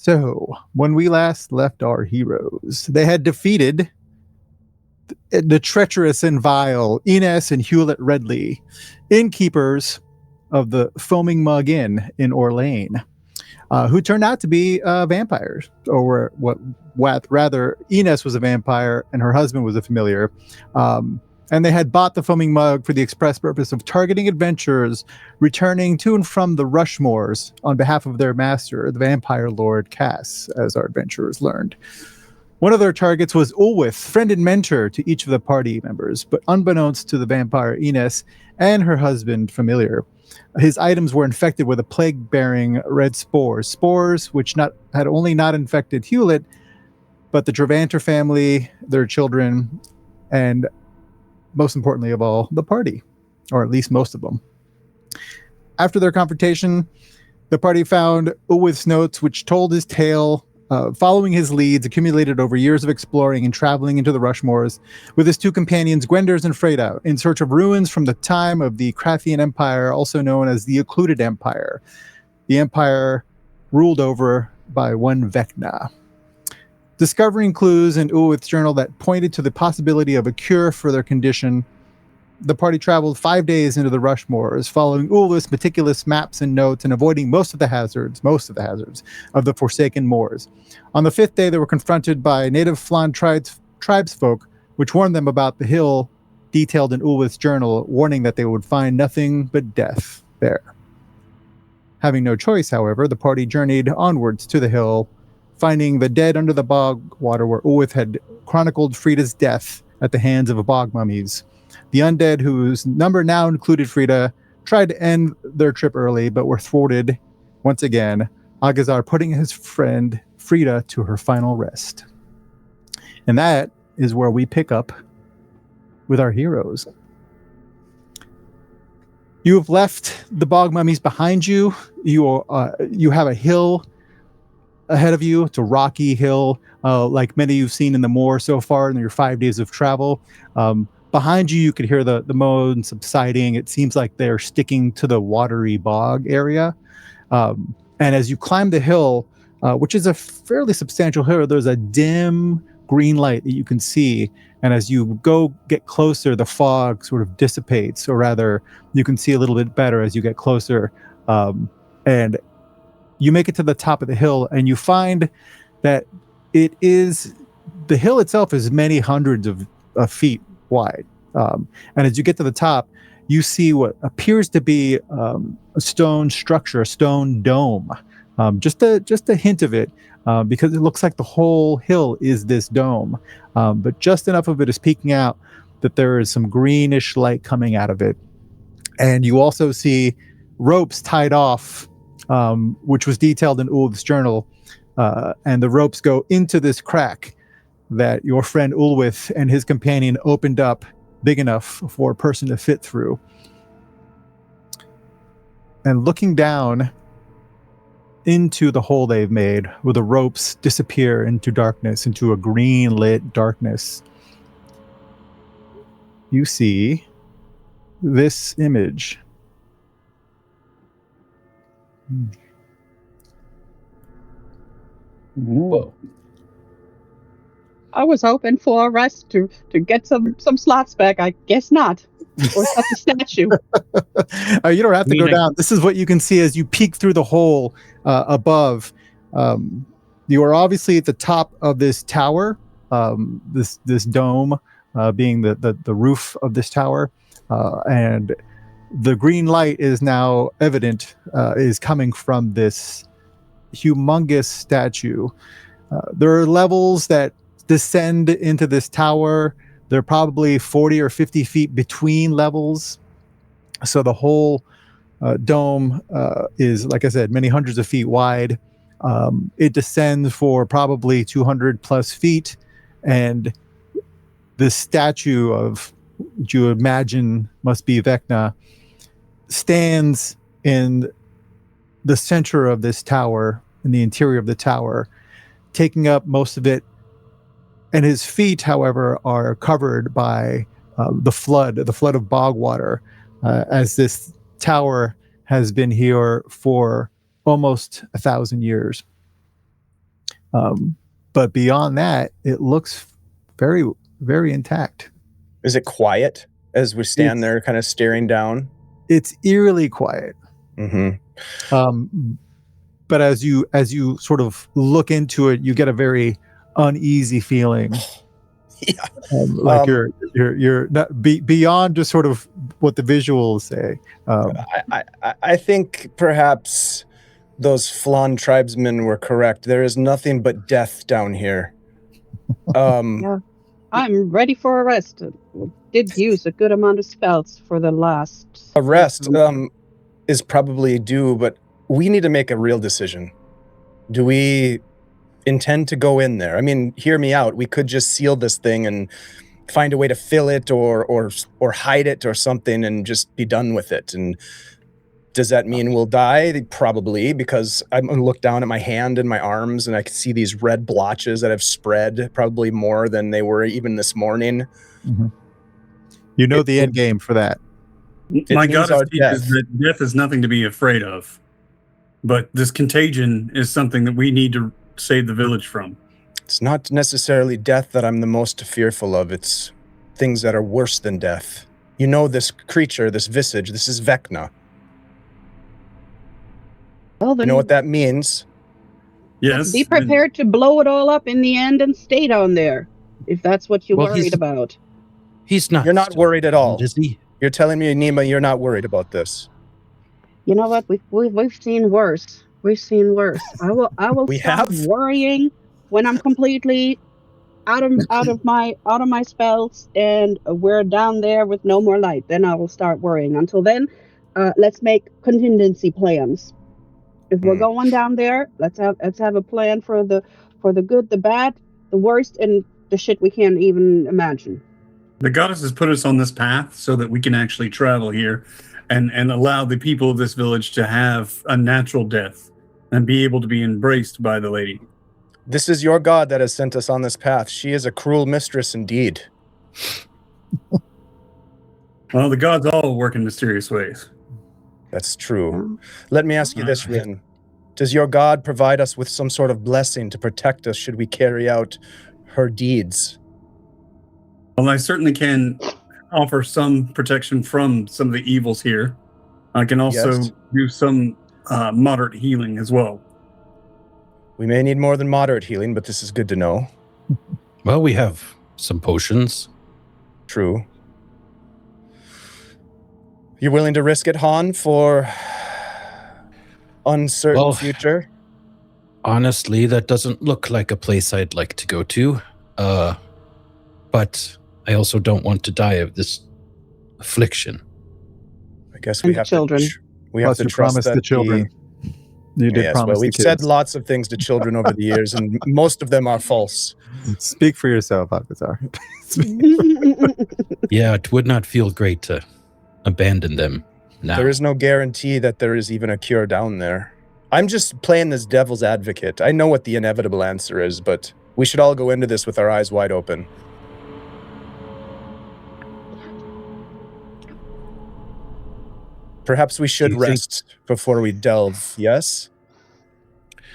So, when we last left our heroes, they had defeated the treacherous and vile Ines and Hewlett Redley, innkeepers of the Foaming Mug Inn in Orlane, who turned out to be vampires, or rather, Ines was a vampire and her husband was a familiar. And they had bought the Foaming Mug for the express purpose of targeting adventurers returning to and from the Rushmores on behalf of their master, the vampire lord Cass, as our adventurers learned. One of their targets was Ulwith, friend and mentor to each of the party members, but unbeknownst to the vampire Ines and her husband Familiar, his items were infected with a plague-bearing red spores which had only not infected Hewlett, but the Travanter family, their children, and most importantly of all, the party, or at least most of them. After their confrontation, the party found Ulwith's notes, which told his tale, following his leads accumulated over years of exploring and traveling into the Rushmores with his two companions, Gwenders and Freda, in search of ruins from the time of the Krathian Empire, also known as the Occluded Empire, the empire ruled over by one Vecna. Discovering clues in Ulwith's journal that pointed to the possibility of a cure for their condition, the party traveled 5 days into the Rushmores, following Ulwith's meticulous maps and notes and avoiding most of the hazards of the Forsaken Moors. On the 5th day, they were confronted by native Flan tribesfolk, which warned them about the hill detailed in Ulwith's journal, warning that they would find nothing but death there. Having no choice, however, the party journeyed onwards to the hill, finding the dead under the bog water where Ulwith had chronicled Frida's death at the hands of bog mummies. The undead, whose number now included Frida, tried to end their trip early, but were thwarted once again, Agazar putting his friend Frida to her final rest. And that is where we pick up with our heroes. You have left the bog mummies behind you. You have a hill ahead of you. It's a rocky hill, like many you've seen in the moor so far in your 5 days of travel. Behind you could hear the moan subsiding. It seems like they're sticking to the watery bog area. And as you climb the hill, which is a fairly substantial hill, there's a dim green light that you can see. And as you get closer, the fog sort of dissipates, or rather, you can see a little bit better as you get closer. And you make it to the top of the hill, and you find that the hill itself is many hundreds of feet wide. And as you get to the top, you see what appears to be a stone structure, a stone dome. Just a hint of it, because it looks like the whole hill is this dome. But just enough of it is peeking out that there is some greenish light coming out of it. And you also see ropes tied off, which was detailed in Ulwith's journal. And the ropes go into this crack that your friend Ulwith and his companion opened up big enough for a person to fit through. And looking down into the hole they've made, where the ropes disappear into darkness, into a green lit darkness, you see this image. Whoa. I was hoping for a rest to get some slots back. I guess not. Or such a statue. You don't have to go down. This is what you can see as you peek through the hole above. You are obviously at the top of this tower, this dome being the roof of this tower, and the green light is now evident, is coming from this humongous statue. There are levels that descend into this tower. They're probably 40 or 50 feet between levels. So the whole dome is, like I said, many hundreds of feet wide. It descends for probably 200 plus feet. And this statue of, what you imagine must be Vecna, stands in the center of this tower, in the interior of the tower, taking up most of it. And his feet, however, are covered by the flood of bog water, as this tower has been here for almost 1,000 years. But beyond that, it looks very, very intact. Is it quiet as we stand there kind of staring down? It's eerily quiet. Mm-hmm. But as you sort of look into it, you get a very uneasy feeling. Yeah. Like you're not beyond just sort of what the visuals say. I think perhaps those Flan tribesmen were correct. There is nothing but death down here. Yeah, I'm ready for a rest. Did use a good amount of spells for the last a rest is probably due, but we need to make a real decision. Do we intend to go in there? I mean, hear me out. We could just seal this thing and find a way to fill it or hide it or something and just be done with it. And does that mean we'll die? Probably, because I'm going to look down at my hand and my arms and I can see these red blotches that have spread, probably more than they were even this morning. Mm-hmm. You know the end game for that. My goddess teaches that death is nothing to be afraid of. But this contagion is something that we need to save the village from. It's not necessarily death that I'm the most fearful of. It's things that are worse than death. You know this creature, this visage, this is Vecna. Well, then you know what that means? Yes. Be prepared to blow it all up in the end and stay down there, if that's what you're worried about. He's not. You're not worried at all. Is he? You're telling me, Nima, you're not worried about this. You know what? We've seen worse. We've seen worse. I will stop worrying when I'm completely out of my spells and we're down there with no more light. Then I will start worrying. Until then, let's make contingency plans. If we're going down there, let's have a plan for the good, the bad, the worst, and the shit we can't even imagine. The goddess has put us on this path so that we can actually travel here and allow the people of this village to have a natural death and be able to be embraced by the lady. This is your god that has sent us on this path. She is a cruel mistress indeed. Well, the gods all work in mysterious ways. That's true. Let me ask you this, Rin. Does your god provide us with some sort of blessing to protect us should we carry out her deeds? Well, I certainly can offer some protection from some of the evils here. I can also do some moderate healing as well. We may need more than moderate healing, but this is good to know. Well, we have some potions. True. You willing to risk it, Han, for uncertain future? Honestly, that doesn't look like a place I'd like to go to. But I also don't want to die of this affliction. I guess we have children. We have to trust that the children. You did promise well, we've said lots of things to children over the years, and most of them are false. Speak for yourself, Alcazar. Yeah, it would not feel great to abandon them now. There is no guarantee that there is even a cure down there. I'm just playing this devil's advocate. I know what the inevitable answer is, but we should all go into this with our eyes wide open. Perhaps we should rest before we delve, yes?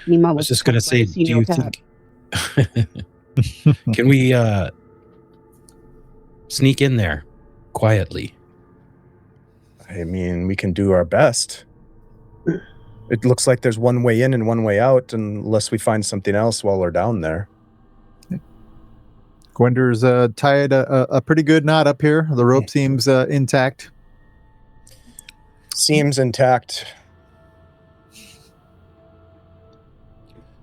I was just going to say, do you think... Can we sneak in there quietly? I mean, we can do our best. It looks like there's one way in and one way out, unless we find something else while we're down there. Gwender's tied a pretty good knot up here. The rope seems intact. Seems intact.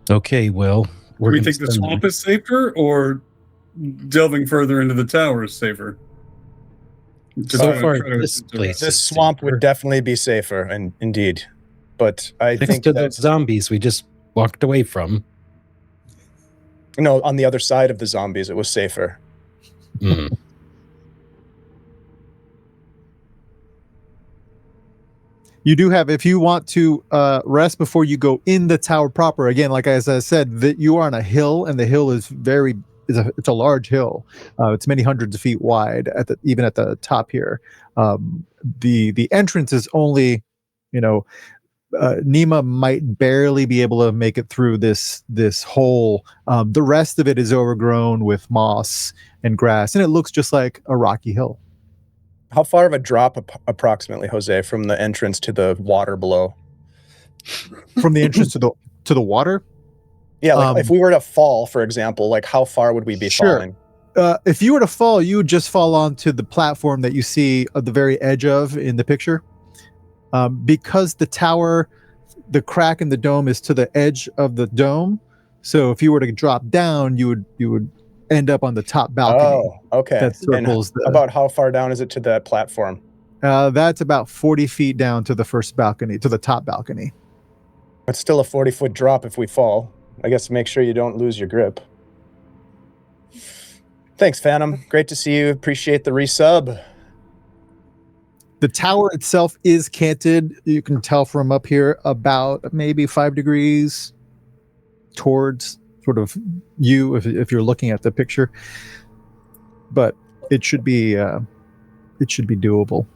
Okay, well, do we think the swamp is safer, or delving further into the tower is safer? So far, this swamp would definitely be safer, and indeed. But I think to those zombies we just walked away from. No, on the other side of the zombies, it was safer. Mm. You do have, if you want to rest before you go in the tower proper, again, like as I said, that you are on a hill, and the hill is it's a large hill. It's many hundreds of feet wide even at the top here. The entrance is only, Nima might barely be able to make it through this hole. The rest of it is overgrown with moss and grass, and it looks just like a rocky hill. How far of a drop approximately, Jose, from the entrance to the water below? From the entrance to the water? Yeah, like if we were to fall, for example, like how far would we be falling? If you were to fall, you would just fall onto the platform that you see at the very edge of in the picture. Because the tower, the crack in the dome is to the edge of the dome. So if you were to drop down, you would end up on the top balcony. Oh, okay. That circles about how far down is it to that platform? That's about 40 feet down to the first balcony, to the top balcony. It's still a 40-foot drop if we fall. I guess make sure you don't lose your grip. Thanks, Phantom. Great to see you. Appreciate the resub. The tower itself is canted. You can tell from up here about maybe 5 degrees towards sort of you if you're looking at the picture. But it should be doable.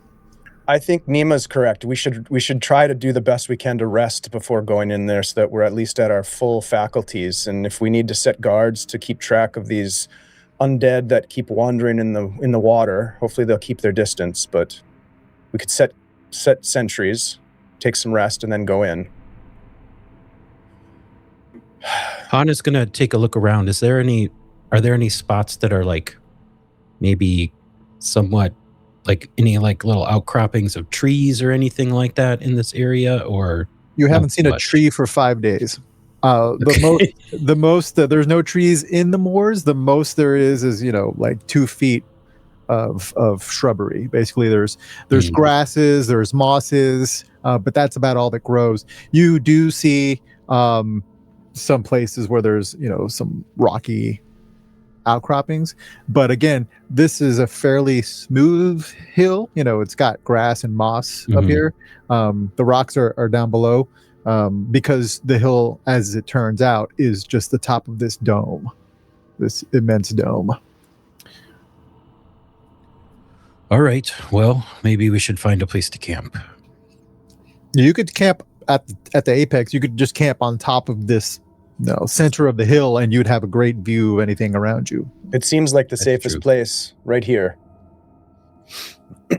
I think Nima's correct. We should try to do the best we can to rest before going in there so that we're at least at our full faculties. And if we need to set guards to keep track of these undead that keep wandering in the water, hopefully they'll keep their distance, but we could set sentries, take some rest, and then go in. Hana's gonna take a look around. Are there any spots that are like maybe somewhat like any like little outcroppings of trees or anything like that in this area? Or you haven't seen a tree for 5 days. The most there's no trees in the moors. The most there is like 2 feet of shrubbery. Basically there's grasses, there's mosses, but that's about all that grows. You do see some places where there's some rocky outcroppings, but again, this is a fairly smooth hill. It's got grass and moss up here. The rocks are down below, because the hill, as it turns out, is just the top of this dome, this immense dome. All right. Well, maybe we should find a place to camp. You could camp at the apex. You could just camp on top of this center of the hill, and you'd have a great view of anything around you. It seems like the safest place right here.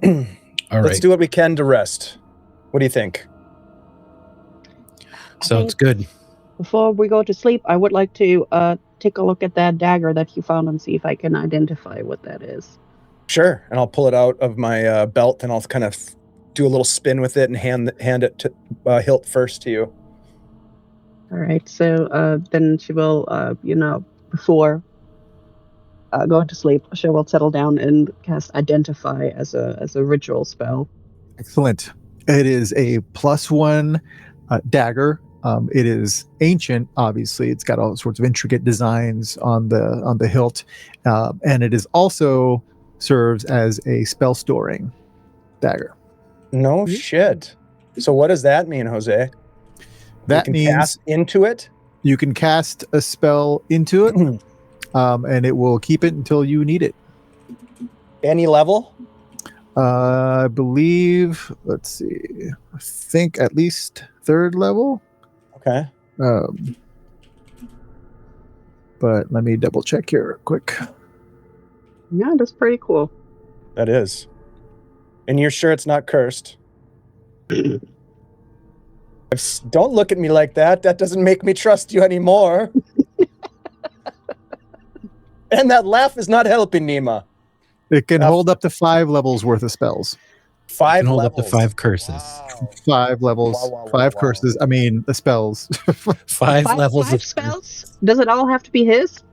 All Let's do what we can to rest. What do you think? Sounds good. Before we go to sleep, I would like to take a look at that dagger that you found and see if I can identify what that is. Sure, and I'll pull it out of my belt, and I'll kind of do a little spin with it and hand it to hilt first to you. All right, so then she will, before going to sleep, she will settle down and cast Identify as a ritual spell. Excellent. It is a +1 dagger. It is ancient, obviously. It's got all sorts of intricate designs on the hilt, and it is also serves as a spell storing dagger. No shit. So what does that mean, Jose? That means cast into it? You can cast a spell into it, and it will keep it until you need it. Any level? I believe, let's see, I think at least 3rd level. Okay. But let me double check here quick. Yeah, that's pretty cool. That is. And you're sure it's not cursed? Don't look at me like that. That doesn't make me trust you anymore. And that laugh is not helping, Nima. It can hold up to 5 levels worth of spells. 5 hold levels. up to 5 curses. Wow. 5 levels, Wow, 5 wow. curses. I mean, the spells. 5 levels 5 of spells? Does it all have to be his?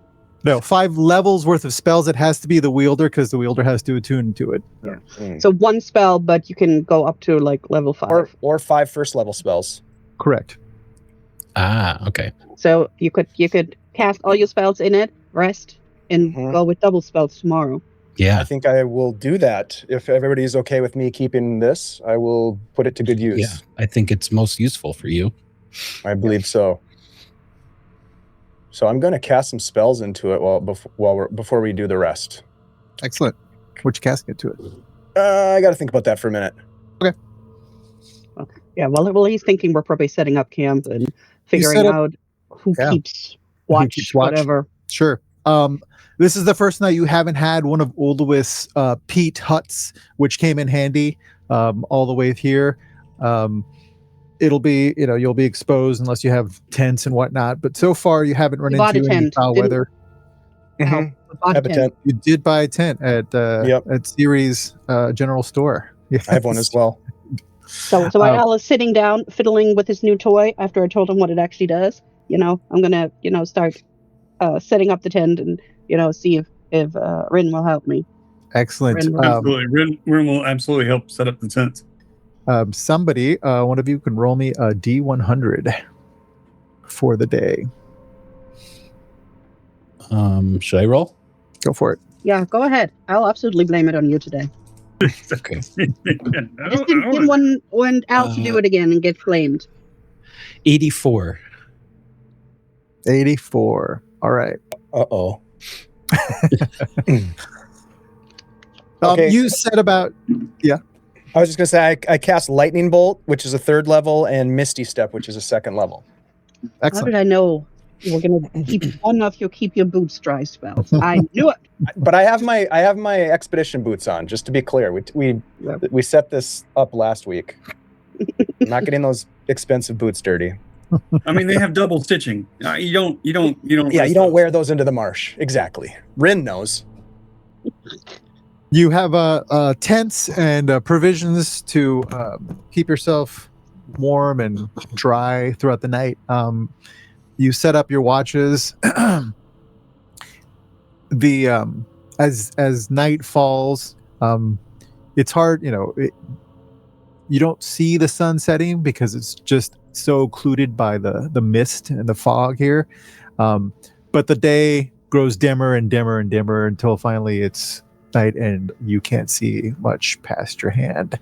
No, 5 levels worth of spells. It has to be the wielder because the wielder has to attune to it. Yeah. Mm. So 1 spell, but you can go up to like level 5. Or 5 first level spells. Correct. Okay. So you could cast all your spells in it, rest, and go with double spells tomorrow. Yeah. I think I will do that. If everybody's okay with me keeping this, I will put it to good use. Yeah. I think it's most useful for you. I believe so. So I'm going to cast some spells into it before we do the rest. Excellent. What you casting it to it? I got to think about that for a minute. Okay. Okay. Yeah. Well, he's thinking we're probably setting up camp and figuring out who keeps watch, whatever. Sure. This is the first night you haven't had one of Ulduith's peat huts, which came in handy all the way here. It'll be, you'll be exposed unless you have tents and whatnot. But so far, you haven't run into any foul weather. Have a tent. You did buy a tent at Ceres General Store. Yes. I have one as well. So while Al is sitting down, fiddling with his new toy after I told him what it actually does, I'm gonna, start setting up the tent and, see if Rin will help me. Excellent. Absolutely. Rin will absolutely help set up the tent. Somebody, one of you can roll me a D100 for the day. Should I roll? Go for it. Yeah, go ahead. I'll absolutely blame it on you today. Okay. Just didn't want Al to do it again and get flamed. 84. 84. All right. Uh-oh. Okay. You said about... Yeah. I was just going to say, I cast Lightning Bolt, which is a 3rd level, and Misty Step, which is a 2nd level. Excellent. How did I know you were going to keep one of your keep your boots dry spells? I knew it. But I have my expedition boots on, just to be clear. We set this up last week. I'm not getting those expensive boots dirty. I mean, they have double stitching. You don't. Yeah, you don't wear those into the marsh. Exactly. Rin knows. You have tents and provisions to keep yourself warm and dry throughout the night. You set up your watches. As night falls, it's hard. You don't see the sun setting because it's just so occluded by the mist and the fog here. But the day grows dimmer and dimmer and dimmer until finally it's night and you can't see much past your hand.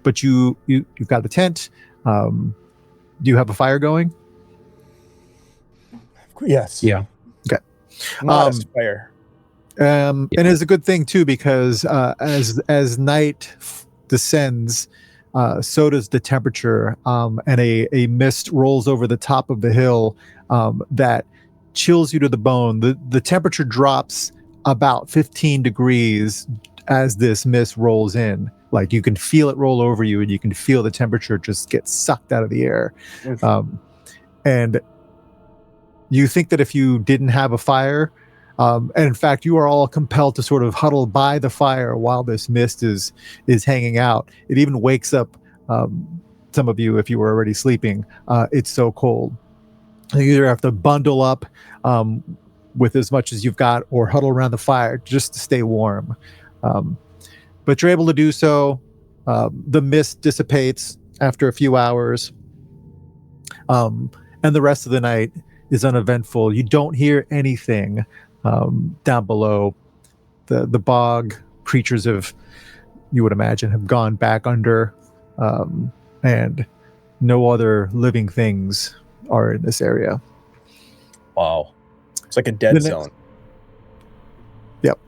But you've got the tent. Do you have a fire going? Yes. Yeah. Okay. Modest fire. And it's a good thing too, because as night descends, so does the temperature, and a mist rolls over the top of the hill that chills you to the bone. The temperature drops about 15 degrees as this mist rolls in. Like you can feel it roll over you, and you can feel the temperature just get sucked out of the air. And you think that if you didn't have a fire, and in fact, you are all compelled to sort of huddle by the fire while this mist is hanging out. It even wakes up some of you if you were already sleeping. It's so cold. You either have to bundle up with as much as you've got, or huddle around the fire just to stay warm. But you're able to do so. The mist dissipates after a few hours, and the rest of the night is uneventful. You don't hear anything down below. The bog creatures you would imagine, have gone back under, and no other living things are in this area. Wow. It's like a dead zone. Yep.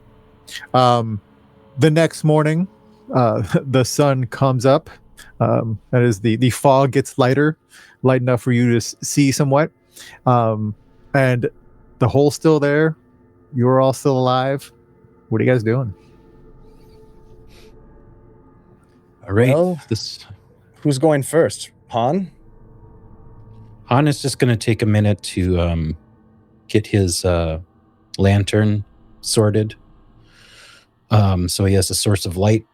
The next morning, the sun comes up. That is, the fog gets light enough for you to see somewhat. And the hole's still there. You're all still alive. What are you guys doing? All right. Well, who's going first? Han? Han is just going to take a minute to get his lantern sorted. So he has a source of light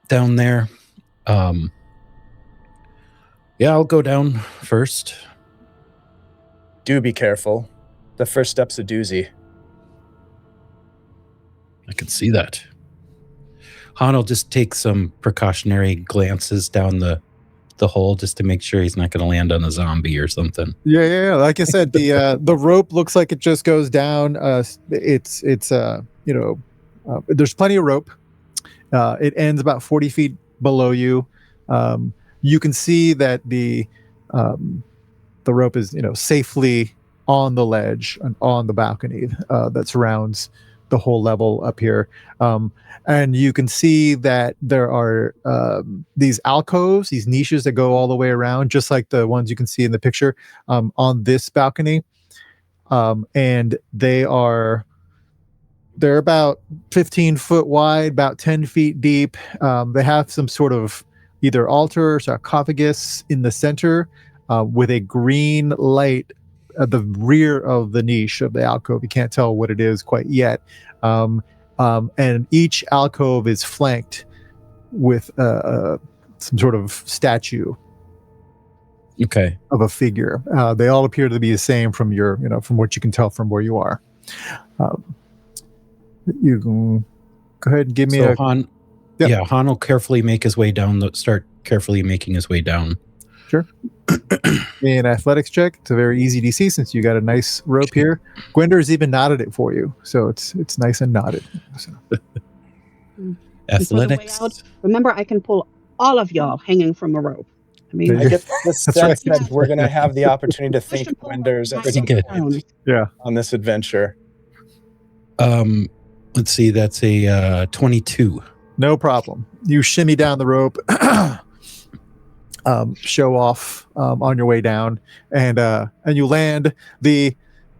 down there. Yeah, I'll go down first. Do be careful. The first step's a doozy. I can see that. Han will just take some precautionary glances down the hole just to make sure he's not going to land on a zombie or something. Yeah. Like I said, the rope looks like it just goes down. There's plenty of rope. It ends about 40 feet below you. You can see that the rope is, safely on the ledge and on the balcony that surrounds the whole level up here. And you can see that there are these alcoves, these niches that go all the way around, just like the ones you can see in the picture on this balcony. And they're about 15 foot wide, about 10 feet deep. They have some sort of either altar or sarcophagus in the center with a green light at the rear of the niche of the alcove. You can't tell what it is quite yet. And each alcove is flanked with some sort of statue. Okay. Of a figure. They all appear to be the same from from what you can tell from where you are. You can go ahead and give me Han. Yep. Yeah, Han will carefully make his way down. Start carefully making his way down. Sure. An athletics check. It's a very easy DC since you got a nice rope here. Gwender's even knotted it for you, so it's nice and knotted. So. Athletics. Out, remember, I can pull all of y'all hanging from a rope. I mean, I get the sense that we're going to have the opportunity to thank Gwender's on this adventure. Let's see. That's a 22. No problem. You shimmy down the rope, show off on your way down, and you land. The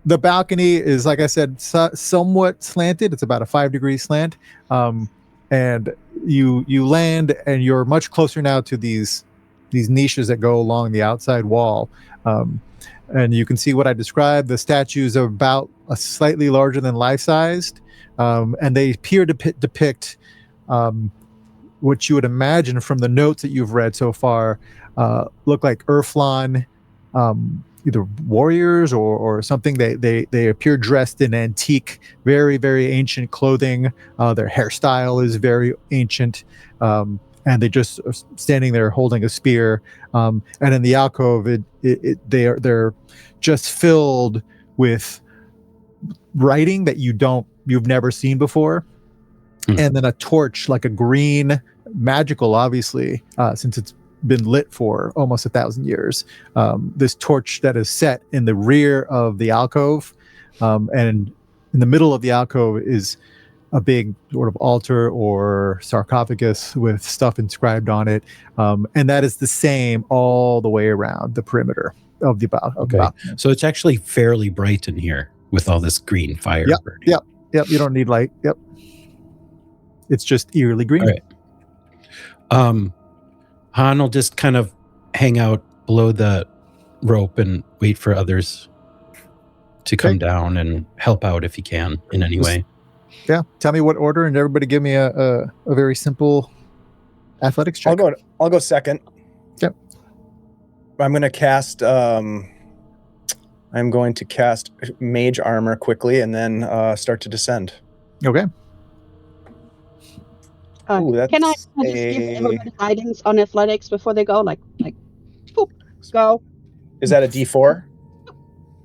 balcony is, like I said, somewhat slanted. It's about a 5-degree slant, and you land, and you're much closer now to these niches that go along the outside wall, and you can see what I described. The statues are about slightly larger than life-sized, and they appear to depict what you would imagine from the notes that you've read so far look like Urflon, either warriors or something. They appear dressed in antique, very, very ancient clothing. Their hairstyle is very ancient, and they just are standing there holding a spear. And in the alcove, they're just filled with writing that you've never seen before. And then a torch, like a green magical, obviously, since it's been lit for almost 1,000 years. This torch that is set in the rear of the alcove, and in the middle of the alcove is a big sort of altar or sarcophagus with stuff inscribed on it, and that is the same all the way around the perimeter of the balcony. So it's actually fairly bright in here with all this green fire. Yep. You don't need light. Yep. It's just eerily green. All right. Han will just kind of hang out below the rope and wait for others to come down and help out if he can in any way. Yeah. Tell me what order, and everybody give me a very simple athletics check. I'll go second. Yep. I'm going to cast mage armor quickly and then start to descend. Okay. Can I just give everybody guidance on athletics before they go? Like, boop, go. Is that a D4?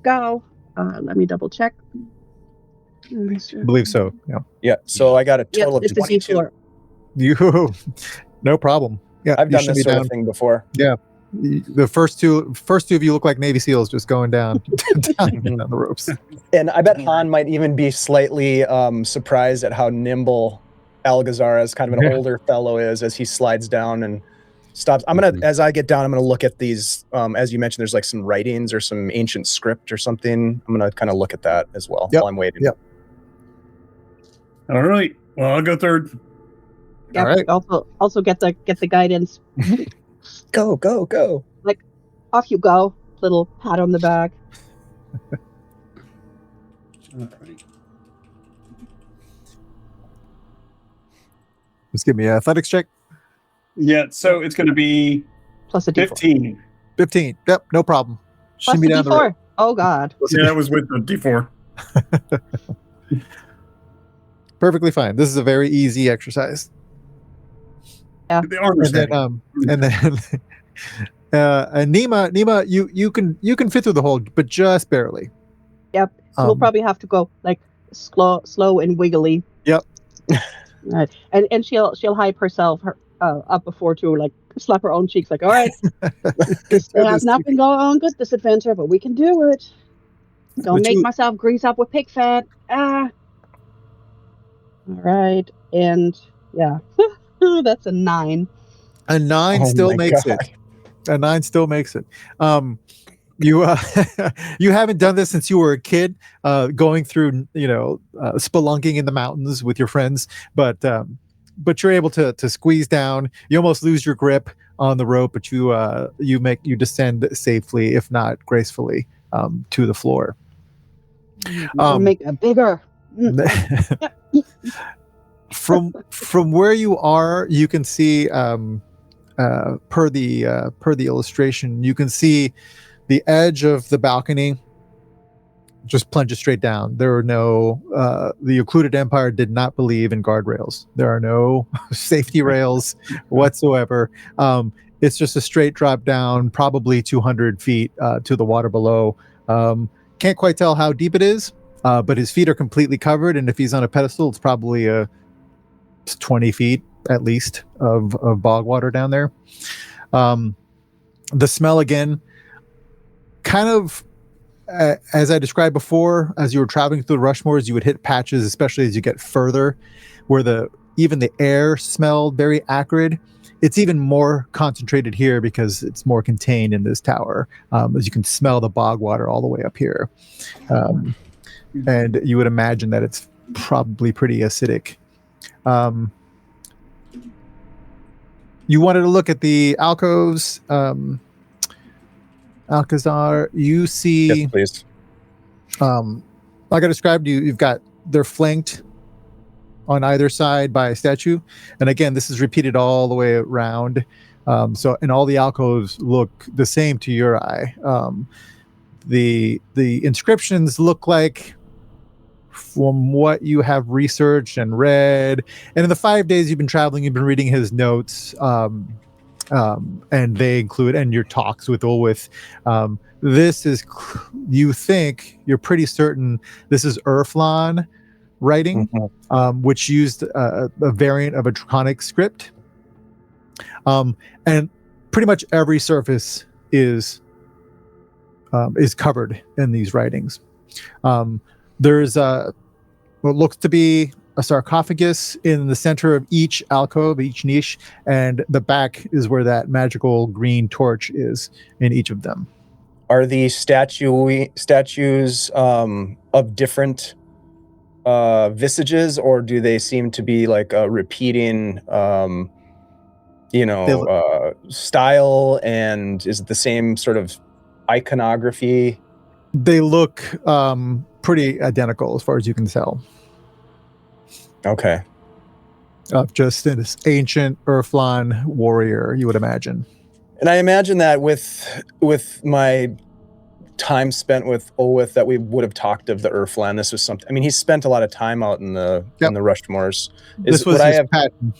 Go. Let me double check. I believe so. Yeah. Yeah. So I got a total of 22. You, no problem. Yeah, I've done this sort of thing before. Yeah. The first two of you look like Navy SEALs just going down the ropes. And I bet Han might even be slightly surprised at how nimble Algazar, as kind of an older fellow, is as he slides down and stops. As I get down, I'm gonna look at these. As you mentioned, there's like some writings or some ancient script or something. I'm gonna kind of look at that as well while I'm waiting. Yep. All right. Well, I'll go third. Yep. All right. Also get the guidance. Go. Like, off you go. Little pat on the back. All right. Just give me an athletics check. Yeah, so it's going to be plus a D4. 15. 15. Yep, no problem. Plus Shimmy down D4. the rope. Oh, God. Yeah, that was with the D4. Perfectly fine. This is a very easy exercise. Yeah. The armor's and then Nima, you can fit through the hole, but just barely. Yep. So we'll probably have to go like slow and wiggly. Yep. Right. And she'll hype herself up before to like slap her own cheeks like, all right, this has not been going on good this adventure, but we can do it. Don't make myself grease up with pig fat. All right, and yeah, that's a 9. A 9 Oh still my makes God. it. A 9 still makes it. You you haven't done this since you were a kid, going through spelunking in the mountains with your friends, but you're able to squeeze down. You almost lose your grip on the rope, but you descend safely, if not gracefully, to the floor. I'll make it bigger. From where you are, you can see, per the illustration, you can see the edge of the balcony just plunges straight down. There are no, the Occluded Empire did not believe in guardrails. There are no safety rails whatsoever. It's just a straight drop down, probably 200 feet to the water below. Can't quite tell how deep it is, but his feet are completely covered. And if he's on a pedestal, it's probably 20 feet at least of bog water down there. The smell, again, kind of, as I described before, as you were traveling through the Rushmores, you would hit patches, especially as you get further, where even the air smelled very acrid. It's even more concentrated here because it's more contained in this tower, as you can smell the bog water all the way up here. And you would imagine that it's probably pretty acidic. You wanted to look at the alcoves, Alcazar. You see, Yes, please. like I described, they're flanked on either side by a statue, and again, this is repeated all the way around. And all the alcoves look the same to your eye. The inscriptions look like, from what you have researched and read, and in the 5 days you've been traveling, you've been reading his notes, and they include, and your talks with Ulwith. This is, you're pretty certain this is Urflan writing, which used a variant of a Draconic script. And pretty much every surface is covered in these writings. There's what looks to be a sarcophagus in the center of each alcove, each niche, and the back is where that magical green torch is in each of them. Are the statues of different visages, or do they seem to be like a repeating, style, and is it the same sort of iconography? They look pretty identical as far as you can tell. Okay. Just this ancient Urflan warrior, you would imagine. And I imagine that with my time spent with Ulwith, that we would have talked of the Urflan. This was something. I mean, he's spent a lot of time out in the Rushmores. This was his pattern.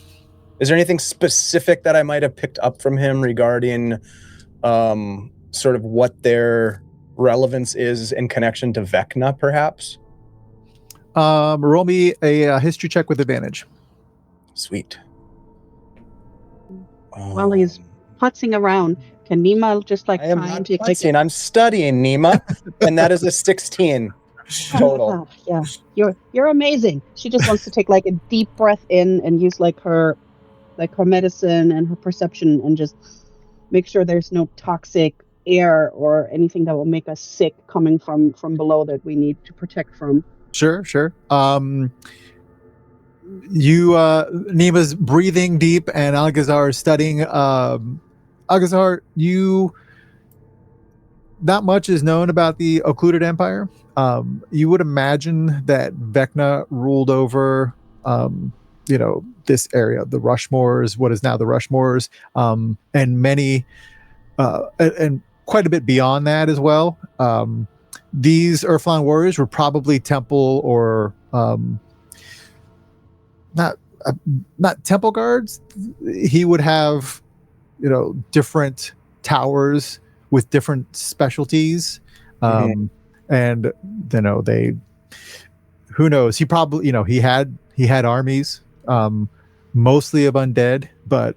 Is there anything specific that I might have picked up from him regarding sort of what their relevance is in connection to Vecna, perhaps? Roll me a history check with advantage. Sweet. While he's putzing around, can Nima just like I am try not and take putzing, I'm studying, Nima, and that is a 16 total. Yeah, you're amazing. She just wants to take like a deep breath in and use like her medicine and her perception and just make sure there's no toxic air or anything that will make us sick coming from below that we need to protect from. Sure. Nima's breathing deep and Algazar is studying. Algazar, not much is known about the Occluded Empire. You would imagine that Vecna ruled over, this area, the Rushmores, what is now the Rushmores, and many, and quite a bit beyond that as well. These Urflan warriors were probably temple or not temple guards. He would have, different towers with different specialties, and who knows? He probably, he had armies, mostly of undead, but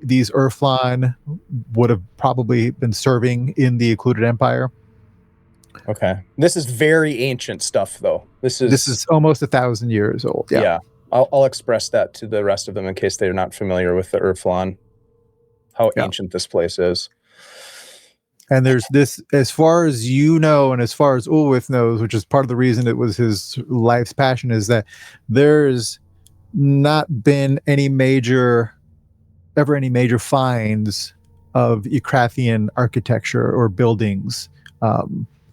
these Urflan would have probably been serving in the Occluded Empire. Okay. This is very ancient stuff, though. This is almost 1,000 years old. Yeah. I'll express that to the rest of them in case they're not familiar with the Urflon, how ancient this place is. And there's this, as far as you know, and as far as Ulwith knows, which is part of the reason it was his life's passion, is that there's not been any major finds of Ecrathian architecture or buildings.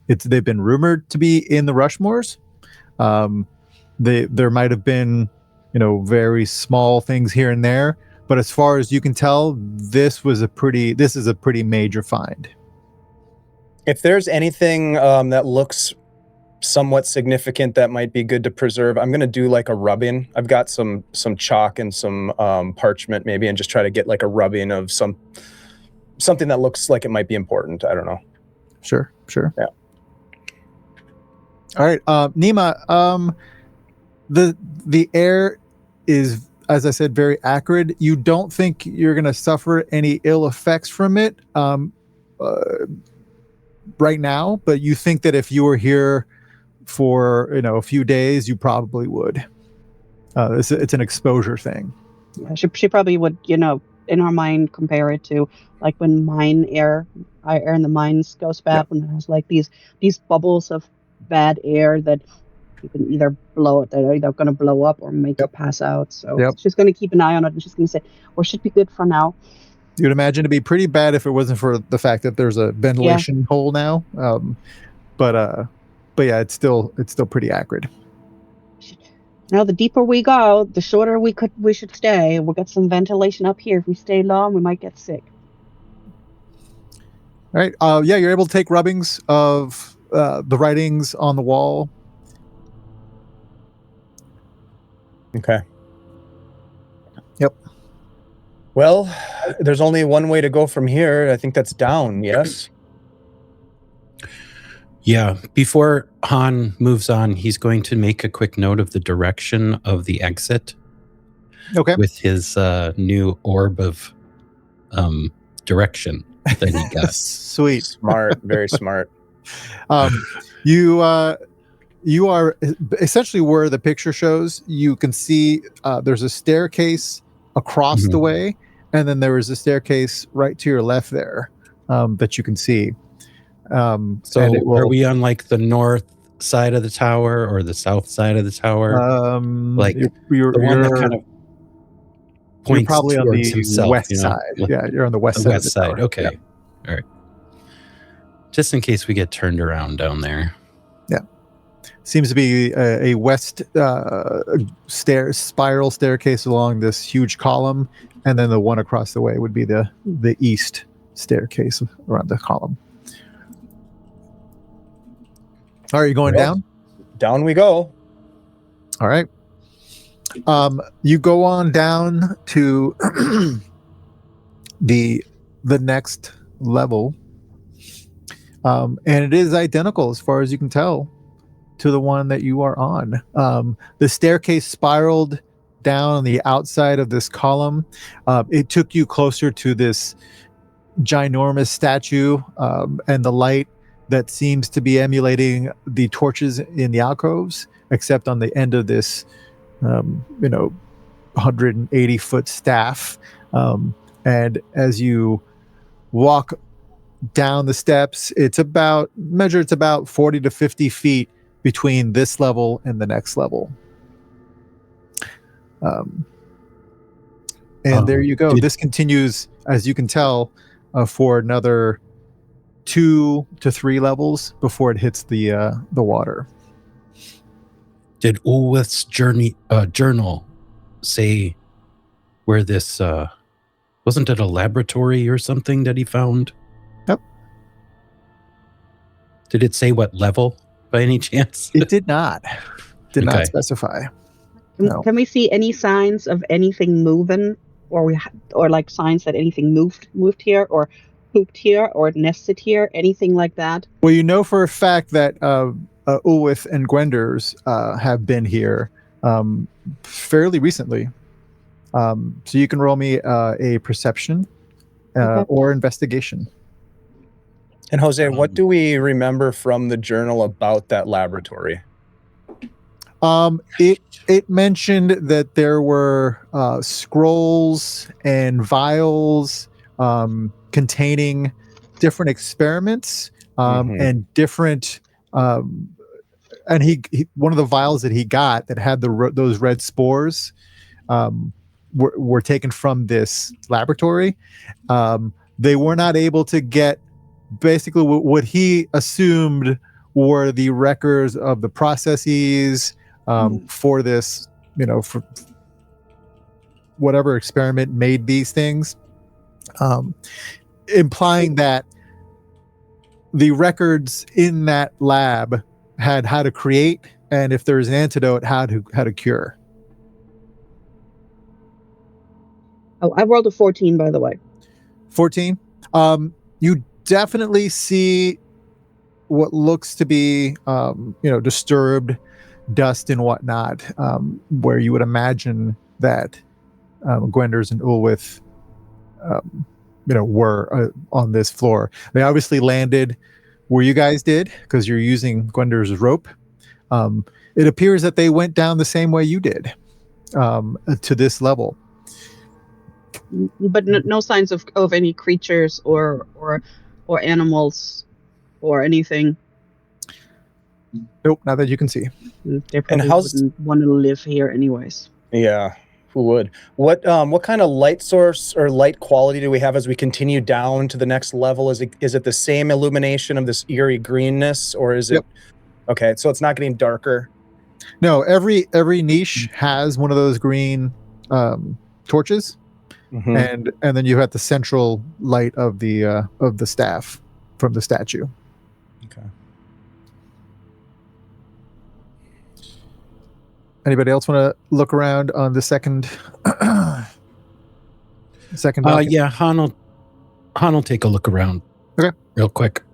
They've been rumored to be in the Rushmores. There might have been, very small things here and there, but as far as you can tell, this is a pretty major find. If there's anything that looks somewhat significant that might be good to preserve, I'm going to do like a rubbing. I've got some chalk and some parchment maybe, and just try to get like a rubbing of something that looks like it might be important. I don't know. Sure. Yeah. All right, Nima. The air is, as I said, very acrid. You don't think you're going to suffer any ill effects from it right now, but you think that if you were here for a few days, you probably would. It's an exposure thing. Yeah, she probably would, in her mind compare it to like when air in the mines goes bad, when it has like these bubbles of bad air that you can either they're either going to blow up or make you pass out. So she's going to keep an eye on it, and she's going to say, "Well, should be good for now." You'd imagine it'd be pretty bad if it wasn't for the fact that there's a ventilation hole now. But yeah, it's still pretty acrid. Now, the deeper we go, the shorter we should stay. We'll get some ventilation up here. If we stay long, we might get sick. All right. You're able to take rubbings of the writings on the wall. Okay. Yep. Well, there's only one way to go from here. I think that's down, yes? Yeah. Before Han moves on, he's going to make a quick note of the direction of the exit. Okay. With his new orb of direction that he got. Sweet. Smart. Very smart. You are essentially where the picture shows. You can see there's a staircase across the way, and then there is a staircase right to your left there that you can see. So are we on like the north side of the tower or the south side of the tower? You're the one that kind of points probably on the himself, west side. Yeah, you're on the west side. West side. Okay. Yeah. All right. Just in case we get turned around down there. Yeah. Seems to be a west spiral staircase along this huge column, and then the one across the way would be the east staircase around the column. Are you going down? Down we go. All right. You go on down to the next level, and it is identical as far as you can tell to the one that you are on. The staircase spiraled down on the outside of this column. It took you closer to this ginormous statue, and the light that seems to be emulating the torches in the alcoves, except on the end of this 180-foot staff. And as you walk down the steps, it's about 40 to 50 feet between this level and the next level. And there you go. This continues, as you can tell, for another 2 to 3 levels before it hits the water. Did Ulwith's journal say where this wasn't it a laboratory or something that he found? Yep. Did it say what level by any chance? It did not. Not specify. No. Can we see any signs of anything moving, or like signs that anything moved here, or pooped here, or nested here, anything like that? Well, you know for a fact that Ulwith and Gwenders have been here fairly recently. So you can roll me a perception or investigation. And Jose, what do we remember from the journal about that laboratory? It mentioned that there were scrolls and vials containing different experiments and different. And he one of the vials that he got that had those red spores were taken from this laboratory. They were not able to get basically what he assumed were the records of the processes for this, for whatever experiment made these things, implying that the records in that lab had how to create, and if there's an antidote, how to cure. Oh, I rolled a 14, by the way. 14. You definitely see what looks to be, disturbed dust and whatnot, where you would imagine that Gwenders and Ulwith, were on this floor. They obviously landed where you guys did because you're using Gwenders' rope. It appears that they went down the same way you did to this level. But no signs of any creatures or animals or anything. Nope, not that you can see. They probably wouldn't want to live here anyways. Yeah, who would? What kind of light source or light quality do we have as we continue down to the next level? Is it the same illumination of this eerie greenness, or is it? Okay, so it's not getting darker. No, every niche has one of those green torches. And then you have the central light of the staff from the statue. Okay. Anybody else want to look around on the second? Yeah, Han will take a look around. Okay, real quick.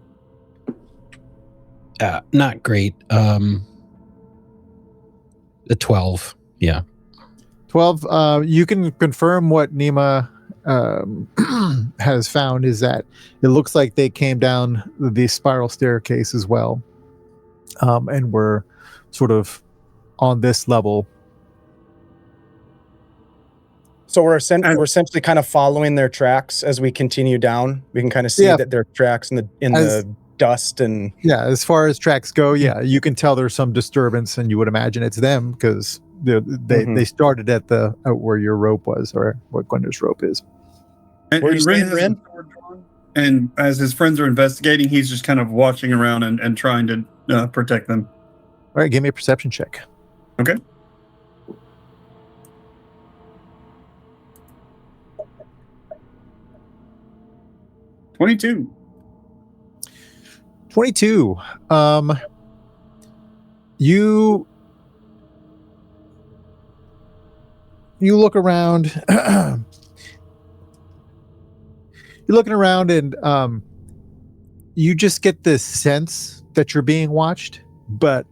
Not great. The 12. Yeah. 12. You can confirm what Nima has found is that it looks like they came down the spiral staircase as well, and were sort of on this level. So we're essentially kind of following their tracks as we continue down. We can kind of see that their tracks in the dust and as far as tracks go, you can tell there's some disturbance, and you would imagine it's them because they started at where your rope was, or what Gwenders' rope is. And Ren? And as his friends are investigating, he's just kind of watching around and trying to protect them. All right, give me a perception check. Okay. $22. You look around. You're looking around, and you just get this sense that you're being watched, but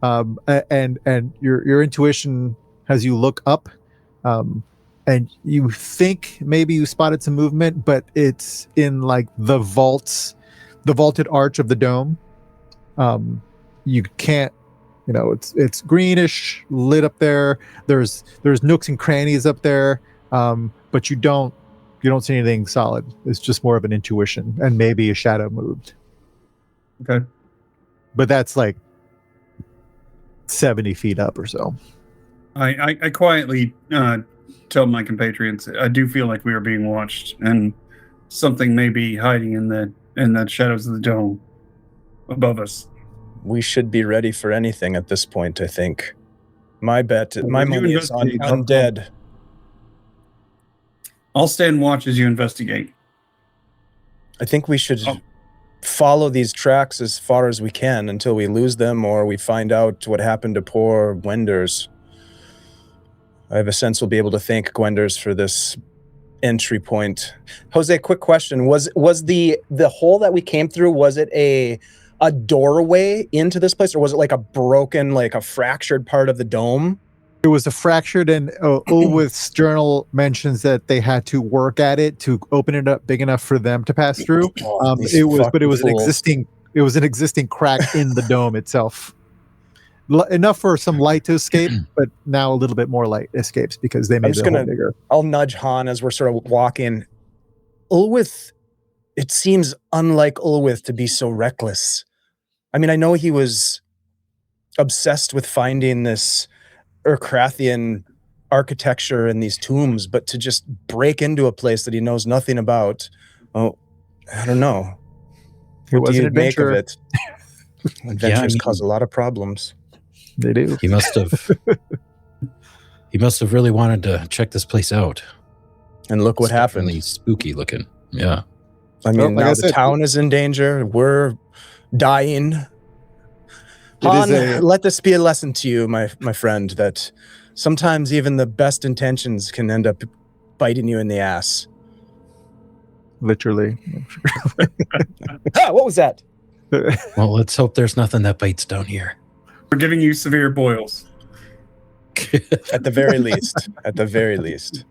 and your intuition has you look up, and you think maybe you spotted some movement, but it's in like the vaulted arch of the dome. You can't, it's greenish lit up there. There's nooks and crannies up there, but you don't see anything solid. It's just more of an intuition, and maybe a shadow moved. Okay, but that's like 70 feet up or so. I quietly tell my compatriots, I do feel like we are being watched, and something may be hiding in the shadows of the dome above us. We should be ready for anything at this point, I think. My money is on undead. I'll stand watch as you investigate. I think we should follow these tracks as far as we can until we lose them or we find out what happened to poor Gwenders. I have a sense we'll be able to thank Gwenders for this entry point. Jose, quick question. Was the hole that we came through, was it a doorway into this place, or was it like a broken, like a fractured part of the dome? It was a fractured, and Ulwith's journal mentions that they had to work at it to open it up big enough for them to pass through. It was an existing crack in the dome itself. enough for some light to escape, but now a little bit more light escapes because they made the hole bigger. I'll nudge Han as we're sort of walking. Ulwith, it seems unlike Ulwith to be so reckless. I mean, I know he was obsessed with finding this Urkrathian architecture in these tombs, but to just break into a place that he knows nothing about, I don't know. What do you make of it? Adventures cause a lot of problems. They do. He must have really wanted to check this place out. And look what happened. Really spooky looking. Yeah. I mean, now the town is in danger. We're dying. Han, let this be a lesson to you, my friend, that sometimes even the best intentions can end up biting you in the ass. Literally. What was that? Well, let's hope there's nothing that bites down here. We're giving you severe boils. At the very least. At the very least.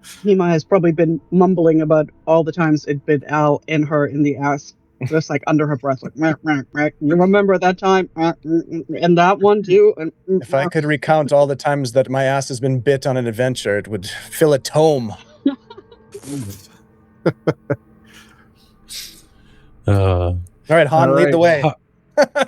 Hema has probably been mumbling about all the times it bit Al and her in the ass, just like under her breath, like, meh, meh, meh. You remember that time? And that one too? And, if I could recount all the times that my ass has been bit on an adventure, it would fill a tome. All right, Han, lead the way.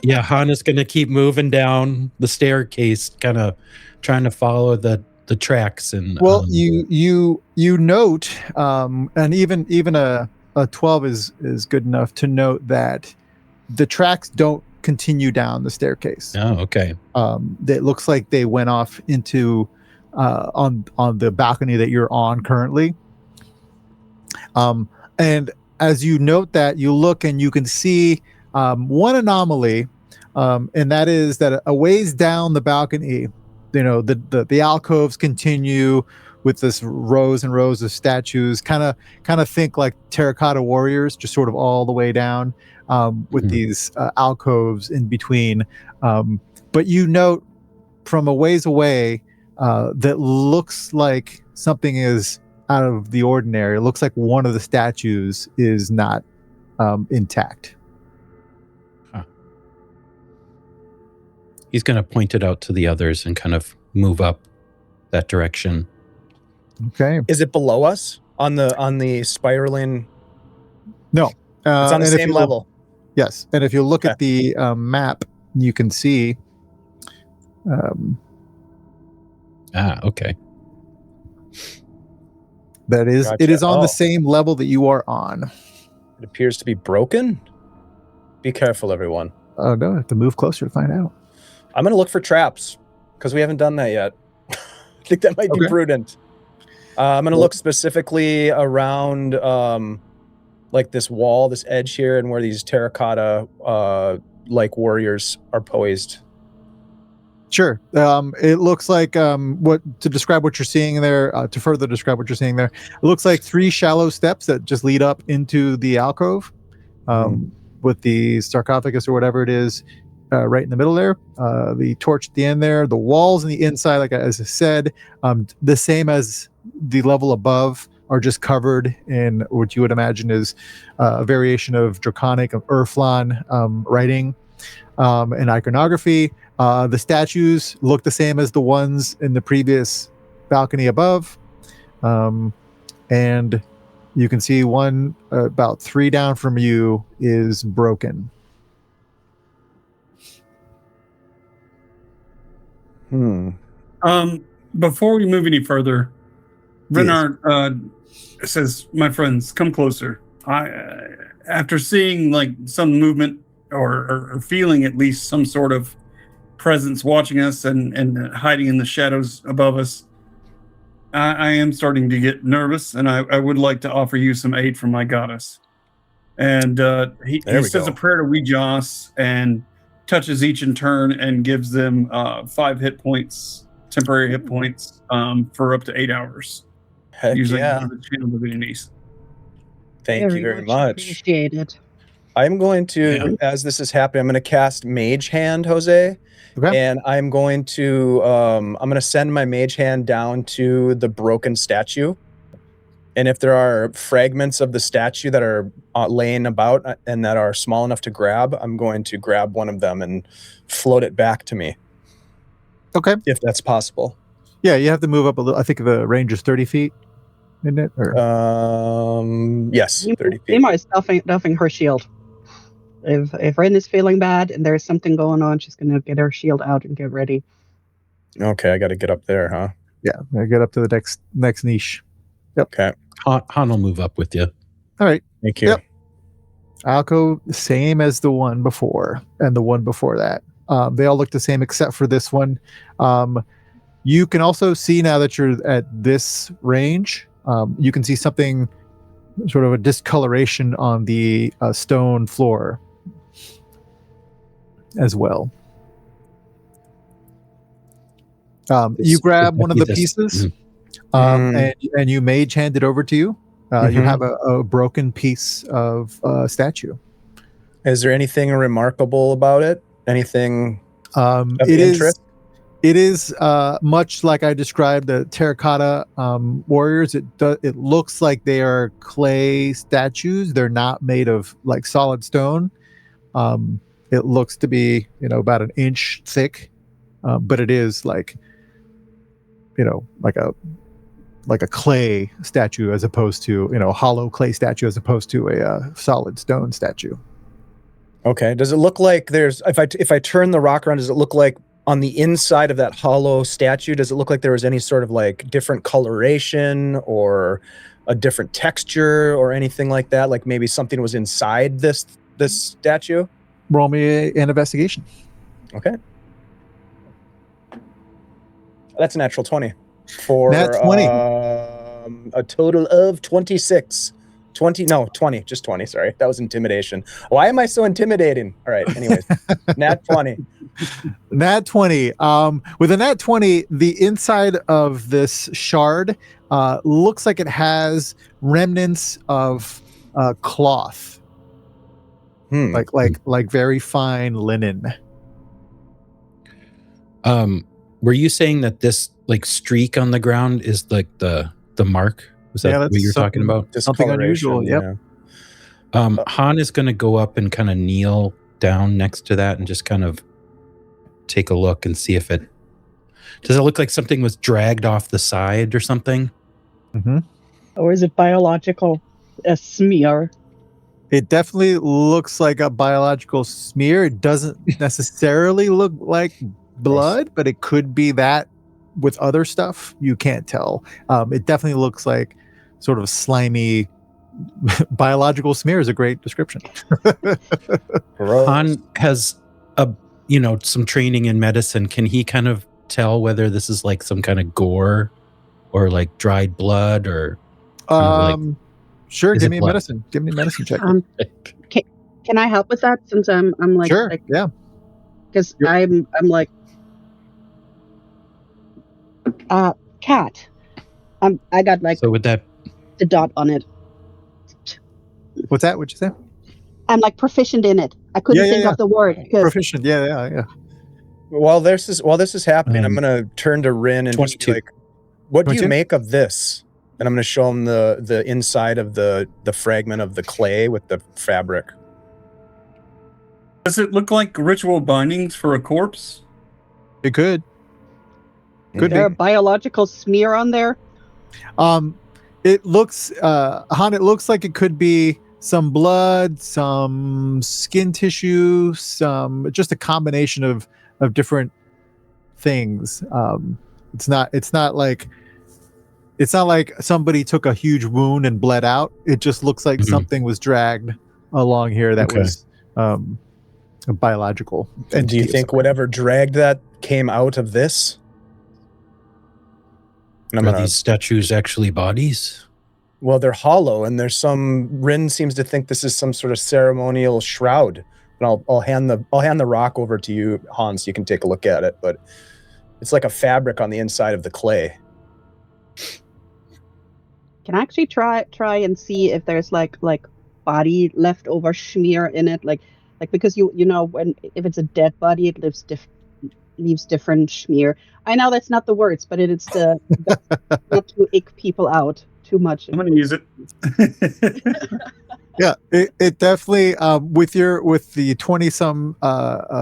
Yeah, Han is going to keep moving down the staircase, kind of trying to follow the tracks. And you note, and even a 12 is good enough to note that the tracks don't continue down the staircase. Oh, okay. It looks like they went off into on the balcony that you're on currently. And as you note that, you look and you can see one anomaly, and that is that a ways down the balcony, the alcoves continue with this rows and rows of statues, kind of think like terracotta warriors, just sort of all the way down, with these alcoves in between. But you note from a ways away that looks like something is out of the ordinary. It looks like one of the statues is not intact. Huh. He's going to point it out to the others and kind of move up that direction. Okay. Is it below us on the spiraling? No. It's on the same level. Yes. And if you look at the map, you can see. Okay. That is, Gotcha. It is on the same level that you are on. It appears to be broken. Be careful, everyone. Oh, no, I have to move closer to find out. I'm going to look for traps because we haven't done that yet. I think that might be prudent. I'm going to look specifically around like this wall, this edge here, and where these terracotta like warriors are poised. Sure. It looks like to describe what you're seeing there, to further describe what you're seeing there, it looks like 3 shallow steps that just lead up into the alcove, with the sarcophagus or whatever it is right in the middle there, the torch at the end there, the walls on the inside, like as I said, the same as the level above, are just covered in what you would imagine is a variation of Draconic of Urflan writing and iconography. The statues look the same as the ones in the previous balcony above. And you can see one about 3 down from you is broken. Before we move any further, Renard says, "My friends, come closer. After seeing like some movement or feeling at least some sort of presence watching us and hiding in the shadows above us, I am starting to get nervous, and I would like to offer you some aid from my goddess." And he says a prayer to Weejoss and touches each in turn and gives them 5 hit points, temporary hit points, for up to 8 hours. Heck using yeah. the channel divinities. Thank you very much. Appreciated. I'm going to, as this is happening, I'm going to cast Mage Hand, Jose. Okay. And I'm going to send my Mage Hand down to the broken statue. And if there are fragments of the statue that are laying about and that are small enough to grab, I'm going to grab one of them and float it back to me. Okay. if that's possible. Yeah, you have to move up a little. I think the range is 30 feet, isn't it? Or Yes, 30 feet. Nima is duffing her shield. If Ren is feeling bad and there's something going on, she's gonna get her shield out and get ready. Okay, I got to get up there, huh? yeah, get up to the next niche. Okay. Han will move up with you. All right. Thank you. Yep. I'll go same as the one before and the one before that. They all look the same except for this one. You can also see now that you're at this range, you can see something, sort of a discoloration on the stone floor as well. You grab one of the pieces, and you mage hand it over to you. You have a broken piece of statue. Is there anything remarkable about it? Anything of interest? It is much like I described the terracotta warriors. It looks like they are clay statues. They're not made of like solid stone. It looks to be about an inch thick, but it is like like a clay statue as opposed to hollow clay statue as opposed to a solid stone statue. Okay. Does it look like there's if I turn the rock around, does it look like on the inside of that hollow statue, does it look like there was any sort of like different coloration or a different texture or anything like that? Like maybe something was inside this statue? Roll me an investigation. Okay. That's a natural 20 for Nat 20. A total of 26. 20, just 20. Sorry, that was intimidation. Why am I so intimidating? All right, anyways, nat 20. Nat 20. With a nat 20, the inside of this shard looks like it has remnants of cloth, like very fine linen. Were you saying that this like streak on the ground is like the mark? Was that what you're talking about? Something unusual. Yep. Yeah. Han is going to go up and kind of kneel down next to that and just kind of take a look and see if does it look like something was dragged off the side or something? Mm-hmm. Or is it biological? A smear? It definitely looks like a biological smear. It doesn't necessarily look like blood, but it could be that with other stuff. You can't tell. It definitely looks like sort of slimy biological smear is a great description. Han has some training in medicine. Can he kind of tell whether this is like some kind of gore or like dried blood or sure, give me a medicine check. Can I help with that since I'm like sure, yeah, because I'm like cat. I got like so with that the dot on it. What's that? What'd you say? I'm like proficient in it. I couldn't think of the word. Proficient. Yeah. While this is happening, I'm gonna turn to Rin and just be like, "What 22? Do you make of this?" And I'm gonna show him the inside of the fragment of the clay with the fabric. Does it look like ritual bindings for a corpse? It could. Is there a biological smear on there? It looks, Han, it looks like it could be some blood, some skin tissue, just a combination of different things. It's not like somebody took a huge wound and bled out. It just looks like something was dragged along here that was biological. And do you think whatever dragged that came out of this? Are these statues actually bodies? Well, they're hollow, and there's Rin seems to think this is some sort of ceremonial shroud. And I'll hand the rock over to you, Han, so you can take a look at it. But it's like a fabric on the inside of the clay. Can I actually try and see if there's like body leftover smear in it, like because you know if it's a dead body, it leaves different smear. I know that's not the words, but it's not to ick people out too much. I'm gonna use it. Yeah, it definitely with the 20 some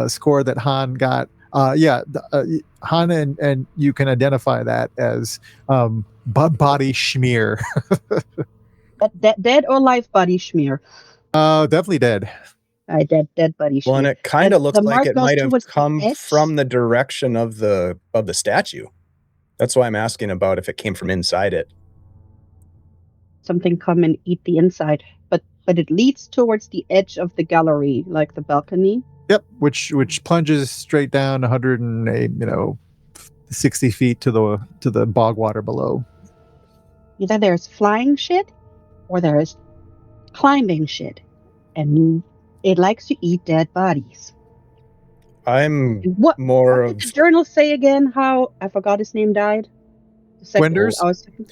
score that Han got, Hana and you can identify that as body schmear. Dead or live body schmear? Definitely dead. Dead body schmear. Well, and it kind of looks the like mark it goes might have towards the come edge? from the direction of the statue. That's why I'm asking about if it came from inside it. Something come and eat the inside, but it leads towards the edge of the gallery, like the balcony. Yep, which plunges straight down 108, 60 feet to the bog water below. Either there's flying shit or there's climbing shit, and it likes to eat dead bodies. I'm What more did the journal say again? How I forgot his name died. Gwenders?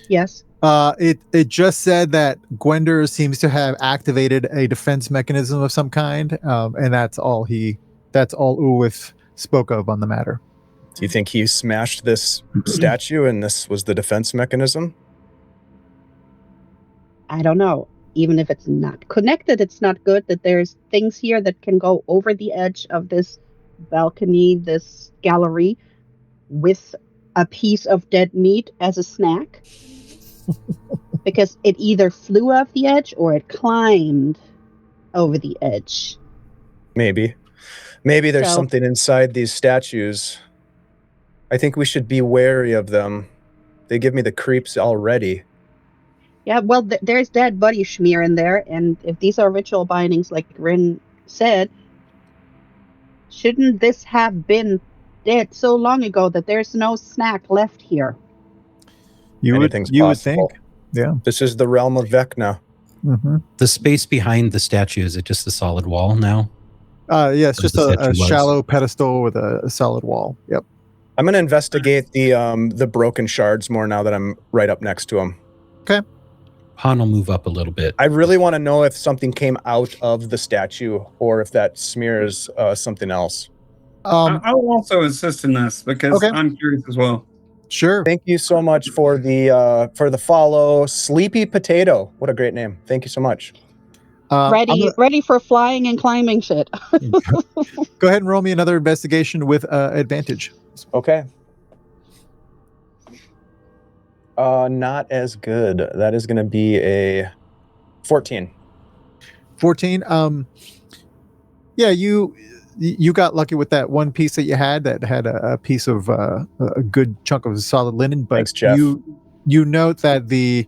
Yes. It just said that Gwender seems to have activated a defense mechanism of some kind, and that's all Uwith spoke of on the matter. Do you think he smashed this statue and this was the defense mechanism? I don't know. Even if it's not connected, it's not good that there's things here that can go over the edge of this balcony, this gallery, with a piece of dead meat as a snack. Because it either flew off the edge or it climbed over the edge. Maybe there's something inside these statues. I think we should be wary of them. They give me the creeps already. Yeah, well, there's dead body schmear in there, and if these are ritual bindings, like Rin said, shouldn't this have been dead so long ago that there's no snack left here? You would think. Yeah. This is the realm of Vecna. Mm-hmm. The space behind the statue, is it just a solid wall now? Yeah, it's just a shallow pedestal with a solid wall. Yep. I'm going to investigate the broken shards more now that I'm right up next to them. Okay. Han will move up a little bit. I really want to know if something came out of the statue or if that smears something else. I'll also assist in this because I'm curious as well. Sure. Thank you so much for the follow. Sleepy Potato. What a great name. Thank you so much. Ready for flying and climbing shit. Go ahead and roll me another investigation with advantage. Okay. Not as good. That is going to be a 14. 14. Yeah, you got lucky with that one piece that you had that had a piece of a good chunk of solid linen, but thanks, Jeff. You note that the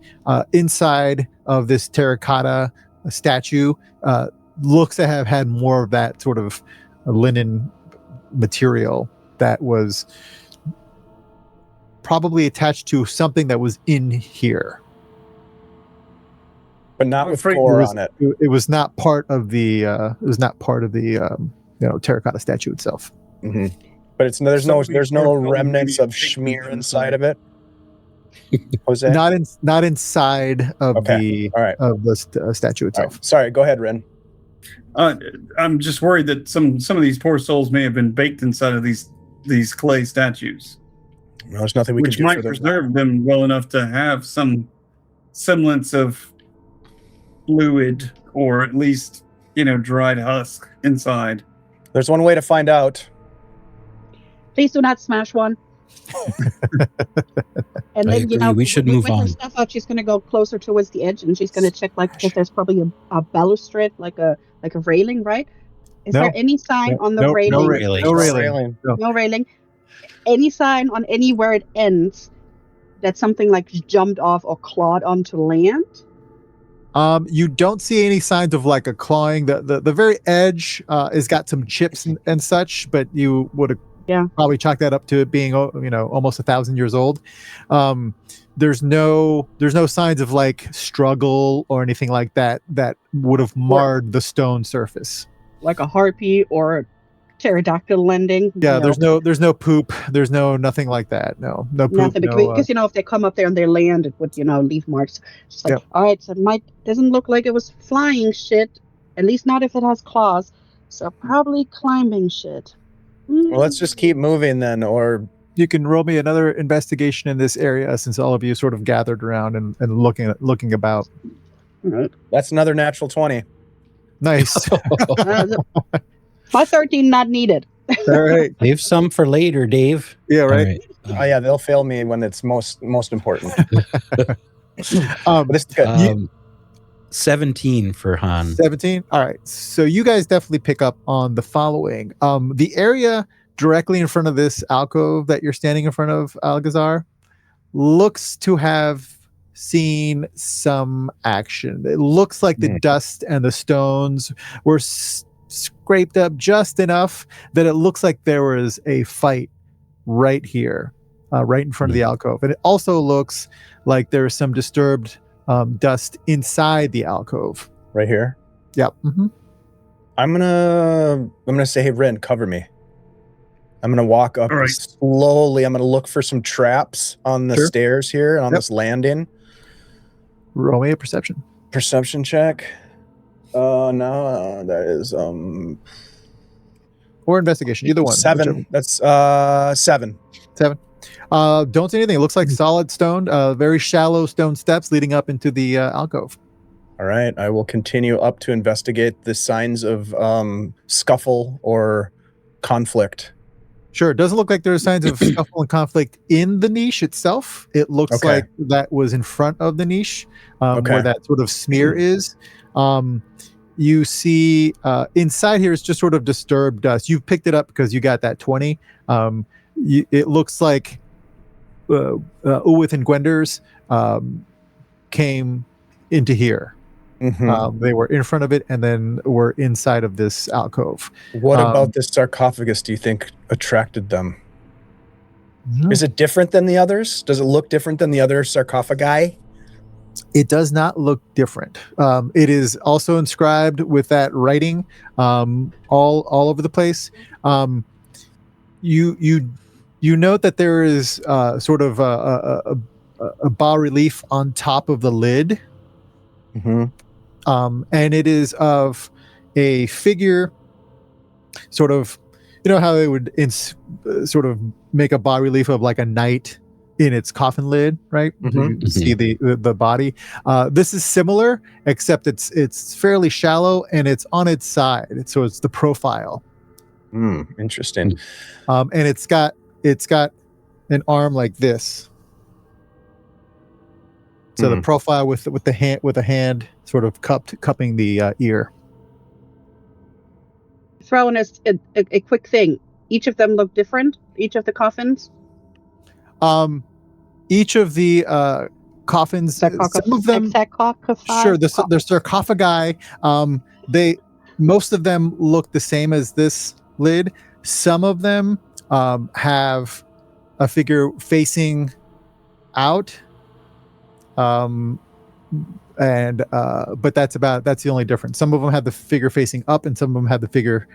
inside of this terracotta statue looks to have had more of that sort of linen material that was probably attached to something that was in here, but not with core on it. It was not part of the. Terracotta statue itself. Mm-hmm. But there's no remnants of schmear inside of it. Jose? Not inside of the statue itself. Right. Sorry, go ahead, Ren. I'm just worried that some of these poor souls may have been baked inside of these clay statues. Well, there's nothing we can do for them. Which might preserve them well enough to have some semblance of fluid or at least, dried husk inside. There's one way to find out. Please do not smash one. And then, we should move on. Her stuff out, she's going to go closer towards the edge, and she's going to check, if there's probably a balustrade, like a railing, right? Is there any sign on the railing? No railing. No railing. Any sign on anywhere it ends that something like jumped off or clawed onto land? You don't see any signs of like a clawing. The very edge has got some chips and such, but you would have probably chalked that up to it being almost 1,000 years old. There's no signs of like struggle or anything like that would have marred the stone surface. Like a harpy or pterodactyl landing. Yeah, there's no poop. There's nothing like that. No poop. Nothing, because if they come up there and they land, it would leave marks. It's like, all right, so it doesn't look like it was flying shit. At least not if it has claws. So probably climbing shit. Well, let's just keep moving then, or you can roll me another investigation in this area since all of you sort of gathered around and looking about. All right. That's another natural 20. Nice. My 13 not needed. All right. Leave some for later, Dave. Yeah, right. All right. Oh yeah, they'll fail me when it's most important. But this is good. 17 for Han. 17. All right. So you guys definitely pick up on the following. The area directly in front of this alcove that you're standing in front of, Algazar, looks to have seen some action. It looks like the dust and the stones were scraped up just enough that it looks like there was a fight right here, right in front of the alcove. And it also looks like there's some disturbed dust inside the alcove. Right here? Yep. Mm-hmm. I'm gonna say, hey, Ren, cover me. I'm gonna walk up slowly. I'm gonna look for some traps on the stairs here on this landing. Roll me a perception. Perception check. No, that is or investigation, either one. 7. That's 7. 7. Don't see anything. It looks like solid stone, very shallow stone steps leading up into the alcove. All right, I will continue up to investigate the signs of scuffle or conflict. Sure. It doesn't look like there are signs of scuffle and conflict in the niche itself. It looks like that was in front of the niche, where that sort of smear is. You see inside here is just sort of disturbed dust. You've picked it up because you got that 20. It looks like Uwith and Gwenders came into here. They were in front of it and then were inside of this alcove. What about this sarcophagus do you think attracted them? Is it different than the others? Does it look different than the other sarcophagi? It does not look different. It is also inscribed with that writing all over the place. You note that there is sort of a bas relief on top of the lid. And it is of a figure, sort of, you know how they would sort of make a bas relief of like a knight in its coffin lid, right? You see the body. This is similar, except it's fairly shallow and it's on its side. So it's the profile. Interesting. And it's got an arm like this. So the profile with a hand sort of cupping the ear. Throw in a quick thing. Each of them look different. Each of the coffins. Each of the coffins. Some of them. Sure, they're sarcophagi. Most of them look the same as this lid. Some of them have a figure facing out. But that's the only difference. Some of them have the figure facing up and some of them have the figure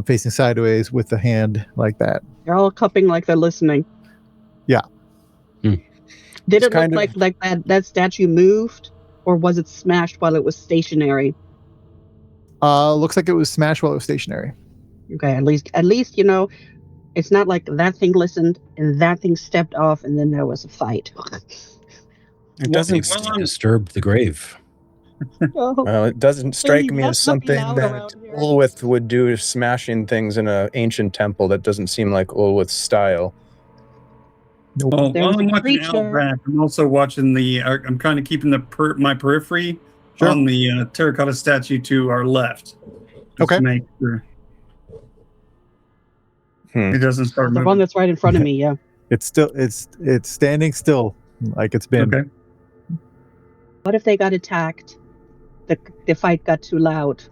facing sideways with the hand like that. They're all cupping like they're listening. Yeah. Did it look like that statue moved, or was it smashed while it was stationary? Looks like it was smashed while it was stationary. Okay, at least it's not like that thing listened and that thing stepped off and then there was a fight. It doesn't disturb the grave. Well, it doesn't strike me as something that Ulwith would do, smashing things in an ancient temple. That doesn't seem like Ulwith's style. Well, while I'm watching Albrack, I'm also watching I'm kind of keeping my periphery on the terracotta statue to our left. Okay. To make sure it doesn't start moving. The one that's right in front of me, yeah. It's standing still like it's been. Okay. What if they got attacked? The fight got too loud.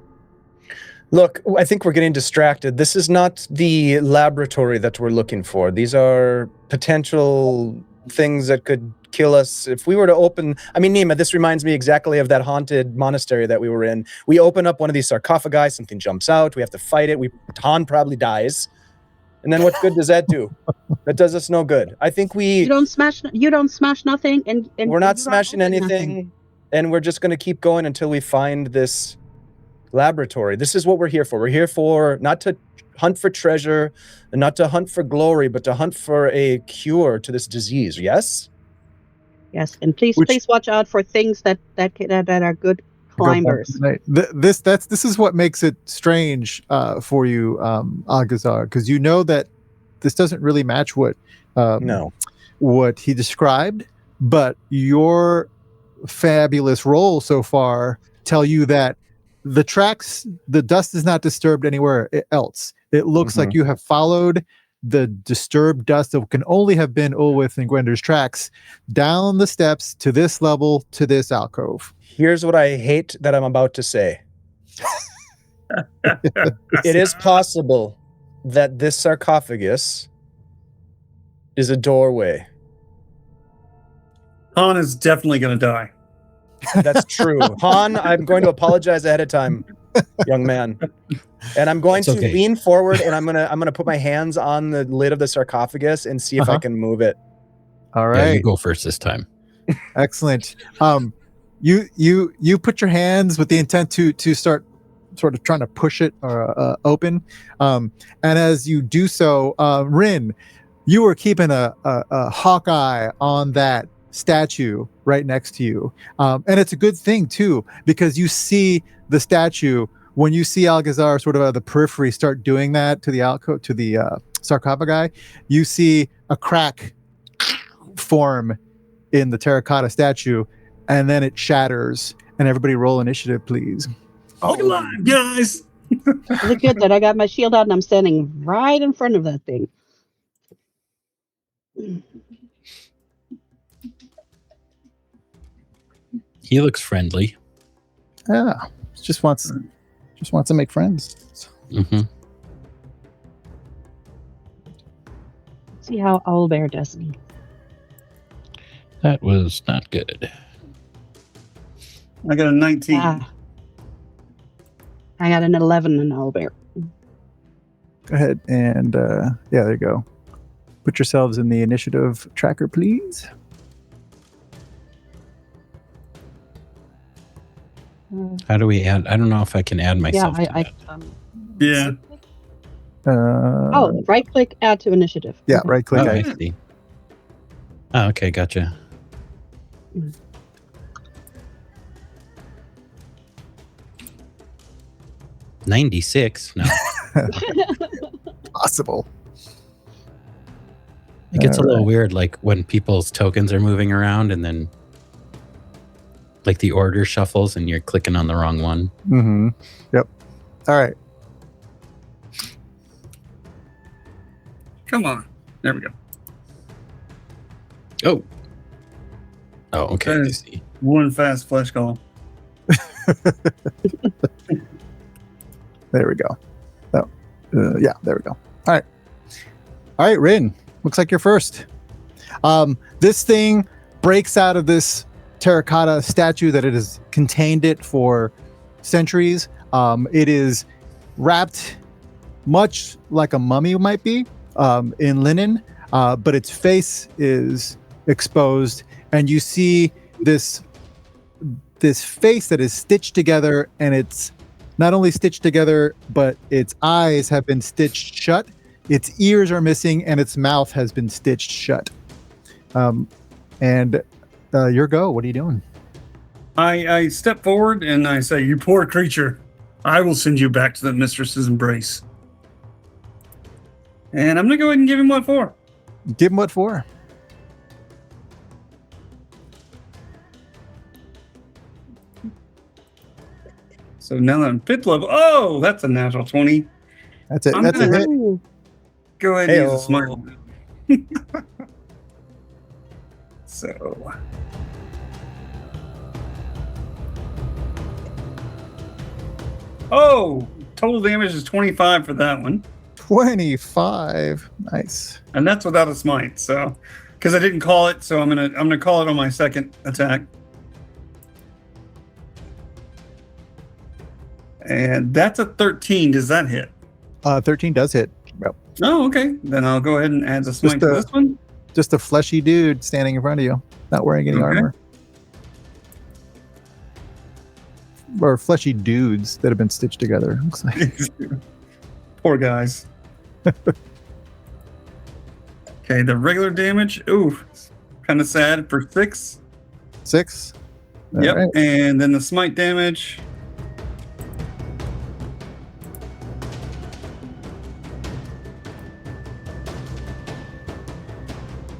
Look, I think we're getting distracted. This is not the laboratory that we're looking for. These are potential things that could kill us. If we were to open... I mean, Nima, this reminds me exactly of that haunted monastery that we were in. We open up one of these sarcophagi, something jumps out, we have to fight it, Han probably dies. And then what good does that do? That does us no good. I think You don't smash nothing, and we're not smashing anything, and we're just going to keep going until we find this laboratory. This is what we're here for. We're here for not to hunt for treasure and not to hunt for glory, but to hunt for a cure to this disease. Yes? Yes, and please watch out for things that are good climbers. This is what makes it strange for you, Algazar, because you know that this doesn't really match what what he described, but your fabulous roll so far tell you that the tracks, the dust is not disturbed anywhere else. It looks like you have followed the disturbed dust that can only have been Ulwith and Gwender's tracks down the steps to this level, to this alcove. Here's what I hate that I'm about to say. It is possible that this sarcophagus is a doorway. Han is definitely going to die. That's true. Han, I'm going to apologize ahead of time, young man. And I'm going to lean forward and I'm gonna put my hands on the lid of the sarcophagus and see if I can move it. All right. Yeah, you go first this time. Excellent. You put your hands with the intent to start sort of trying to push it open. And as you do so, Rin, you were keeping a hawk eye on that statue right next to you. And it's a good thing too, because you see the statue when you see Algazar sort of out of the periphery start doing that to the alcove, to the sarcophagi, you see a crack form in the terracotta statue, and then it shatters. And everybody roll initiative, please. Look alive, guys! Is it good that I got my shield out and I'm standing right in front of that thing? He looks friendly. Yeah, just wants to make friends. Mm-hmm. See how Owlbear does me. That was not good. I got a 19. I got an 11 in Owlbear. Go ahead and yeah, there you go. Put yourselves in the initiative tracker, please. How do we add? I don't know if I can add myself. Yeah, Yeah. Right click, add to initiative. Yeah, right click. I see. Oh, okay, gotcha. Mm. 96. No, Possible. it gets a little weird, like when people's tokens are moving around, and then like the order shuffles, and you're clicking on the wrong one. Mm-hmm. Yep. All right. Come on. There we go. Oh. Oh, okay. I That is see. one fast flesh call. There we go. Oh, yeah, there we go. All right, Rin. Looks like you're first. This thing breaks out of this terracotta statue that it has contained it for centuries. It is wrapped much like a mummy might be in linen, but its face is exposed, and you see this face that is stitched together, and it's not only stitched together, but its eyes have been stitched shut, its ears are missing, and its mouth has been stitched shut. And your go. What are you doing? I step forward and I say, "You poor creature, I will send you back to the mistress's embrace." And I'm going to go ahead and give him what for. Give him what for? So now that I'm 5th level, oh, that's a natural 20. That's it. I'm That's a gonna- hit. Go ahead and use a smart. So. Oh, total damage is 25 for that one. 25. Nice. And that's without a smite, so because I didn't call it, so I'm gonna call it on my second attack. And that's a 13. Does that hit? 13 does hit. Yep. Oh, okay. Then I'll go ahead and add the smite to this one. Just a fleshy dude standing in front of you, not wearing any armor. Or fleshy dudes that have been stitched together. Looks like. Poor guys. Okay, the regular damage. Ooh, kind of sad for 6. 6. Yep. right. And then the smite damage.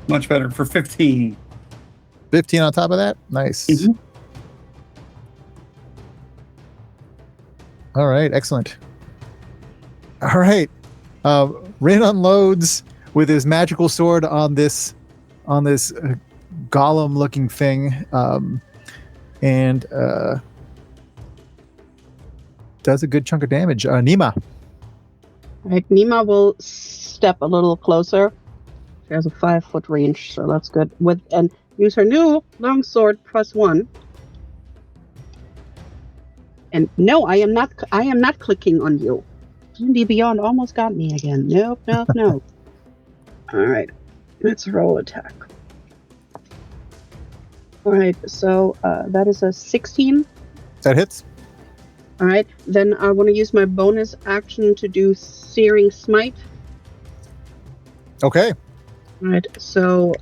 Much better for 15. 15 on top of that. Nice. Mhm. All right, excellent. All right, Rin unloads with his magical sword on this golem-looking thing, and does a good chunk of damage. Nima. All right, Nima will step a little closer. She has a 5-foot range, so that's good. And use her new longsword +1. And no, I am not clicking on you. D&D Beyond almost got me again. Nope. All right, let's roll attack. All right, so that is a 16. That hits. All right, then I want to use my bonus action to do Searing Smite. Okay. All right, so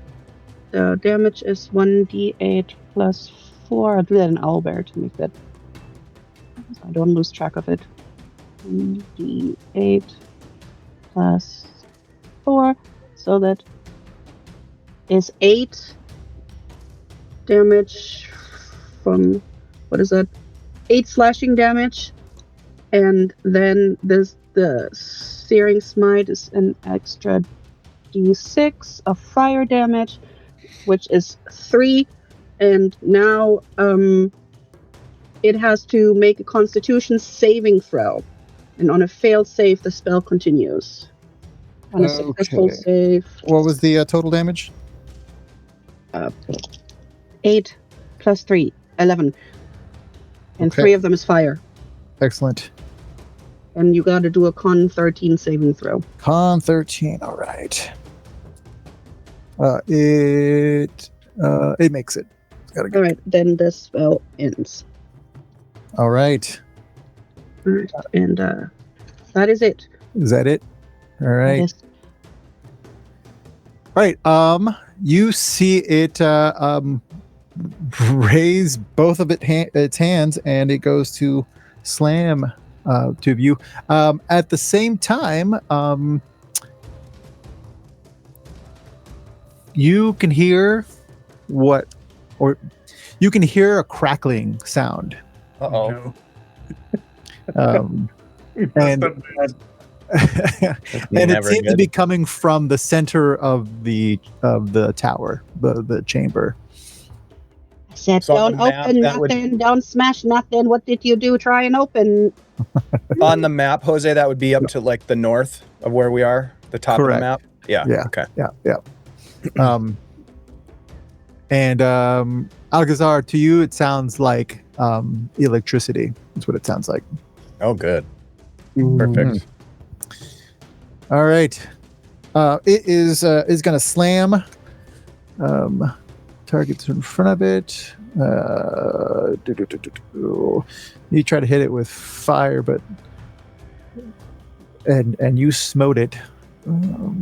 the damage is 1d8 plus 4. I'll do that in owlbear to make that, so I don't lose track of it. 1d8 plus 4, so that is 8 damage from, what is that? 8 slashing damage, and then the Searing Smite is an extra d6 of fire damage, which is 3, and now it has to make a Constitution saving throw, and on a failed save, the spell continues. On a successful Okay. save, What was the total damage? 8 plus 3, 11, and Okay. 3 of them is fire. Excellent. And you got to do a Con 13 saving throw. Con 13. All right. It makes it. It's gotta go. All right, then the spell ends. All right. All right, and that is it. Is that it? All That right. is- All right. You see it raise both of its hands, and it goes to slam two of you. At the same time, you can hear you can hear a crackling sound. Uh-oh. Um, And and and it Never seems to good. be coming from the center of the tower, the chamber. I said, So on don't the map, open that would- nothing, don't smash nothing. What did you do? Try and open. On the map, Jose, that would be up to like the north of where we are, the top Correct. of the map. Yeah. Yeah. Okay. Yeah. And Algazar, to you, it sounds like electricity. That's what it sounds like. Oh, good. Perfect. All right. It is going to slam. Targets in front of it. You try to hit it with fire, but and you smote it. All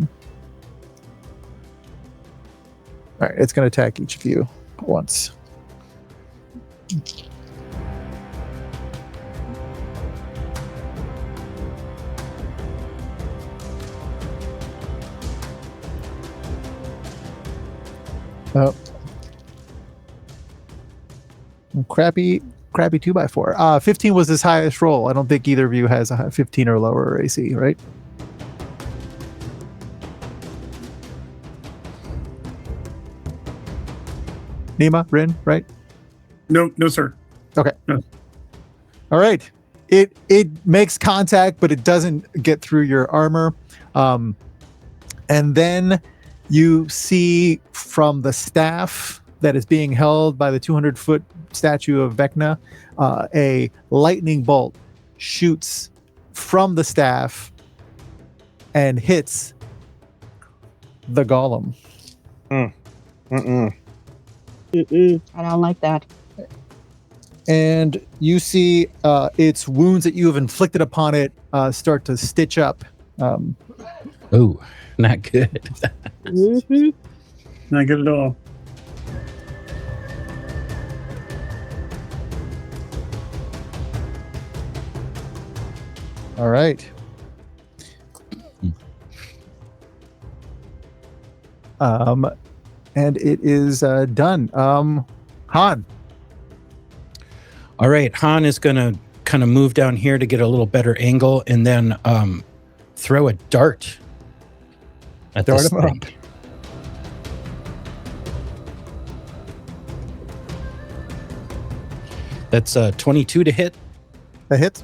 right, it's going to attack each of you once. Oh. Crappy 2x4. 15 was his highest roll. I don't think either of you has a 15 or lower AC, right? Nima, Rin, right? no, sir. Okay. No. All right. It makes contact, but it doesn't get through your armor. And then you see from the staff that is being held by the 200-foot statue of Vecna, a lightning bolt shoots from the staff and hits the golem. Mm-mm. I don't like that. And you see its wounds that you have inflicted upon it start to stitch up. Oh, not good. Mm-hmm. Not good at all. All right. And it is done. Han. All right, Han is going to kind of move down here to get a little better angle and then throw a dart at Dart this him thing. up. That's 22 to hit. That hits.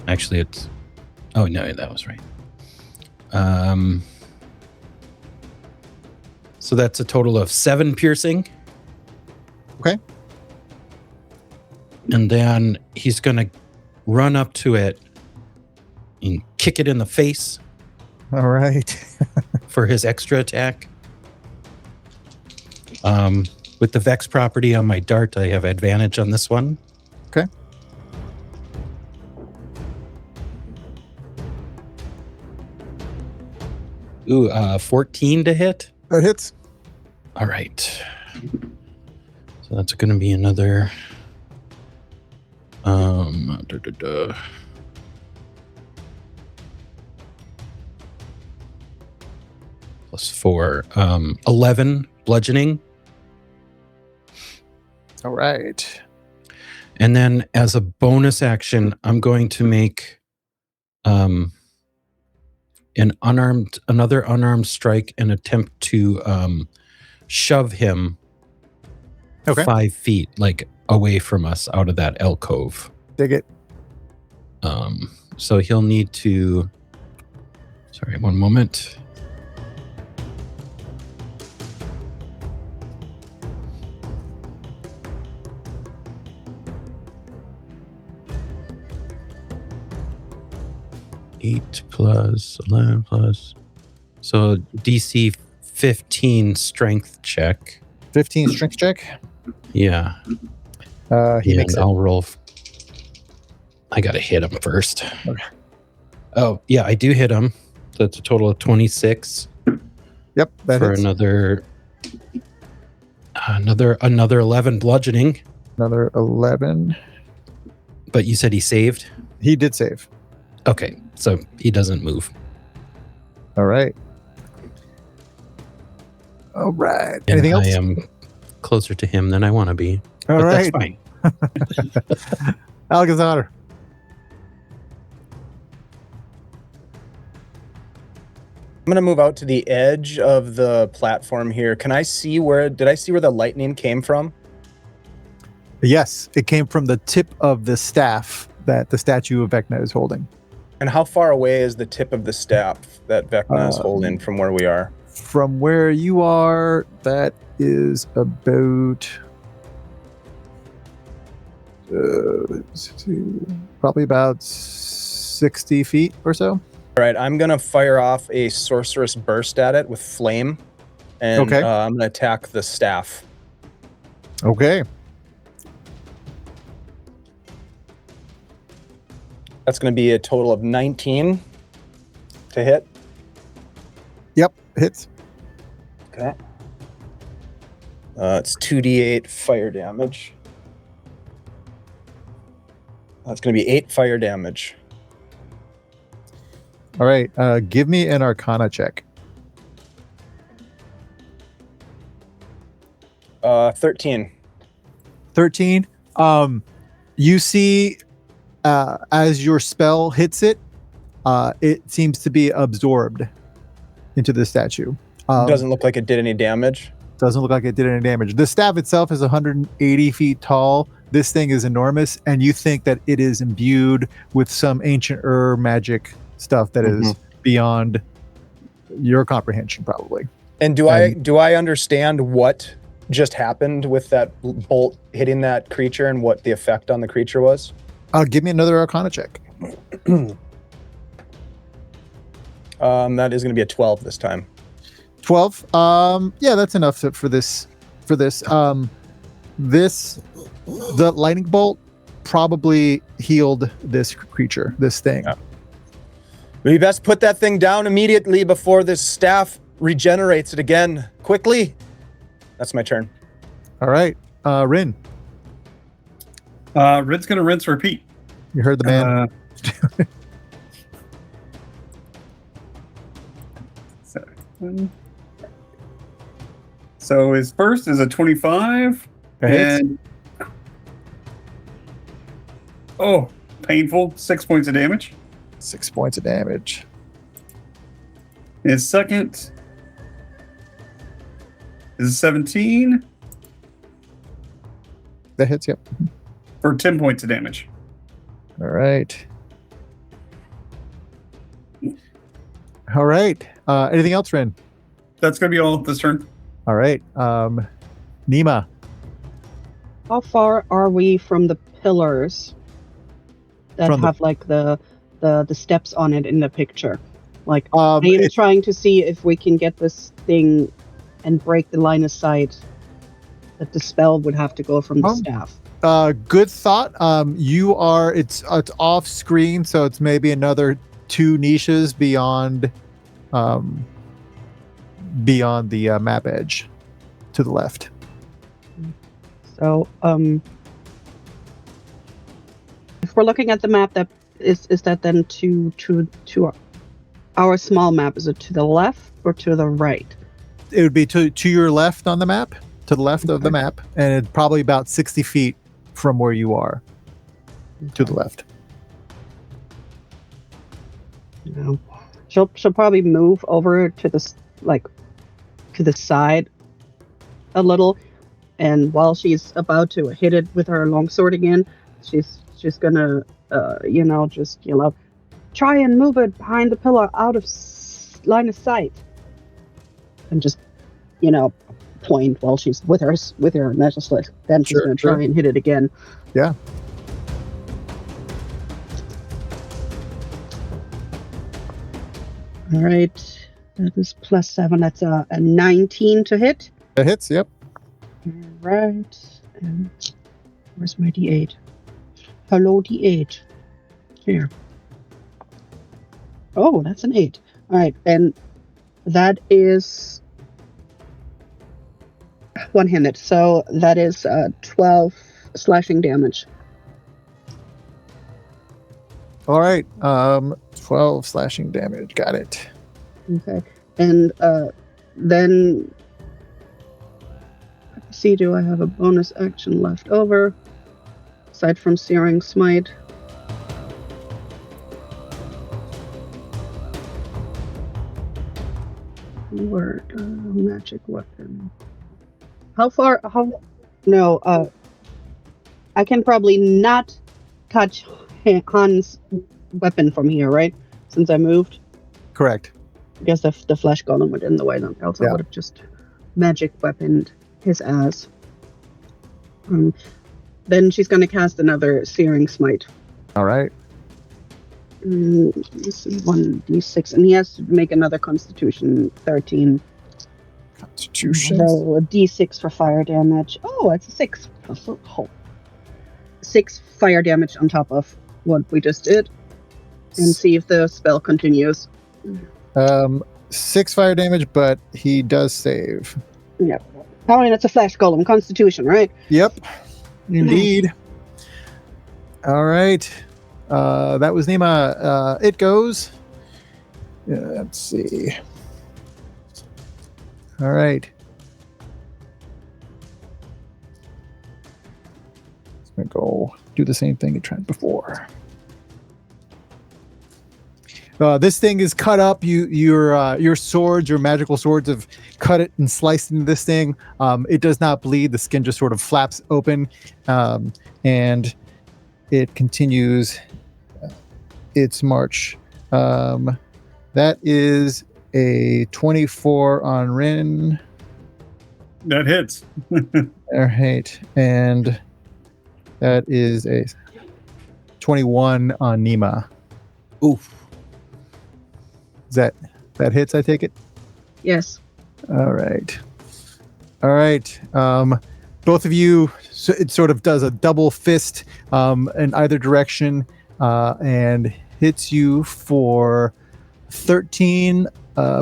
Actually, it's... Oh, no, that was right. So that's a total of 7 piercing. Okay. And then he's going to run up to it and kick it in the face All right. for his extra attack. With the Vex property on my dart, I have advantage on this one. Okay. Ooh, 14 to hit. That hits. All right. So that's going to be another... +4. 11 bludgeoning. All right. And then as a bonus action, I'm going to make another unarmed strike and attempt to shove him 5 feet, like away from us out of that alcove. Dig it. So he'll need to... Sorry, one moment. Eight plus 11 plus. So DC 15 strength check. 15 strength check. Yeah. He makes it. I'll roll. I got to hit him first. Okay. Oh, yeah, I do hit him. That's a total of 26. Yep, that for hits. another 11 bludgeoning. Another 11. But you said he saved? He did save. Okay, so he doesn't move. All right. All right. And Anything else? I am closer to him than I want to be. All but right. That's fine. Alcazar. I'm gonna move out to the edge of the platform here. Can I see did I see where the lightning came from? Yes, it came from the tip of the staff that the statue of Vecna is holding. And how far away is the tip of the staff that Vecna is holding from where we are? From where you are, that is about probably about 60 feet or so. All right, I'm gonna fire off a sorceress burst at it with flame, and Okay. I'm gonna attack the staff. Okay. That's gonna be a total of 19 to hit. Yep, hits. Okay. It's 2d8 fire damage. That's gonna be 8 fire damage. All right, give me an Arcana check. 13. 13. You see, as your spell hits it, it seems to be absorbed into the statue. Doesn't look like it did any damage. Doesn't look like it did any damage. The staff itself is 180 feet tall. This thing is enormous, and you think that it is imbued with some ancient magic stuff that is beyond your comprehension, probably. And do I understand what just happened with that bolt hitting that creature and what the effect on the creature was? Give me another Arcana check. That is going to be a 12 this time. 12. Yeah, that's enough for this. The lightning bolt probably healed this creature, this thing. Yeah. We best put that thing down immediately before this staff regenerates it again. Quickly. That's my turn. All right, Rin. Rid's gonna rinse, repeat. You heard the man. So his first is a 25. That hits. And painful. 6 points of damage. 6 points of damage. His second is a 17 That hits, yep. for 10 points of damage. All right. All right. Anything else, Ren? That's gonna be all this turn. All right. Nima. How far are we from the pillars that From the- have like the steps on it in the picture? Like I am It- trying to see if we can get this thing and break the line of sight that the spell would have to go from the staff. Good thought. It's off screen, so it's maybe another 2 niches beyond the map edge to the left. So if we're looking at the map, that is that then to our small map? Is it to the left or to the right? It would be to your left on the map, to the left of the map, and it's probably about 60 feet from where you are to the left. No. She'll probably move over to the side a little, and while she's about to hit it with her longsword again, she's gonna just yell out, "Try and move it behind the pillar, out of line of sight," and just point while she's with her necklace. Then she's gonna try and hit it again. Yeah. All right, that is +7. That's a 19 to hit. That hits, yep. All right, and where's my D8? Hello, D8. Here. Oh, that's an 8. All right, and that is one-handed, so that is 12 slashing damage. All right. 12 slashing damage. Got it. Okay, and then let's see, do I have a bonus action left over aside from Searing Smite? Word, magic weapon. No, I can probably not touch Han's weapon from here, right? Since I moved. Correct. I guess the flesh golem would in the way, then else I would have just magic weaponed his ass. Then she's going to cast another Searing Smite. All right. Let's see, 1d6, and he has to make another Constitution 13. Constitution. So a d6 for fire damage. Oh, it's a 6. 6 fire damage on top of what we just did. And see if the spell continues. 6 fire damage, but he does save. Yeah. I mean, it's a flesh golem. Constitution, right? Yep. Indeed. All right. That was Nima. It goes. Let's see. All right. It's gonna go do the same thing it tried before. This thing is cut up. Your swords, your magical swords, have cut it and sliced into this thing. It does not bleed. The skin just sort of flaps open, and it continues its march. That is a 24 on Rin. That hits. All right, and that is a 21 on Nima. Oof. That hits, I take it? Yes. All right. Both of you, it sort of does a double fist in either direction and hits you for 13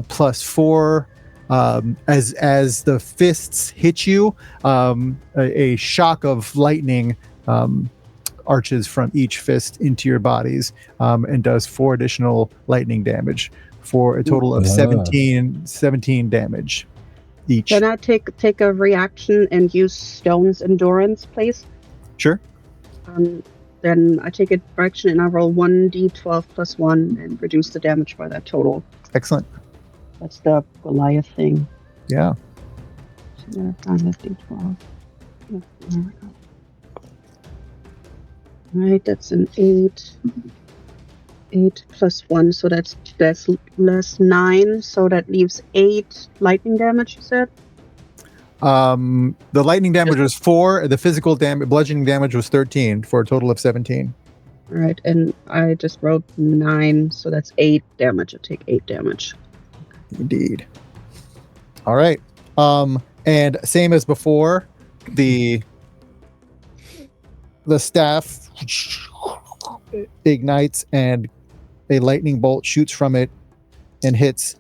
plus 4. As the fists hit you, a shock of lightning arches from each fist into your bodies, and does 4 additional lightning damage for a total of 17 damage each. Can I take a reaction and use Stone's Endurance, please? Sure. Then I take a reaction and I roll 1d12 plus 1 and reduce the damage by that total. Excellent. That's the Goliath thing. Yeah. So d12. Right, that's an 8. 8 plus 1, so that's less 9, so that leaves 8 lightning damage, you said? The lightning damage was 4, the physical damage, bludgeoning damage was 13, for a total of 17. All right, and I just rolled 9, so that's 8 damage. I take 8 damage. Indeed. All right. And same as before, the staff ignites and a lightning bolt shoots from it and hits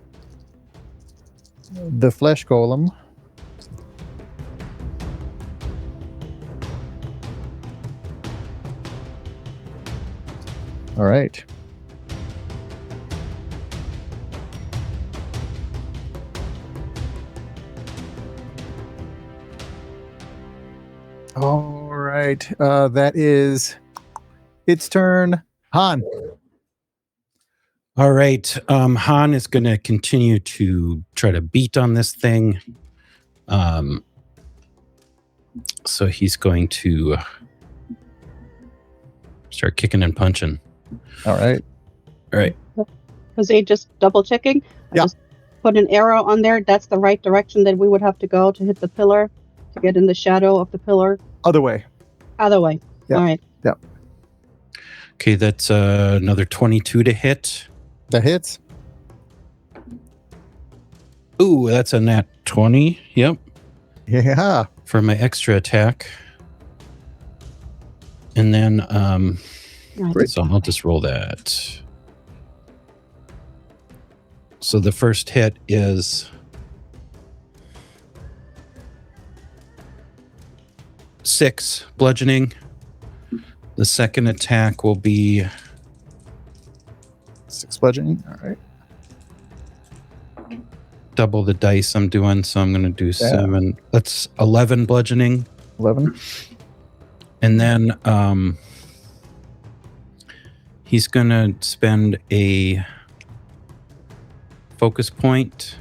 the flesh golem. All right. All right. That is its turn. Han. All right. Han is going to continue to try to beat on this thing. So he's going to start kicking and punching. All right. All right. Jose, just double checking. Yeah. I just put an arrow on there. That's the right direction that we would have to go to hit the pillar, to get in the shadow of the pillar. Other way. Other way. Yeah. All right. Yeah. Okay, that's another 22 to hit. That hits. Ooh, that's a nat 20. Yep. Yeah. For my extra attack. And then, Right. so I'll just roll that. So the first hit is 6 bludgeoning. The second attack will be 6 bludgeoning. All right. double the dice I'm doing, so I'm going to do 7. That's 11 bludgeoning. 11. And then he's going to spend a focus point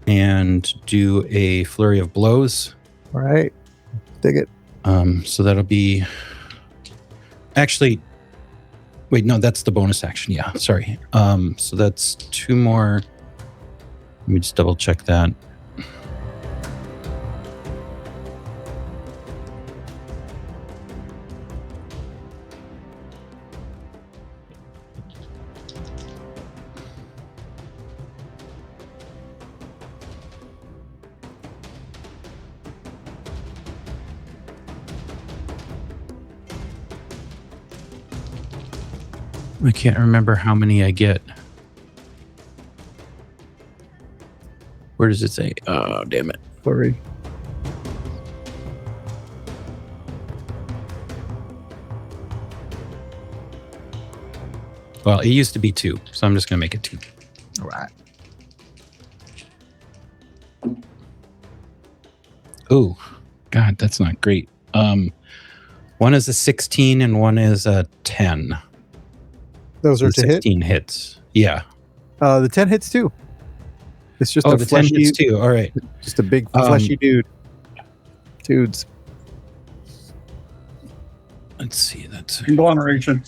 and do a flurry of blows. All right. Dig it. So that'll be... Actually, wait, no, that's the bonus action. Yeah, sorry. So that's 2 more. Let me just double check that. I can't remember how many I get. Where does it say? Oh, damn it. Flurry. Well, it used to be 2, so I'm just going to make it 2. All right. Oh, God, that's not great. One is a 16 and one is a 10. Those are The to hit. 16 hits. Yeah. The 10 hits too. It's just a The 10 fleshy, hits too. All right. just a big fleshy dudes. Let's see. That's Conglomeration.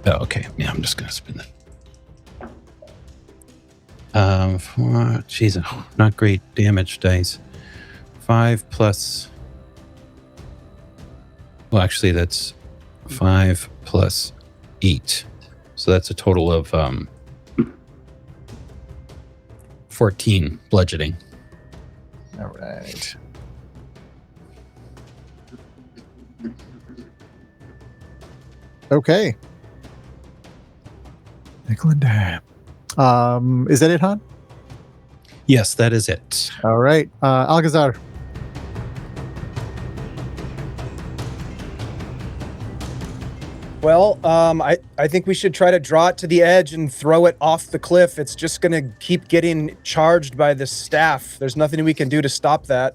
Oh, okay. Yeah, I'm just gonna spin that. Jeez, not great damage dice. 5 plus. Well, actually, that's 5 plus 8. So that's a total of 14 bludgeoning. All right. Okay. Nickel and dime. Is that it, Han? Yes, that is it. All right. Alcazar. Well, I think we should try to draw it to the edge and throw it off the cliff. It's just going to keep getting charged by the staff. There's nothing we can do to stop that.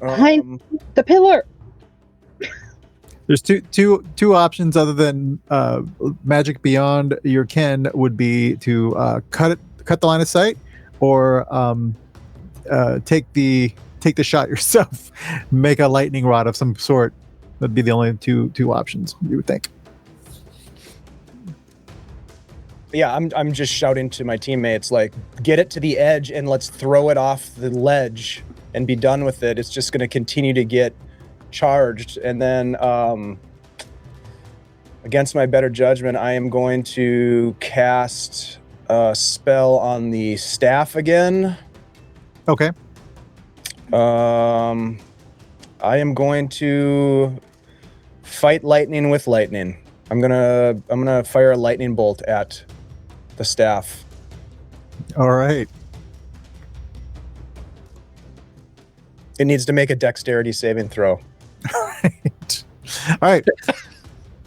Behind the pillar. There's two options other than magic beyond your ken would be to cut the line of sight, or take the shot yourself, make a lightning rod of some sort. That'd be the only two options you would think. Yeah, I'm just shouting to my teammates, like, get it to the edge and let's throw it off the ledge and be done with it. It's just going to continue to get charged. And then against my better judgment, I am going to cast a spell on the staff again. Okay. I am going to fight lightning with lightning. I'm gonna fire a lightning bolt at the staff. All right. It needs to make a dexterity saving throw. All right.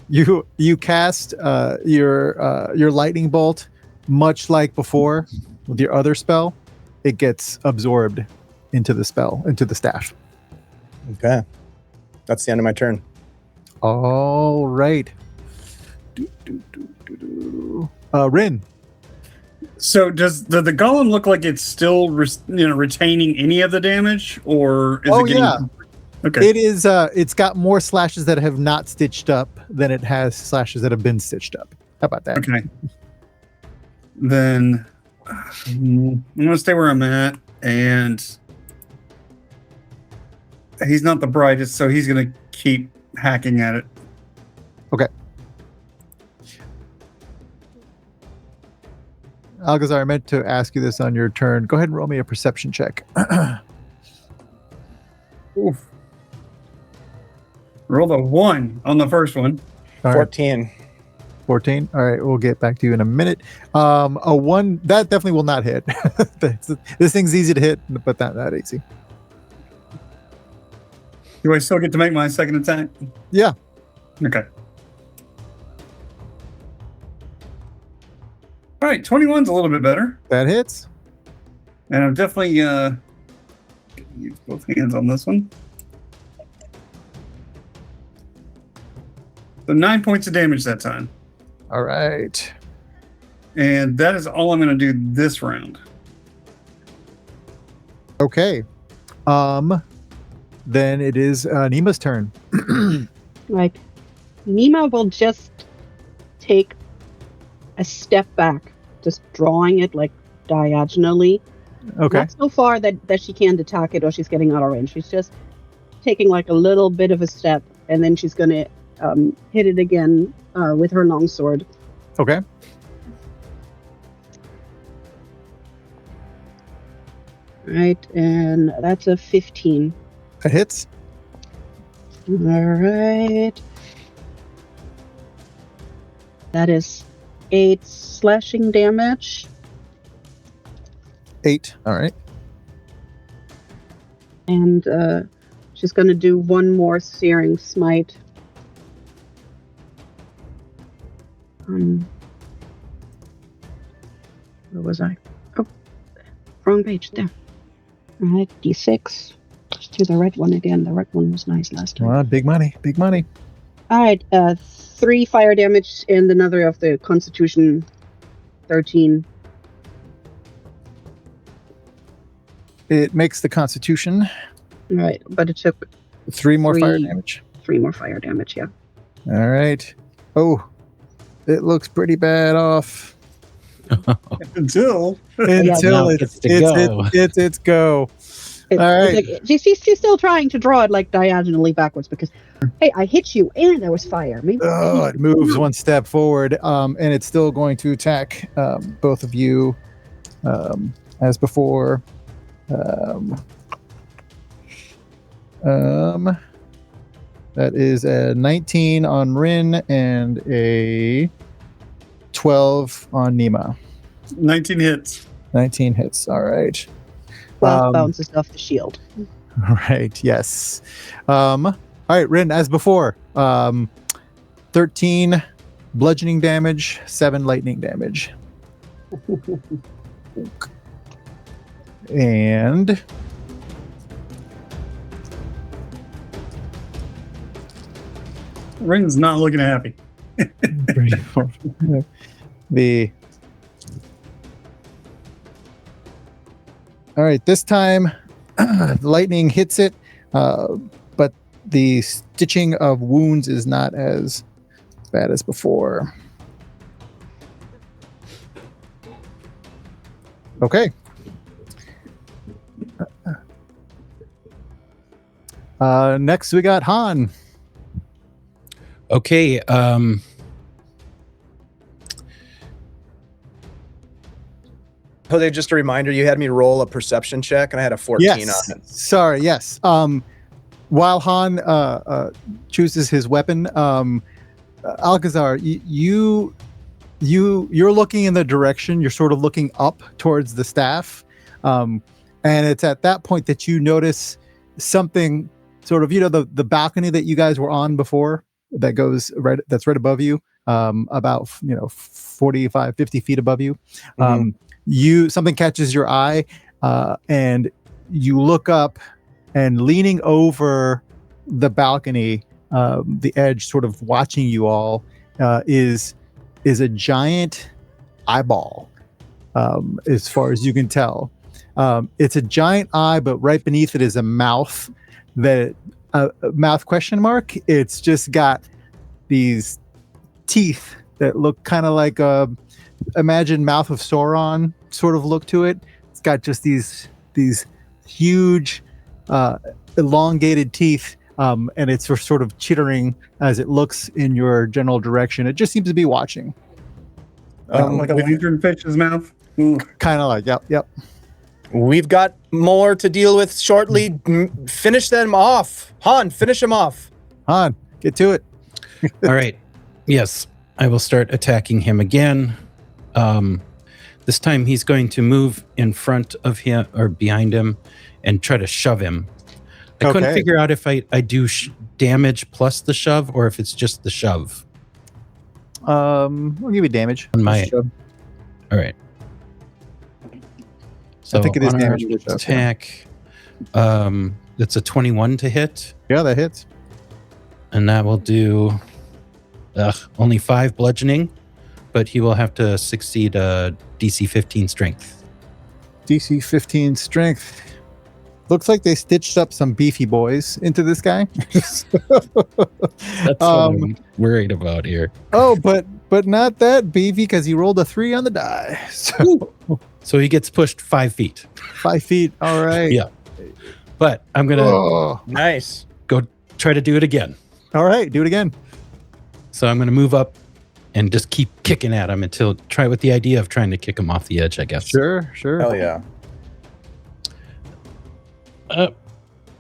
You cast your lightning bolt, much like before with your other spell. It gets absorbed into the staff. Okay, that's the end of my turn. All right. Rin. So does the golem look like it's still retaining any of the damage, or is it getting? Yeah. Okay. It is. It's got more slashes that have not stitched up than it has slashes that have been stitched up. How about that? Okay. Then I'm gonna stay where I'm at, and he's not the brightest, so he's gonna keep hacking at it. Okay. Alcazar, I meant to ask you this on your turn. Go ahead and roll me a perception check. Oof. Roll the 1 on the first one. All right. 14. 14. All right, we'll get back to you in a minute. A 1 that definitely will not hit. This thing's easy to hit, but not that easy. Do I still get to make my second attack? Yeah. Okay. All right, 21's a little bit better, That hits. and I'm definitely use both hands on this one. So 9 points of damage that time, All right. and that is all I'm going to do this round. Okay. Then it is Nima's turn. Like, Nima will just take a step back, just drawing it like diagonally. Okay. Not so far that she can't attack it or she's getting out of range. She's just taking like a little bit of a step, and then she's going to hit it again with her longsword. Okay. Right, and that's a 15. That hits. All right. That is 8 slashing damage. 8. All right. And she's going to do one more searing smite. Where was I? Oh, wrong page. There. All right, D6. Let's do the red one again. The red one was nice last time. Well, big money. Big money. All right, 3 fire damage and another of the Constitution 13. It makes the Constitution. All right, but it took 3 more fire 3 damage. 3 more fire damage, yeah. All right. Oh, it looks pretty bad off. Until Until Now it gets to go. It's go. All right. Like, she's still trying to draw it like diagonally backwards because, hey, I hit you and there was fire. Maybe. Oh, it moves one step forward, and it's still going to attack both of you as before. That is a 19 on Rin and a 12 on Nima. 19 hits. 19 hits. All right. 12 bounces off the shield. All right. Yes. All right, Rin, as before, 13 bludgeoning damage, 7 lightning damage. And Rin's not looking happy. All right, this time the lightning hits it, but the stitching of wounds is not as bad as before. Okay. Next we got Han. Okay. Jose, just a reminder, you had me roll a perception check, and I had a 14 on it. Sorry, yes. While Han chooses his weapon, Alcazar, you're looking in the direction. You're sort of looking up towards the staff, and it's at that point that you notice something. Sort of, the balcony that you guys were on before that goes right. That's right above you, about 45, 50 feet above you. Something catches your eye, and you look up, and leaning over the balcony, the edge, sort of watching you all, is a giant eyeball, as far as you can tell. It's a giant eye, but right beneath it is a mouth. Mouth question mark. It's just got these teeth that look kind of like imagine Mouth of Sauron sort of look to it. It's got just these huge elongated teeth, and it's sort of chittering as it looks in your general direction. It just seems to be watching. Like a lanternfish's mouth. Kind of like, yep. We've got more to deal with shortly. Finish them off. Han, finish them off. Han, get to it. All right. Yes, I will start attacking him again. This time he's going to move in front of him or behind him and try to shove him. I couldn't figure out if I do damage plus the shove or if it's just the shove. I'll give you damage. On my... All right. So I think it is damage. Attack. It's a 21 to hit. Yeah, that hits. And that will do only 5 bludgeoning, but he will have to succeed a DC 15 strength. DC 15 strength. Looks like they stitched up some beefy boys into this guy. That's what I'm worried about here. Oh, but not that beefy because he rolled a 3 on the die. So he gets pushed 5 feet. 5 feet. All right. Yeah. But I'm going to nice. Go try to do it again. All right. Do it again. So I'm going to move up and just keep kicking at him until try with the idea of trying to kick him off the edge, I guess. Sure. Hell yeah.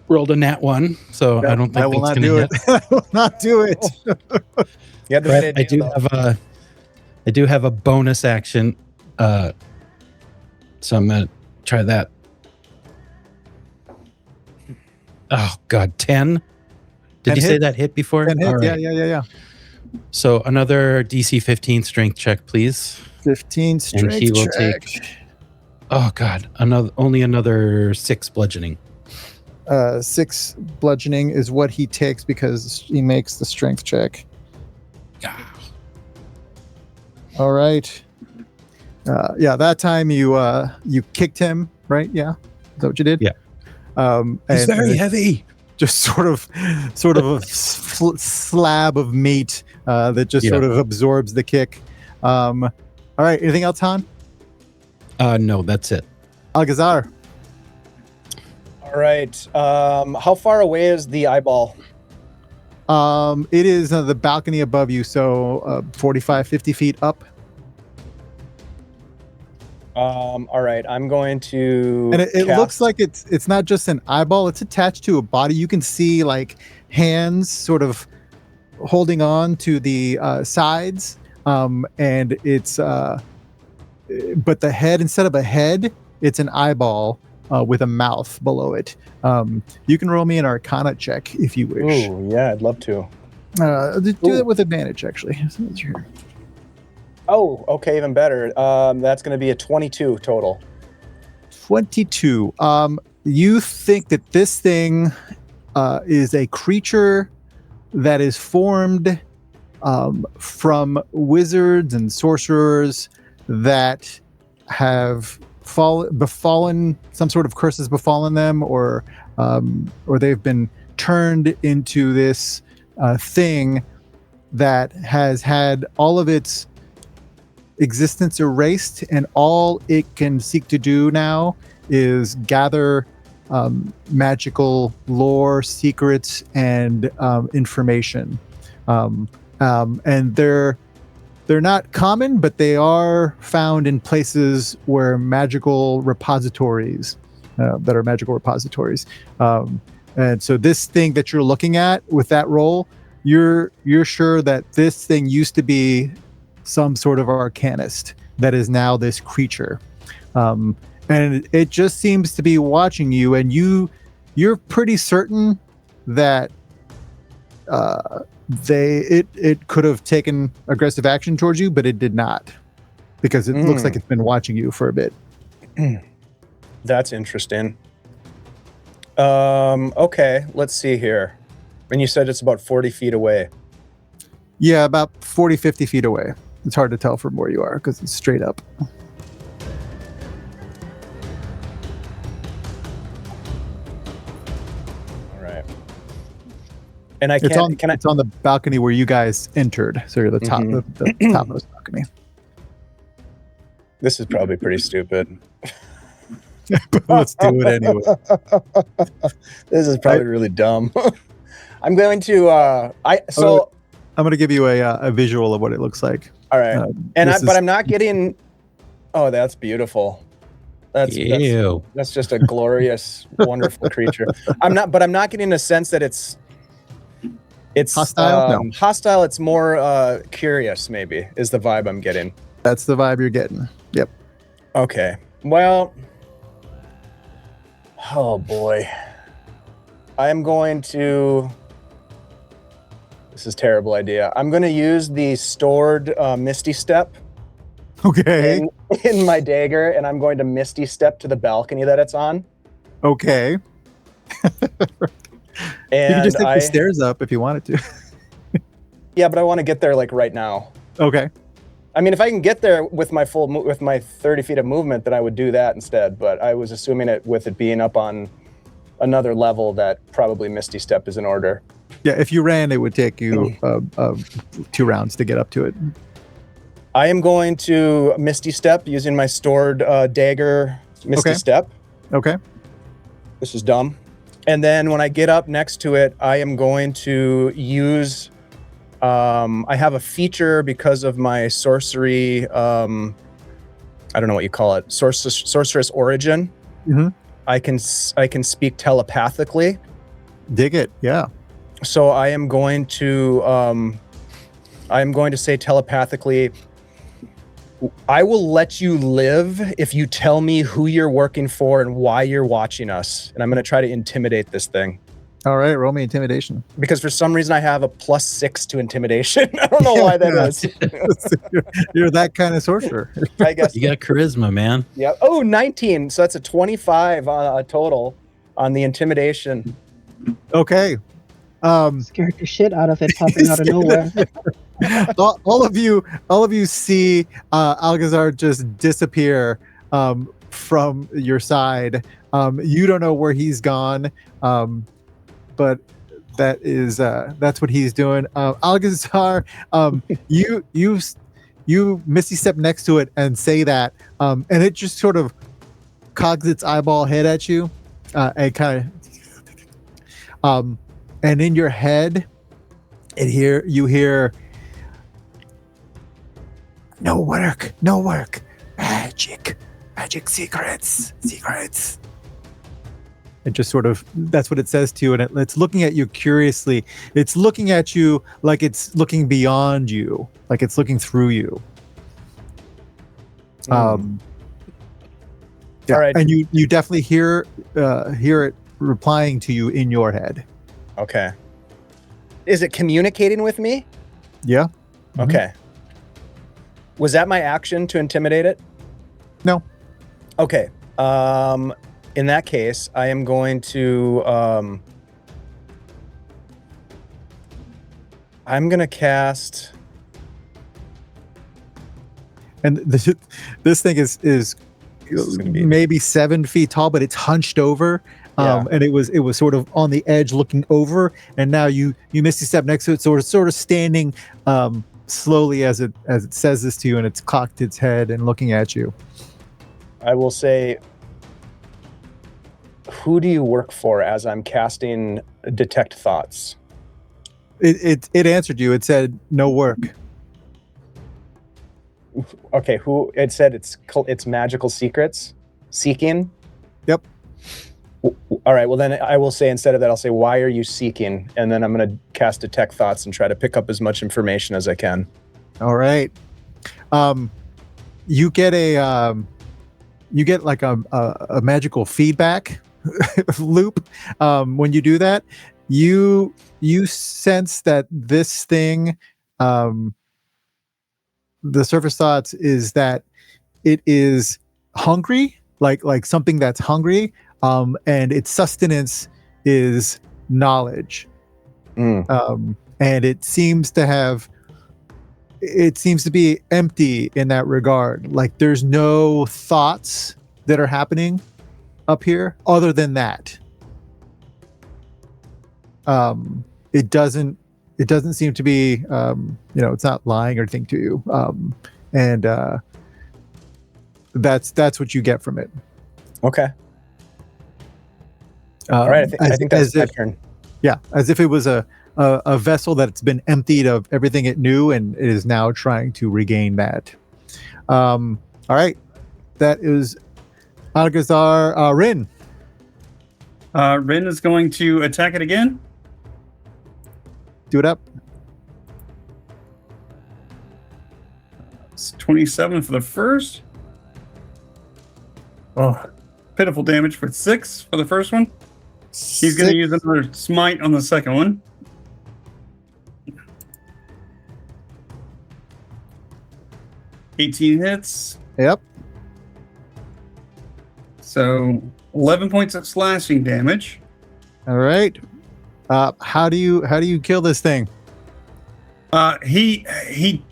Rolled a nat 1, so I don't think I will not gonna do hit. it. I will not do it. Yeah, but I do have a bonus action. So I'm gonna try that. Oh God, 10. Did you say that hit before? 10 hit. Right. Yeah. So another DC 15 strength check, please. 15 strength and he will check. take. Oh God, only another 6 bludgeoning. 6 bludgeoning is what he takes because he makes the strength check. Yeah. All right. That time you kicked him, right? Yeah. Is that what you did? Yeah. It's very heavy. Just sort of a slab of meat that just sort of absorbs the kick. All right. Anything else, Han? No, that's it. Alcazar. All right. How far away is the eyeball? It is the balcony above you, so 45, 50 feet up. All right. I'm going to. And it looks like it's not just an eyeball; it's attached to a body. You can see like hands sort of holding on to the sides, and it's but the head, instead of a head, it's an eyeball with a mouth below it. You can roll me an Arcana check if you wish. Ooh, yeah, I'd love to. Do that with advantage, actually. Oh, okay, even better. That's going to be a 22 total. 22. You think that this thing is a creature that is formed from wizards and sorcerers that have befallen, some sort of curse has befallen them, or they've been turned into this thing that has had all of its existence erased, and all it can seek to do now is gather magical lore, secrets, and information. And they're not common, but they are found in places where magical repositories that are magical repositories. And so this thing that you're looking at with that roll, you're sure that this thing used to be some sort of arcanist that is now this creature. And it just seems to be watching you, and you're pretty certain that it could have taken aggressive action towards you, but it did not, because it looks like it's been watching you for a bit. That's interesting. Okay, let's see here. And you said it's about 40 feet away. Yeah, about 40, 50 feet away. It's hard to tell from where you are because it's straight up. All right. And It's on the balcony where you guys entered. So you're the top, the topmost balcony. This is probably pretty stupid. Let's do it anyway. This is probably really dumb. I'm going to I'm going to give you a visual of what it looks like. All right. But I'm not getting. Oh, that's beautiful. That's just a glorious, wonderful creature. I'm not getting a sense that it's hostile. No. Hostile. It's more curious. Maybe is the vibe I'm getting. That's the vibe you're getting. Yep. Okay. Well. Oh boy. I am going to. This is a terrible idea. I'm going to use the stored Misty Step. Okay. In my dagger, and I'm going to Misty Step to the balcony that it's on. Okay. And you can just take the stairs up if you wanted to. Yeah, but I want to get there like right now. Okay. I mean, if I can get there with my with my 30 feet of movement, then I would do that instead. But I was assuming with it being up on another level that probably Misty Step is in order. Yeah, if you ran, it would take you 2 rounds to get up to it. I am going to Misty Step using my stored dagger Misty Step. Okay. This is dumb. And then when I get up next to it, I am going to use... I have a feature because of my sorcery... I don't know what you call it. Sorceress origin. Mm-hmm. I can speak telepathically. Dig it, yeah. So I am going to say telepathically, I will let you live if you tell me who you're working for and why you're watching us. And I'm going to try to intimidate this thing. All right, roll me intimidation. Because for some reason I have a +6 to intimidation. I don't know why that is. You're that kind of sorcerer. I guess. You got charisma, man. Yeah. Oh, 19. So that's a 25 on a total on the intimidation. Okay. Scared the shit out of it popping out of nowhere. all of you see Algazar just disappear from your side. You don't know where he's gone, but that's what he's doing. Algazar, you Misty step next to it and say that, and it just sort of cogs its eyeball head at you, and kind of. And in your head, you hear, no work, magic secrets. It just sort of, that's what it says to you, and it's looking at you curiously. It's looking at you like it's looking beyond you, like it's looking through you. Yeah, All right. and you definitely hear it replying to you in your head. Okay. Is it communicating with me? Yeah. Okay. Was that my action to intimidate it? No. Okay. In that case, I am going to I'm gonna cast. And this thing is maybe 7 feet tall, but it's hunched over. And it was sort of on the edge looking over, and now you misty step next to it, sort of standing slowly as it says this to you, and it's cocked its head and looking at you. I will say, who do you work for as I'm casting detect thoughts? It answered you. It said no work. Okay, who it said it's magical secrets seeking? Yep. All right, well then I will say, instead of that, I'll say, why are you seeking? And then I'm going to cast detect thoughts and try to pick up as much information as I can. All right. You get like a magical feedback loop. When you do that, you sense that this thing, the surface thoughts is that it is hungry, like something that's hungry. And its sustenance is knowledge. And it seems to be empty in that regard. Like there's no thoughts that are happening up here other than that. It doesn't seem to be, it's not lying or anything to you. And that's what you get from it. Okay. All right, I think that's my turn. Yeah, as if it was a vessel that's been emptied of everything it knew and it is now trying to regain that. All right, that is Algazar. Rin. Rin is going to attack it again. Do it up. It's 27 for the first. Oh, pitiful damage for 6 for the first one. He's going to use another smite on the second one. $18 hits. Yep. So 11 points of slashing damage. All right. How do you kill this thing? He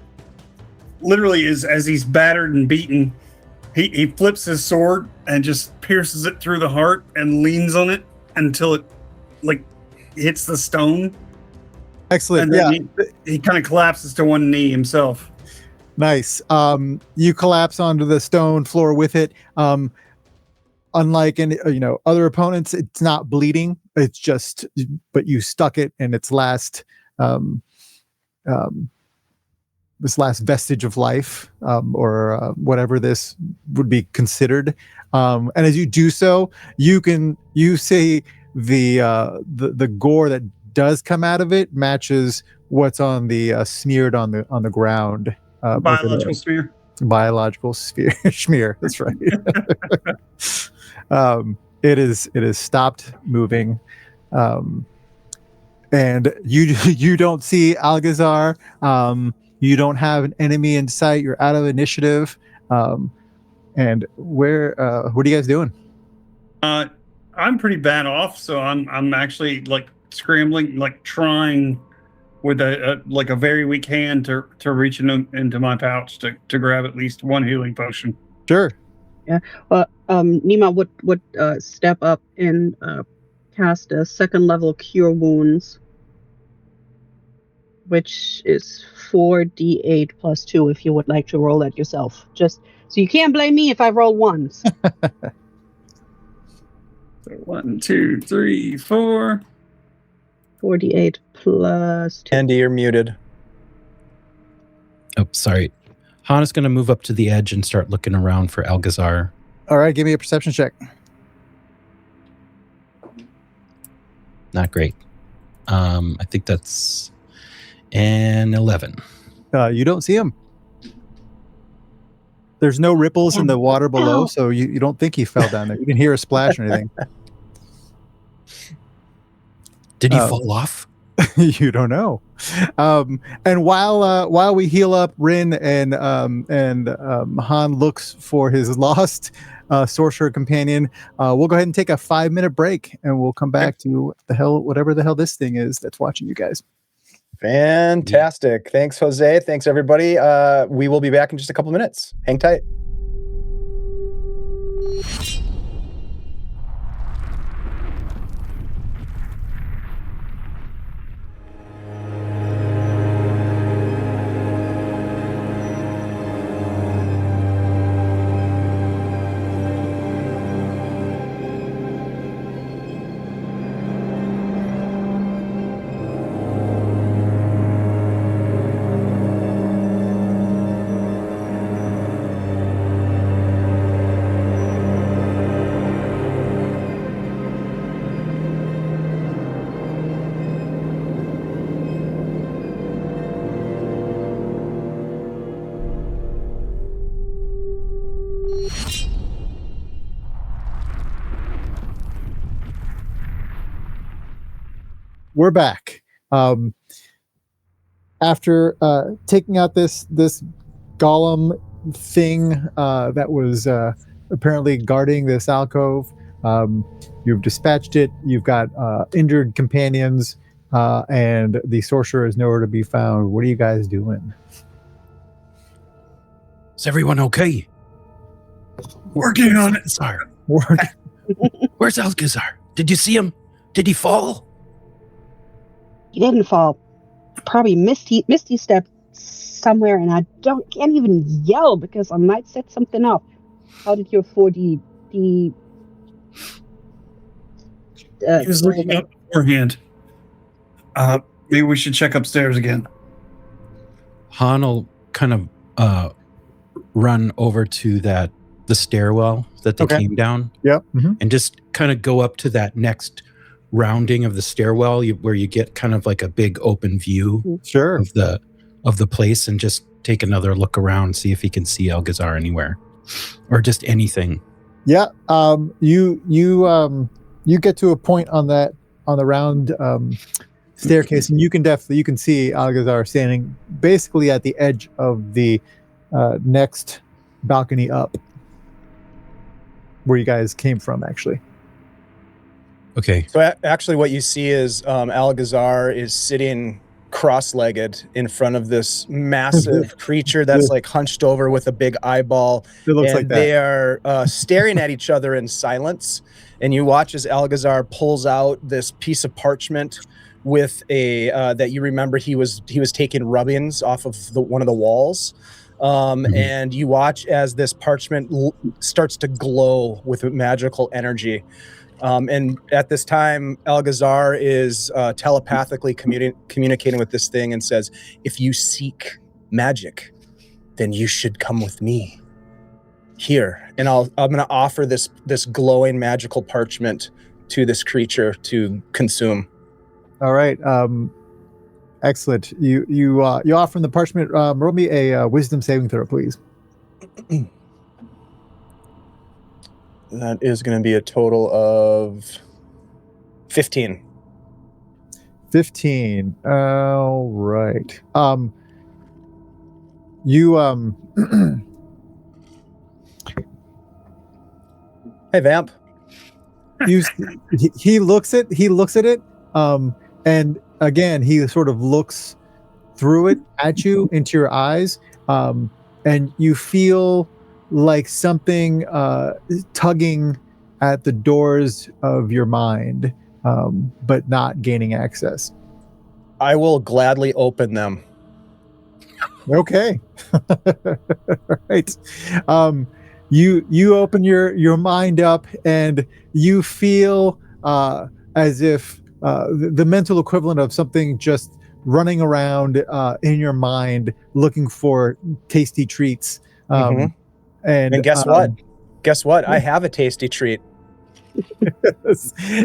literally is, as he's battered and beaten, he flips his sword and just pierces it through the heart and leans on it until it hits the stone. Excellent. And then he kind of collapses to one knee himself. Nice. You collapse onto the stone floor with it. Unlike any other opponents, it's not bleeding. It's just, but you stuck it in its last this last vestige of life, or whatever this would be considered. And as you do so, you see the gore that does come out of it matches what's on the smeared on the ground. Biological smear. Biological smear. That's right. It is stopped moving, and you don't see Algazar. You don't have an enemy in sight. You're out of initiative. And what are you guys doing? I'm pretty bad off, so I'm actually scrambling, trying with a very weak hand to reach into my pouch to grab at least one healing potion. Sure. Yeah. Nima would step up and cast a 2nd level Cure Wounds, which is 4d8 plus 2 if you would like to roll that yourself. Just so you can't blame me if I roll ones. So 1, 2, 3, 4. 4d8 plus 2. Andy, you're muted. Oh, sorry. Hana's going to move up to the edge and start looking around for Algazar. All right, give me a perception check. Not great. I think that's an 11. You don't see him. There's no ripples in the water below, so you don't think he fell down there. You didn't hear a splash or anything. Did he fall off? You don't know. And while we heal up, Rin and Han looks for his lost sorcerer companion. We'll go ahead and take a 5-minute break, and we'll come back to whatever the hell this thing is that's watching you guys. Fantastic. Thanks, Jose. Thanks, everybody. We will be back in just a couple minutes. Hang tight. We're back. After taking out this golem thing that was apparently guarding this alcove, you've dispatched it. You've got injured companions, and the sorcerer is nowhere to be found. What are you guys doing? Is everyone okay? Working on it. Sorry. Where's Alcazar? Did you see him? Did he fall? He didn't fall. Probably misty stepped somewhere, and I can't even yell because I might set something up. How did your 4D he was looking up beforehand. Maybe we should check upstairs again. Han will kind of run over to the stairwell that they came down. Yep. And just kind of go up to that next rounding of the stairwell where you get kind of like a big open view of the place, and just take another look around, see if he can see Alcazar anywhere or just anything. Yeah. You get to a point on the round staircase, and you can see Alcazar standing basically at the edge of the next balcony up, where you guys came from, actually. Okay. So actually what you see is Alcazar is sitting cross-legged in front of this massive creature that's like hunched over with a big eyeball. It looks like that. They are staring at each other in silence. And you watch as Alcazar pulls out this piece of parchment with a that you remember he was taking rubbings off of one of the walls. And you watch as this parchment starts to glow with magical energy. And at this time, Alcazar is telepathically communicating with this thing and says, if you seek magic, then you should come with me here. And I'm going to offer this glowing magical parchment to this creature to consume. All right. Excellent. You offer him the parchment. Roll me a wisdom saving throw, please. That is going to be a total of 15. 15. All right. You Hey, Vamp. He looks at it. And again, he sort of looks through it at you into your eyes. And you feel like something tugging at the doors of your mind, but not gaining access. I will gladly open them. Okay. Right. You open your mind up, and you feel as if the mental equivalent of something just running around in your mind looking for tasty treats. And guess what? I have a tasty treat.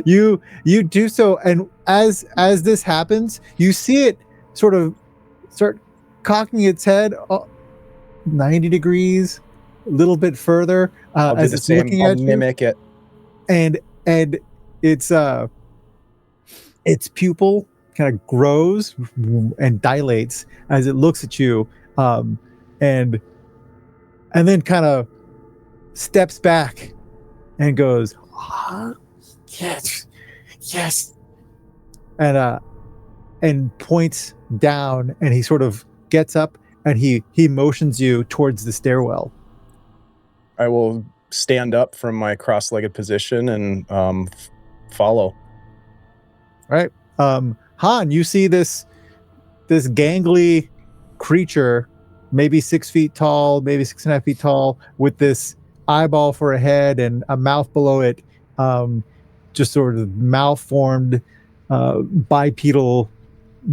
you do so, and as this happens, you see it sort of start cocking its head 90 degrees, a little bit further as it's looking at you. Mimic it, and its pupil kind of grows and dilates as it looks at you, and then kind of steps back and goes, yes, and points down, and he sort of gets up and he motions you towards the stairwell. I will stand up from my cross-legged position and follow. All right. Han, you see this gangly creature, maybe 6 feet tall, maybe 6.5 feet tall, with this eyeball for a head and a mouth below it, just sort of malformed bipedal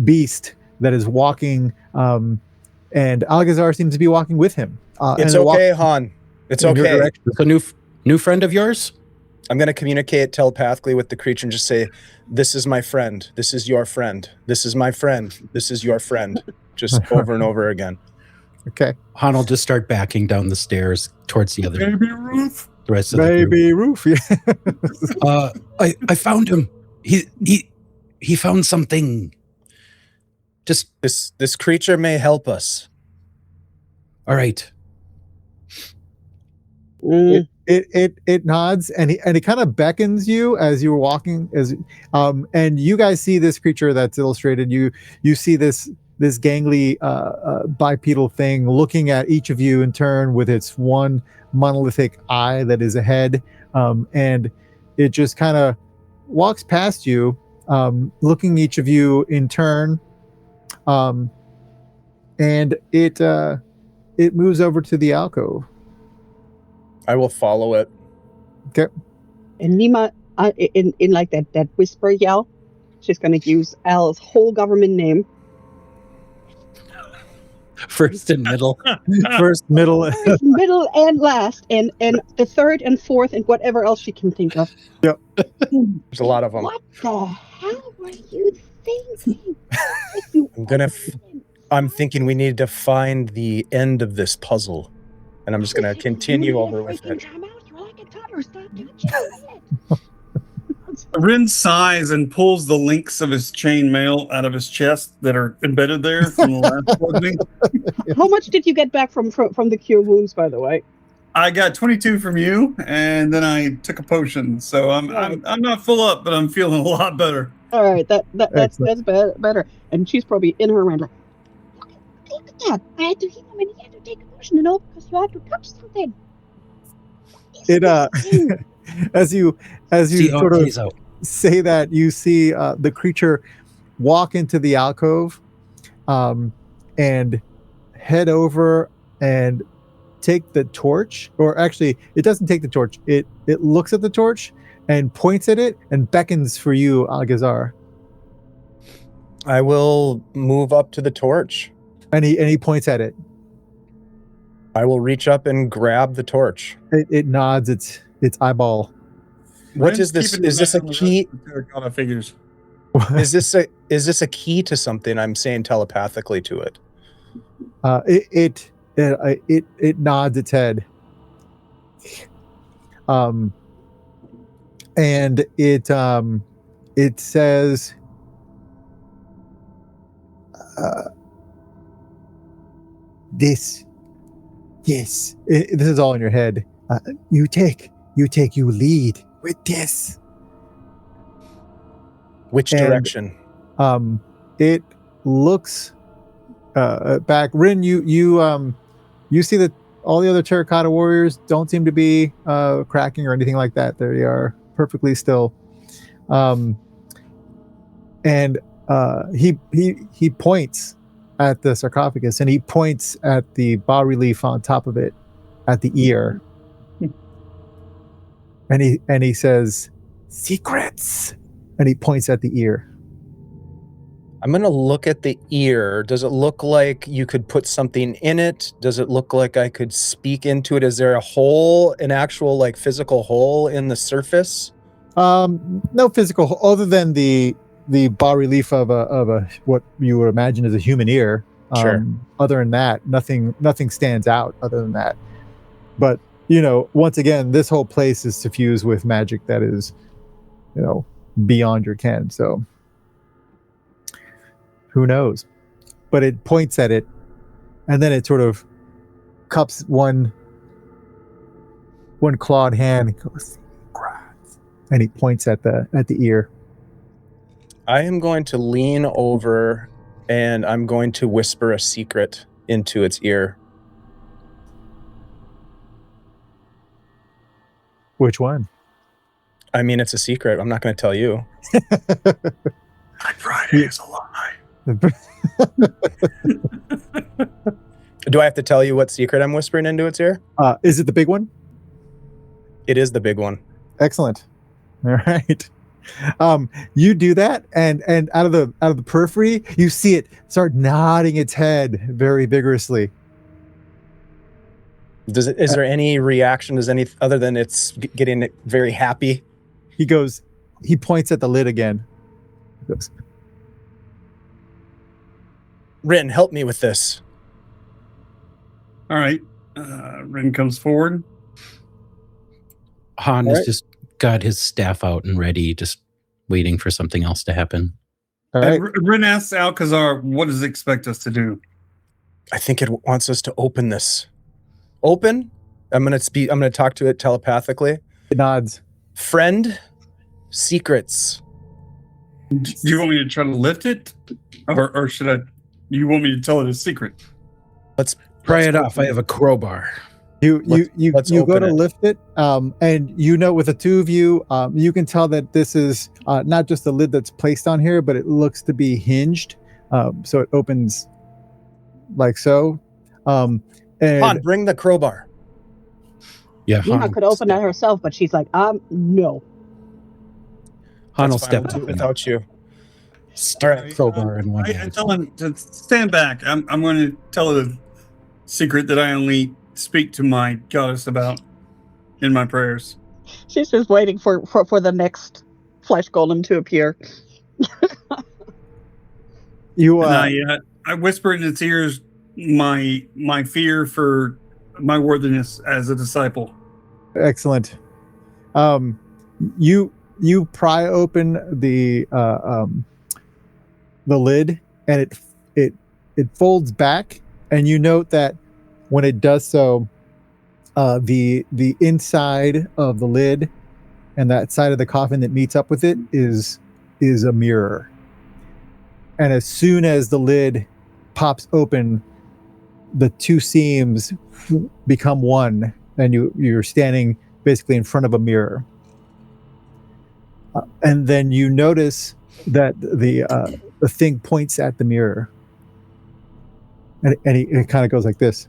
beast that is walking, and Algazar seems to be walking with him. It's okay, Han. It's okay. It's a new friend of yours? I'm going to communicate telepathically with the creature and just say, this is my friend. This is your friend. This is my friend. This is your friend. Just over and over again. Okay. Han will just start backing down the stairs towards the other. Baby Roof. The rest of Baby Roof. Yeah. I found him. He found something. Just this creature may help us. All right. It nods and he kind of beckons you as you were walking, and you guys see this creature that's illustrated. You see this gangly bipedal thing looking at each of you in turn with its one monolithic eye that is ahead, and it just kind of walks past you, looking each of you in turn, and it moves over to the alcove. I will follow it. Okay. And Nima, in like that whisper yell, she's gonna use Al's whole government name. First and middle. First, middle. First, middle, and last, and the third and fourth, and whatever else she can think of. Yep. There's a lot of them. What the hell were you thinking? I'm thinking we need to find the end of this puzzle. And I'm just going to continue over with it. Rin sighs and pulls the links of his chainmail out of his chest that are embedded there from the last flooding. How much did you get back from the cure wounds, by the way? I got 22 from you, and then I took a potion, so I'm not full up, but I'm feeling a lot better. All right, that's better. And she's probably in her mind like, look at that! I had to heal him, and he had to take a potion, because you had to touch something. As you sort of say that, you see the creature walk into the alcove, and head over and take the torch, or actually it doesn't take the torch, it looks at the torch and points at it and beckons for you, Algazar. I will move up to the torch, and he points at it. I will reach up and grab the torch. It nods its eyeball. What is this? Is this a key? Terracotta figures. Is this a key to something? I'm saying telepathically to it. It nods its head. And it says, this. Yes, this is all in your head. You lead with this. Which direction? It looks back. Rin, you see that all the other terracotta warriors don't seem to be cracking or anything like that. They are perfectly still. And he points at the sarcophagus, and he points at the bas-relief on top of it, at the ear. And he says, secrets. And he points at the ear. I'm going to look at the ear. Does it look like you could put something in it? Does it look like I could speak into it? Is there a hole, an actual like physical hole in the surface? No physical, other than the bas relief of a what you would imagine is a human ear. Sure. Other than that, nothing stands out. Other than that, but once again, this whole place is suffused with magic that is, beyond your ken. So who knows? But it points at it, and then it sort of cups one clawed hand and goes, and he points at the ear. I am going to lean over and I'm going to whisper a secret into its ear. Which one? I mean, it's a secret. I'm not going to tell you. Black Friday is a lie. Do I have to tell you what secret I'm whispering into its ear? Is it the big one? It is the big one. Excellent. All right. You do that, and out of the periphery, you see it start nodding its head very vigorously. Is there any reaction? Other than it's getting very happy? He points at the lid again. He goes, Rin, help me with this. All right. Rin comes forward. Han has just got his staff out and ready, just waiting for something else to happen. all right. Rin asks Alcazar, what does it expect us to do? I think it wants us to open this. Open? I'm going to talk to it telepathically. It nods. Friend, secrets. Do you want me to try to lift it? Or should I? You want me to tell it a secret? Pry it off. I have a crowbar. You let's go open to it. lift it, and with the two of you, you can tell that this is not just a lid that's placed on here, but it looks to be hinged, so it opens like so. And Han, bring the crowbar. Yeah, Nina could open it herself, but she's like, no. Han will That's fine, step we'll do it up without you. Stick All right. a crowbar in one I hand. tell him to stand back. I'm going to tell it a secret that I only speak to my goddess about in my prayers. She's just waiting for the next flesh golem to appear. you And I whisper in its ears my fear for my worthiness as a disciple. excellent. You pry open the lid, and it folds back, and you note that when it does so, the inside of the lid and that side of the coffin that meets up with it is a mirror. And as soon as the lid pops open, the two seams become one, and you're standing basically in front of a mirror. And then you notice that the thing points at the mirror, and it kind of goes like this.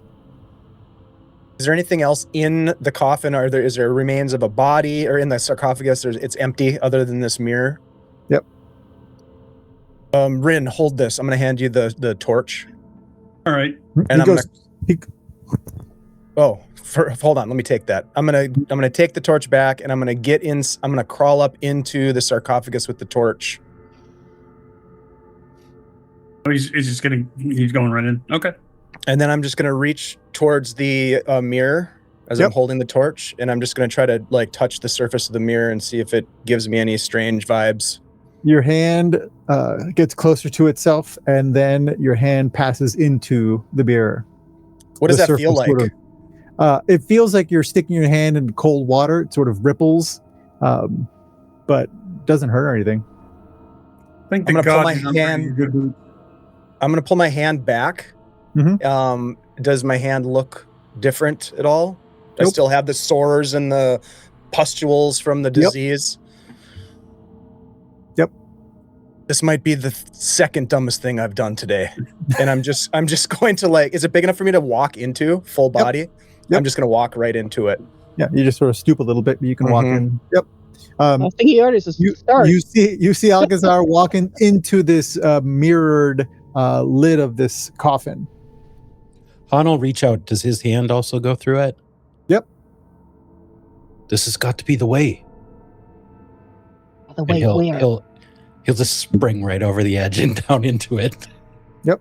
Is there anything else in the coffin? Is there remains of a body, or in the sarcophagus? It's empty other than this mirror? Yep. Rin, hold this. I'm going to hand you the torch. All right. And He hold on. Let me take that. I'm gonna take the torch back, and I'm gonna crawl up into the sarcophagus with the torch. Oh, he's going right in. Okay. And then I'm just gonna reach towards the mirror as I'm holding the torch, and I'm just gonna try to touch the surface of the mirror and see if it gives me any strange vibes. Your hand gets closer to itself, and then your hand passes into the mirror. What does The that feel surface like? sort of, it feels like you're sticking your hand in cold water. It sort of ripples, but doesn't hurt or anything. I think I'm the gonna pull my God hand- I'm gonna pull my hand back. Mhm. Does my hand look different at all? I Nope. still have the sores and the pustules from the disease. Yep. This might be the second dumbest thing I've done today. And I'm just going to is it big enough for me to walk into full body? Yep. I'm just going to walk right into it. Yeah, you just sort of stoop a little bit, but you can walk in. Yep. I think he already started. You see Alcazar walking into this mirrored lid of this coffin. Han will reach out. Does his hand also go through it? Yep. This has got to be the way. the way where? He'll just spring right over the edge and down into it. Yep.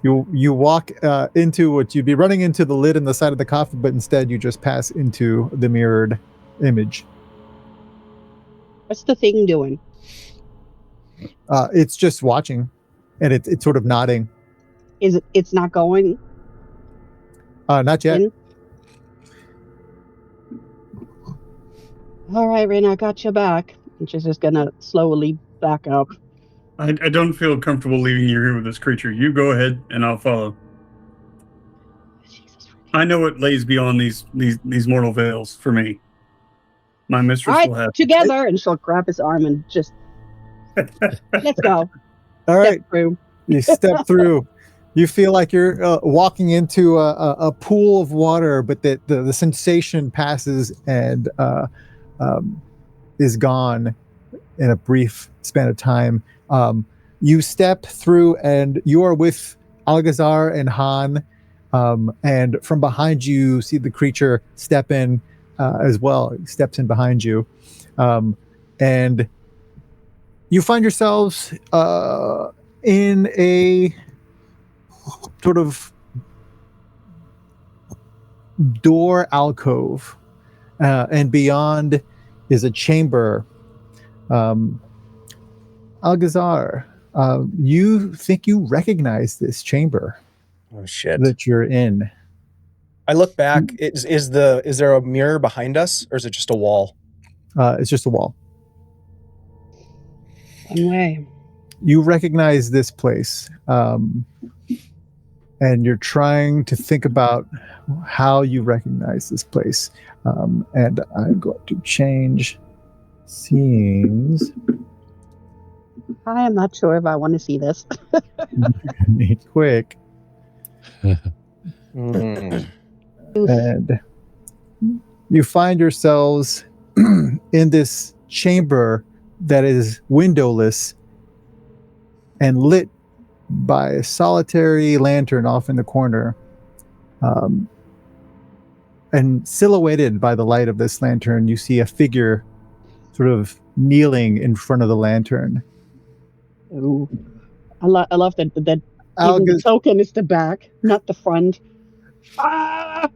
You walk into what you'd be running into the lid and the side of the coffin, but instead you just pass into the mirrored image. What's the thing doing? It's just watching, and it's sort of nodding. It's not going? Not yet. In? All right, Raina, I got you back. And she's just gonna slowly back up. I don't feel comfortable leaving you here with this creature. You go ahead, and I'll follow. Jesus. I know what lays beyond these mortal veils for me. My mistress All right, will have together, and she'll grab his arm and just let's go. All right, Step through. you step through. You feel like you're walking into a pool of water, but that the sensation passes and is gone in a brief span of time. You step through, and you are with Algazar and Han, and from behind you see the creature step in as well. He steps in behind you, and you find yourselves in a sort of door alcove, and beyond is a chamber. Algazar, you think you recognize this chamber Oh shit! that you're in. I look back. Is there a mirror behind us, or is it just a wall? It's just a wall. One way. You recognize this place, and you're trying to think about how you recognize this place. And I'm going to change scenes. I am not sure if I want to see this. Quick. Mm. And you find yourselves in this chamber that is windowless and lit by a solitary lantern off in the corner. And silhouetted by the light of this lantern, you see a figure sort of kneeling in front of the lantern. Ooh. I love that even the token is the back, not the front. Ah!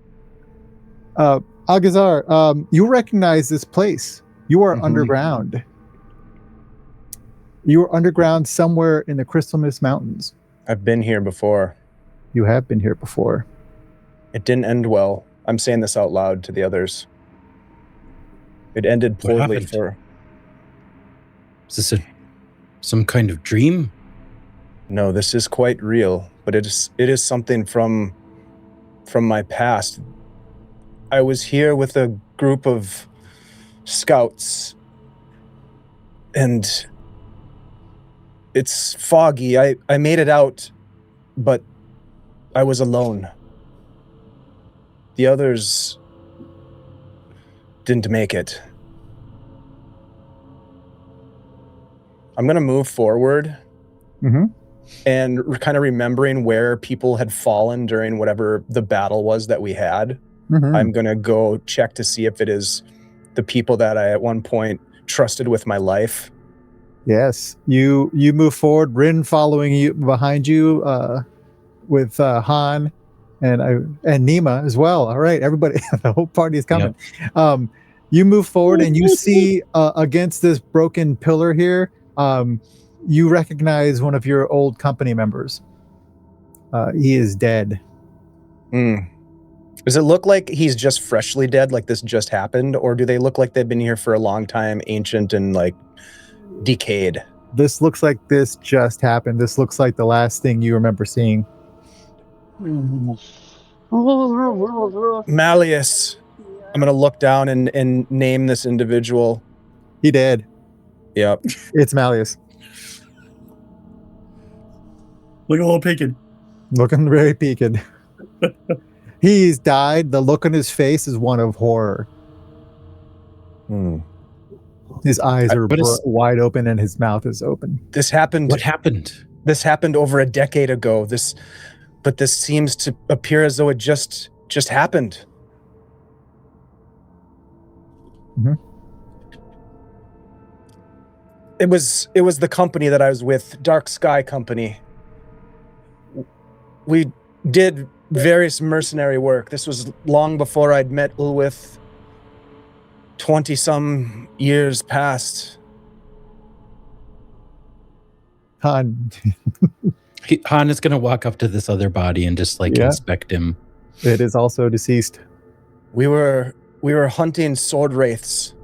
Algazar, you recognize this place. You are Mhm. underground. You are underground somewhere in the Crystal Mist Mountains. I've been here before. You have been here before. It didn't end well. I'm saying this out loud to the others. It ended What poorly happened? for... Is this some kind of dream? No, this is quite real, but it is something from my past. I was here with a group of scouts, and it's foggy. I made it out, but I was alone. The others didn't make it. I'm going to move forward. Mm-hmm. And kind of remembering where people had fallen during whatever the battle was that we had. Mm-hmm. I'm going to go check to see if it is the people that I at one point trusted with my life. Yes, you move forward. Rin following you behind you, with Han and Nima as well. All right, everybody, the whole party is coming. Yep. You move forward and you see against this broken pillar here. You recognize one of your old company members. He is dead. Does it look like he's just freshly dead, like this just happened, or do they look like they've been here for a long time, ancient and like decayed? This looks like this just happened. This looks like the last thing you remember seeing. Malleus. I'm going to look down and name this individual. He dead. Yep. It's Malleus. Look a little peaked. Looking very peaked. He's died. The look on his face is one of horror. His eyes are wide open and his mouth is open. This happened. What happened? This happened over a decade ago. But this seems to appear as though it just happened. Mm-hmm. It was the company that I was with, Dark Sky Company. We did various mercenary work. This was long before I'd met Ulwith. 20-some years past. Han, Han is going to walk up to this other body and just like inspect him. it is also deceased. We were hunting sword wraiths.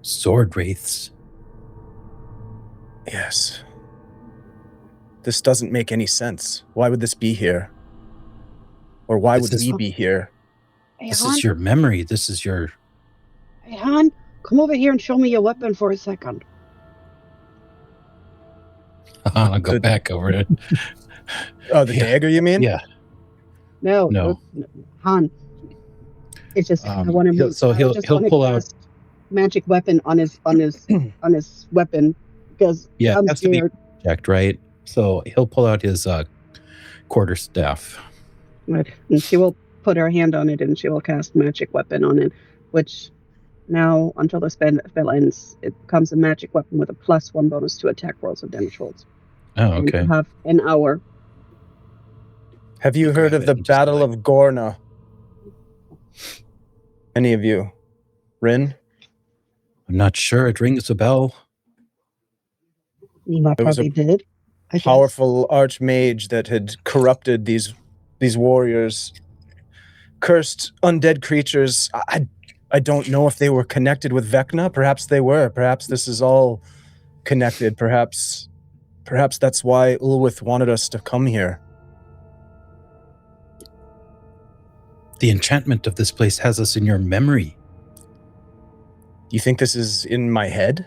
Sword wraiths? Yes. This doesn't make any sense. Why would this be here? Or why would we be here? Hey, This Han, is your memory. This is your... Hey, Han, come over here and show me your weapon for a second. I'll go back over it. Oh, the dagger, you mean? Yeah. No. Han. It's just I want to. He'll pull out magic weapon on his weapon because I'm has to be scared. checked, right? So he'll pull out his quarterstaff. Right. And she will put her hand on it and she will cast magic weapon on it, which now until the spell ends, it becomes a magic weapon with a +1 bonus to attack rolls and damage rolls. Oh, And okay. you have an hour. Have you heard of the Battle of Gorna? Any of you? Rin? I'm not sure. It rings a bell. Nima It was probably did. I guess. Powerful archmage that had corrupted these warriors. Cursed undead creatures. I don't know if they were connected with Vecna. Perhaps they were. Perhaps this is all connected. Perhaps that's why Ulwith wanted us to come here. The enchantment of this place has us in your memory. You think this is in my head?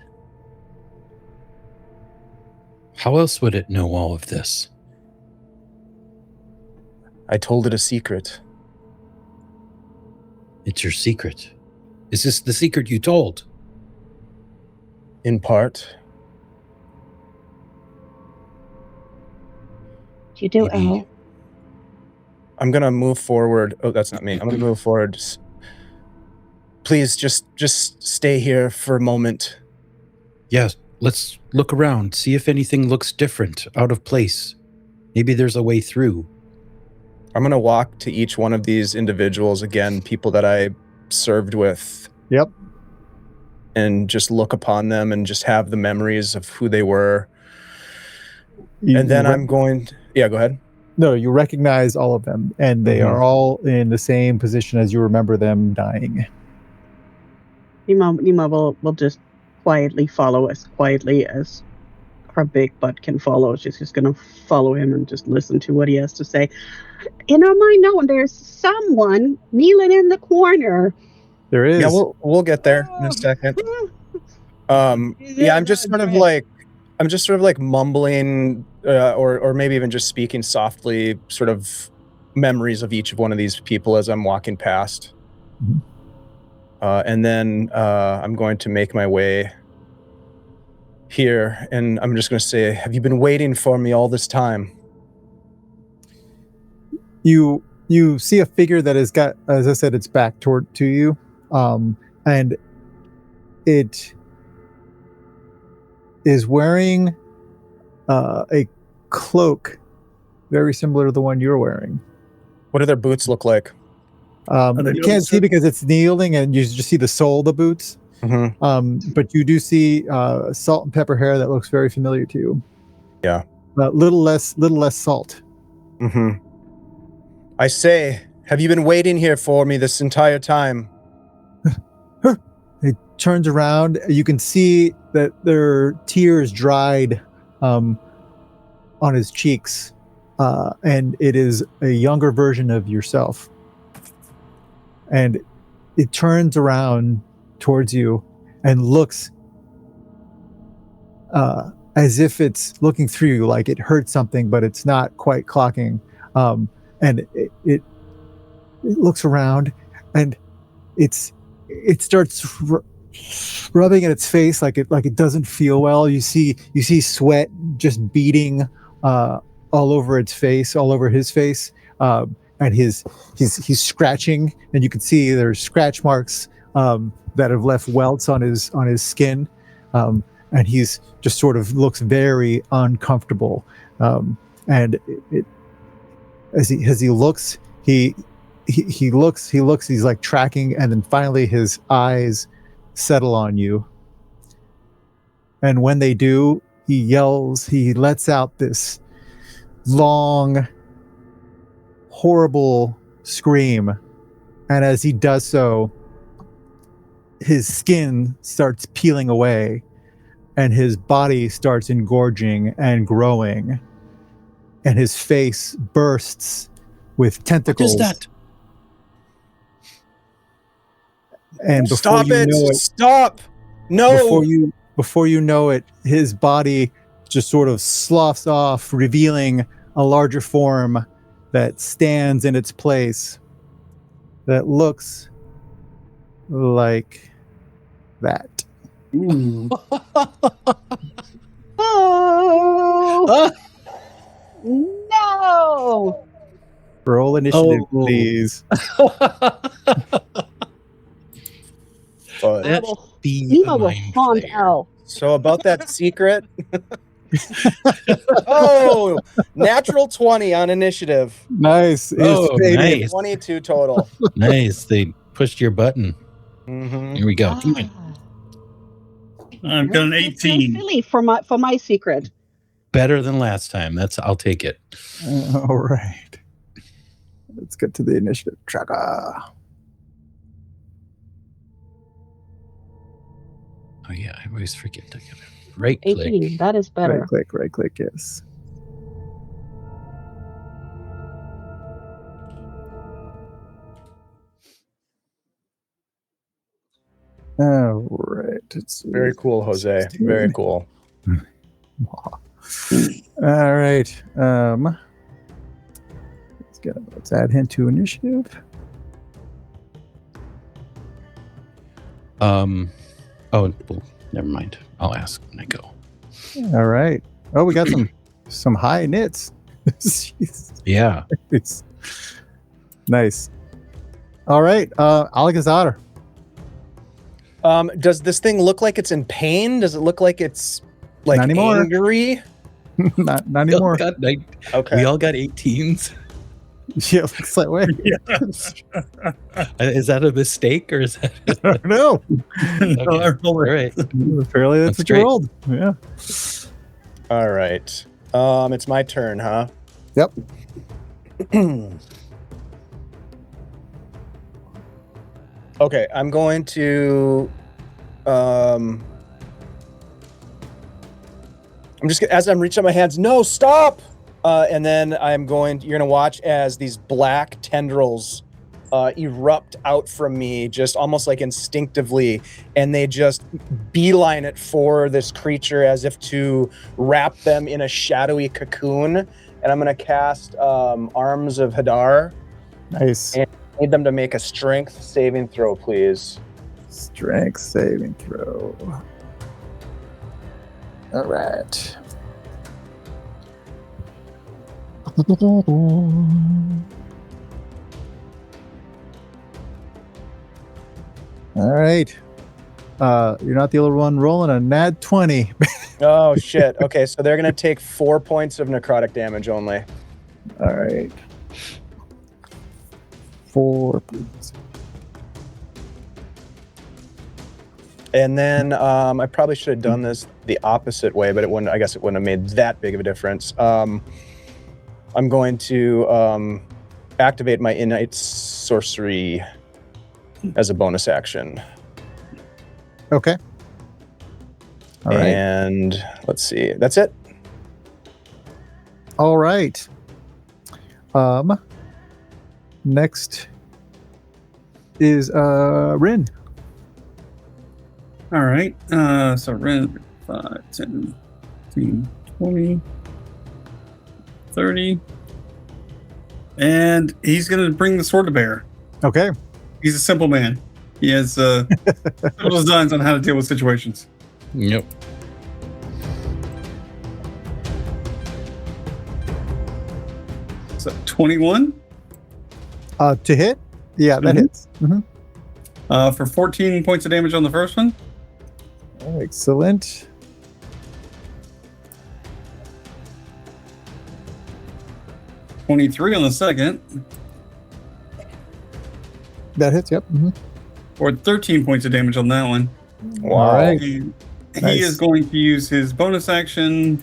How else would it know all of this? I told it a secret. It's your secret. Is this the secret you told? In part. You do, Maybe- Al. I'm going to move forward. Oh, that's not me. I'm going to move forward. Please, just stay here for a moment. Yes, let's look around, see if anything looks different, out of place. Maybe there's a way through. I'm going to walk to each one of these individuals again, people that I served with. Yep. And just look upon them and just have the memories of who they were. And then I'm going... Yeah, go ahead. No, you recognize all of them, and they are all in the same position as you remember them dying. Nima will just quietly follow as quietly as her big butt can follow. She's just going to follow him and just listen to what he has to say. In our mind, no, there's someone kneeling in the corner. There is. Yeah, we'll get there in a second. Yeah, I'm just sort of like mumbling, or maybe even just speaking softly, sort of memories of each of one of these people as I'm walking past. Mm-hmm. And then I'm going to make my way here, and I'm just going to say, have you been waiting for me all this time? You see a figure that has got, as I said, its back to you, and it is wearing a cloak very similar to the one you're wearing. What do their boots look like? You can't see because it's kneeling, and you just see the sole of the boots. Mm-hmm. But you do see salt and pepper hair that looks very familiar to you. Yeah. Little less salt. Mm-hmm. I say, have you been waiting here for me this entire time? He turns around. You can see that there are tears dried on his cheeks, and it is a younger version of yourself. And it turns around towards you and looks as if it's looking through you, like it heard something, but it's not quite clocking. And it looks around, and it starts rubbing at its face like it doesn't feel well. You see sweat just beading all over its face, all over his face, and he's scratching, and you can see there's scratch marks that have left welts on his skin, and he's just sort of looks very uncomfortable. And as he looks, he looks, he's like tracking, and then finally his eyes settle on you. And when they do, he yells, he lets out this long, horrible scream. And as he does so, his skin starts peeling away and his body starts engorging and growing. And his face bursts with tentacles. What is that? And before Stop you it! know it, Stop! No! Before you know it, his body just sort of sloughs off, revealing a larger form that stands in its place, that looks like that. Ooh. Oh no! Roll initiative, Oh. please. But- That will- should be Nemo a will mind haunt flayer. Al. So about that secret. Oh, natural 20 on initiative. Nice. Oh, It's nice. 22 total. Nice. They pushed your button. Mm-hmm. Here we go. I've got an That's so 18. silly for my secret. Better than last time. I'll take it. All right. Let's get to the initiative tracker. Oh yeah, I always forget to get it. Right 18. click. That is better. Right click, yes. All right. It's Very cool, Jose. Very cool. All right. Let's add hint to initiative. Oh, well, never mind. I'll ask when I go. All right. Oh, we got some high knits. Jeez. Yeah. It's nice. All right. Alakazar. Does this thing look like it's in pain? Does it look like it's like Not anymore. angry? not anymore. Okay. We all got 18s. Yeah, looks that way. Yes. Is that a mistake or is that? No. Okay. All right. Apparently that's That's what you great. rolled. Yeah. All right. It's my turn, huh? Yep. Okay, I'm going to I'm just as I'm reaching out my hands, no, stop! And then you're gonna watch as these black tendrils erupt out from me, just almost like instinctively, and they just beeline it for this creature as if to wrap them in a shadowy cocoon. And I'm gonna cast Arms of Hadar. Nice. And I need them to make a strength saving throw, please. Strength saving throw. All right. All right. You're not the only one rolling a nat 20. Oh shit. Okay, so they're gonna take 4 points of necrotic damage only. All right. 4 points. And then I probably should have done this the opposite way, but I guess it wouldn't have made that big of a difference. I'm going to activate my innate sorcery as a bonus action. Okay. All right. And let's see. That's it. All right. Next is Rin. All right. So Ren, 5, 10, 15, 20, 30. And he's going to bring the sword to bear. Okay. He's a simple man. He has simple designs on how to deal with situations. Yep. So 21. To hit? Yeah, that Mhm. hits. Mhm. For 14 points of damage on the first one. Excellent. $23 on the second. That hits, yep. Mm-hmm. Or 13 points of damage on that one. Wow. All right. He Nice. is going to use his bonus action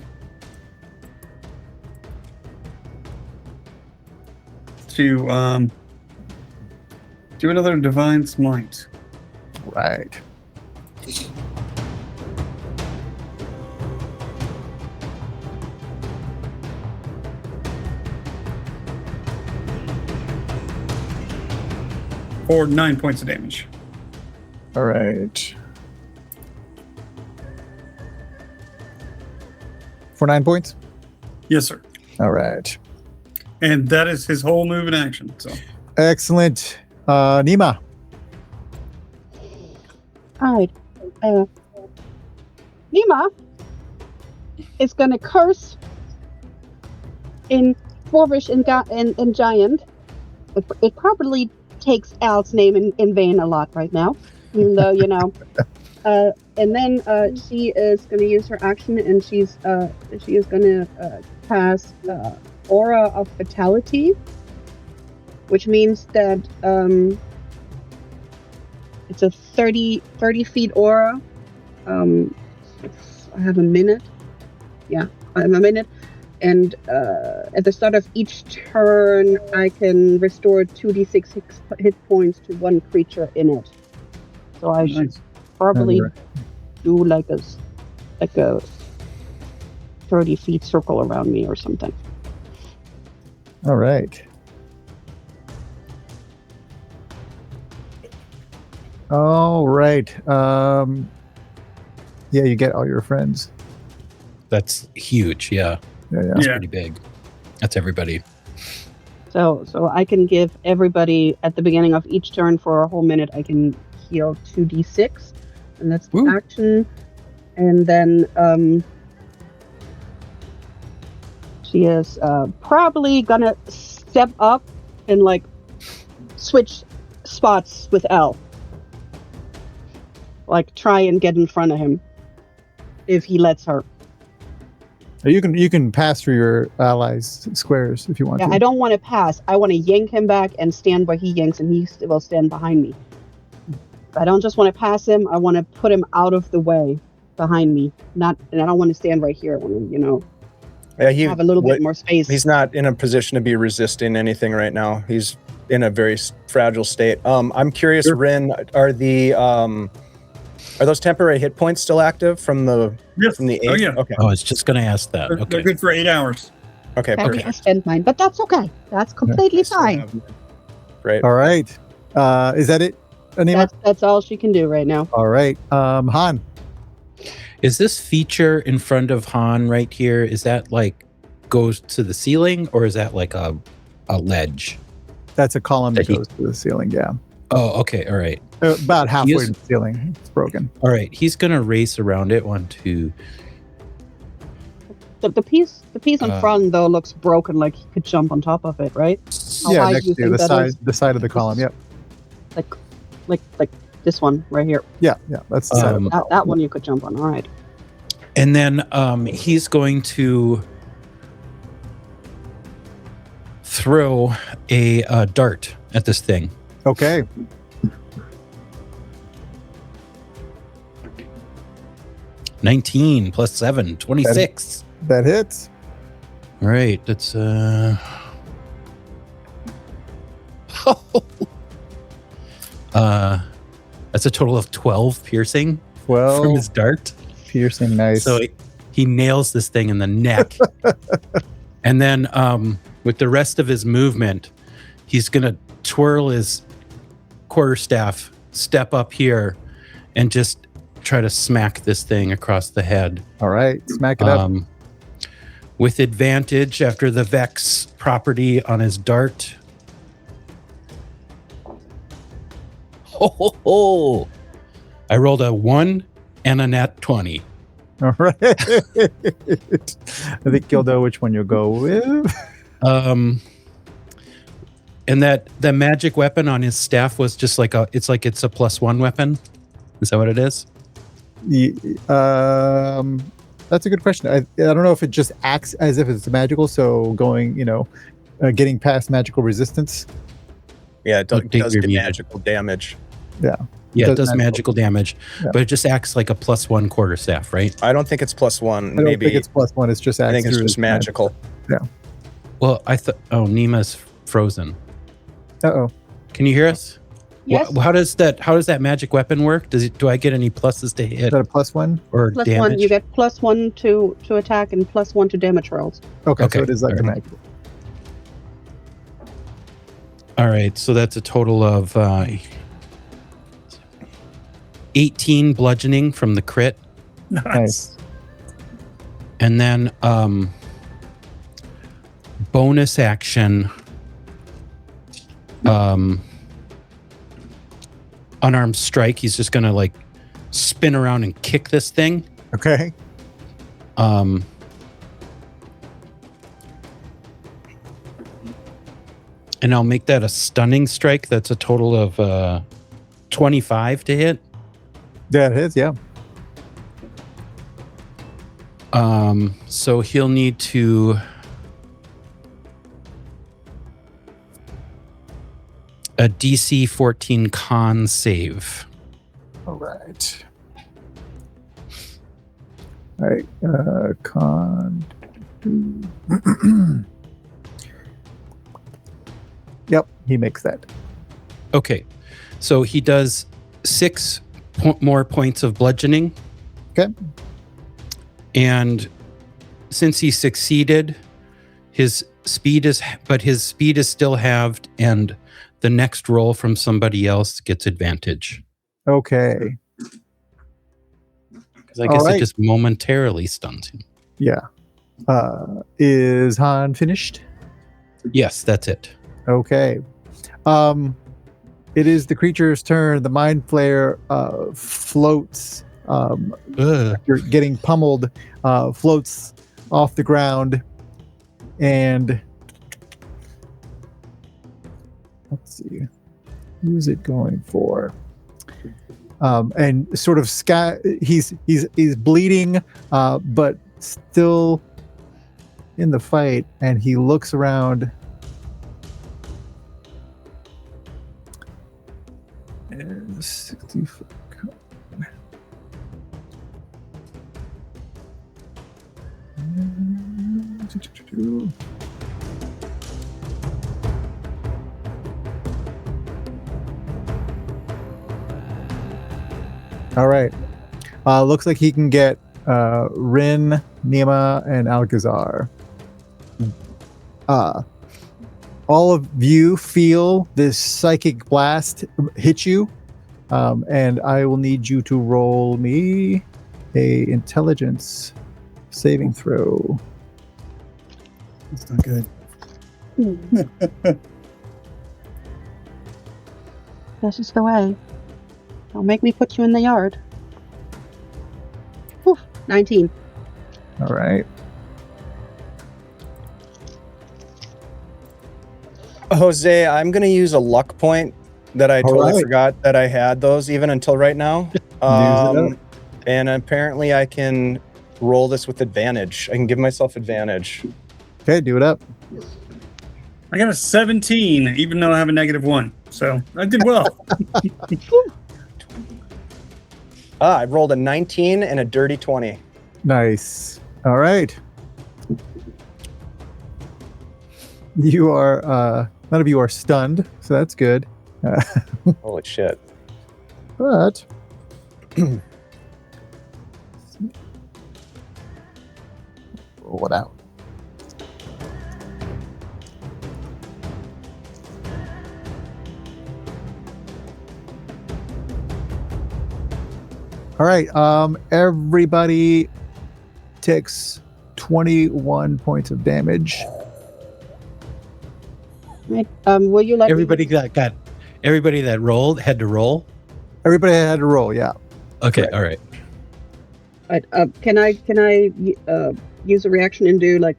to do another Divine Smite. Right. For 9 points of damage. All right. For 9 points? Yes, sir. All right. And that is his whole move in action. So Excellent. Nima. All right. Nima is going to curse in Dwarvish and Giant. It probably takes Al's name in vain a lot right now, even though, you know. And then she is going to use her action, and she is going to cast Aura of Vitality, which means that it's a 30 feet aura. I have a minute. Yeah, I have a minute. And at the start of each turn, I can restore 2d6 hit points to one creature in it. So I should probably do like a 30 feet circle around me or something. All right. All right. Yeah, you get all your friends. That's huge. Yeah. Yeah, yeah. That's pretty big. That's everybody. So I can give everybody at the beginning of each turn for a whole minute, I can heal 2d6, and that's the action. And then she is probably gonna step up and like switch spots with L. Like try and get in front of him if he lets her. You can pass through your allies' squares if you want to. I don't want to pass. I want to yank him back and stand where he yanks, and he will stand behind me. I don't just want to pass him. I want to put him out of the way behind me. And I don't want to stand right here. I want to, have a little bit more space. He's not in a position to be resisting anything right now. He's in a very fragile state. I'm curious, Sure. Rin, are those temporary hit points still active from the Yes. from the 8? Oh, yeah. Okay. I was just going to ask that. They're Okay. good for 8 hours. Okay. I Perfect. spent mine, but that's okay. That's completely fine. Great. All right. Is that it, Anima? That's all she can do right now. All right. Han. Is this feature in front of Han right here? Is that like goes to the ceiling, or is that like a ledge? That's a column that That he- goes to the ceiling, yeah. Oh, okay. All right. About halfway is- to the ceiling. It's broken. All right. He's going to race around it. 1, 2. The piece in Uh, front though looks broken. Like he could jump on top of it, right? How Yeah, high next do you to think the that side, is? the side of the column. Yep. Like this one right here. Yeah, that's the side of the column. That one you could jump on. All right. And then he's going to throw a dart at this thing. Okay. $19 plus 7, 26. That hits. All right, that's that's a total of 12 piercing from 12 his dart. piercing. Nice. So he nails this thing in the neck. And then with the rest of his movement, he's going to twirl his quarterstaff, step up here, and just try to smack this thing across the head. All right. Smack it up. With advantage after the Vex property on his dart. Ho, ho, ho. I rolled a 1 and a nat 20. All right. I think you'll know which one you'll go with. And that the magic weapon on his staff was just like it's a +1 weapon. Is that what it is? That's a good question. I don't know if it just acts as if it's magical. So going, getting past magical resistance. Yeah, it does you're get muted. magical damage. Yeah. Yeah, it does magical damage, Yeah. but it just acts like a +1 quarterstaff, right? I don't think it's +1. I don't Maybe think it's +1. It's just I think it's through just magical. Well, I thought. Oh, Nima's frozen. Uh-oh. Can you hear us? Yes. How does that magic weapon work? Do I get any pluses to hit Is that a +1? or +1. damage? You get +1 to attack and +1 to damage rolls. Okay, Okay, so it is like a alright. magic. All right, so that's a total of 18 bludgeoning from the crit, Nice. and then bonus action. Unarmed strike. He's just gonna like spin around and kick this thing. Okay. And I'll make that a stunning strike. That's a total of 25 to hit. Yeah, it is. Yeah. So he'll need to a DC 14 con save. All right. All right. Con. Yep, he makes that. Okay, so he does 6 more points of bludgeoning. Okay. And since he succeeded, his speed is still halved, and the next roll from somebody else gets advantage. Okay. Because I guess Alright. it just momentarily stuns him. Yeah. Is Han finished? Yes, that's it. Okay. It is the creature's turn. The mind flayer floats. You're getting pummeled. Floats off the ground, and let's see, who's it going for? And sort of he's bleeding, but still in the fight, and he looks around. And 65. All right. Looks like he can get Rin, Nima, and Alcazar. All of you feel this psychic blast hit you, and I will need you to roll me a intelligence saving throw. It's not good. This is the way. Don't make me put you in the yard. Whew, 19. All right. Jose, I'm going to use a luck point that I totally right. forgot that I had those even until right now. And apparently I can roll this with advantage. I can give myself advantage. Okay, do it up. I got a 17, even though I have a -1. So I did well. I rolled a 19 and a dirty 20. Nice. All right. You are none of you are stunned, so that's good. Holy shit. But roll it out. All right. Everybody takes 21 points of damage. Right. Will you let Everybody everybody that rolled had to roll. Everybody had to roll. Yeah. Okay, Correct. all right. Can I use a reaction and do like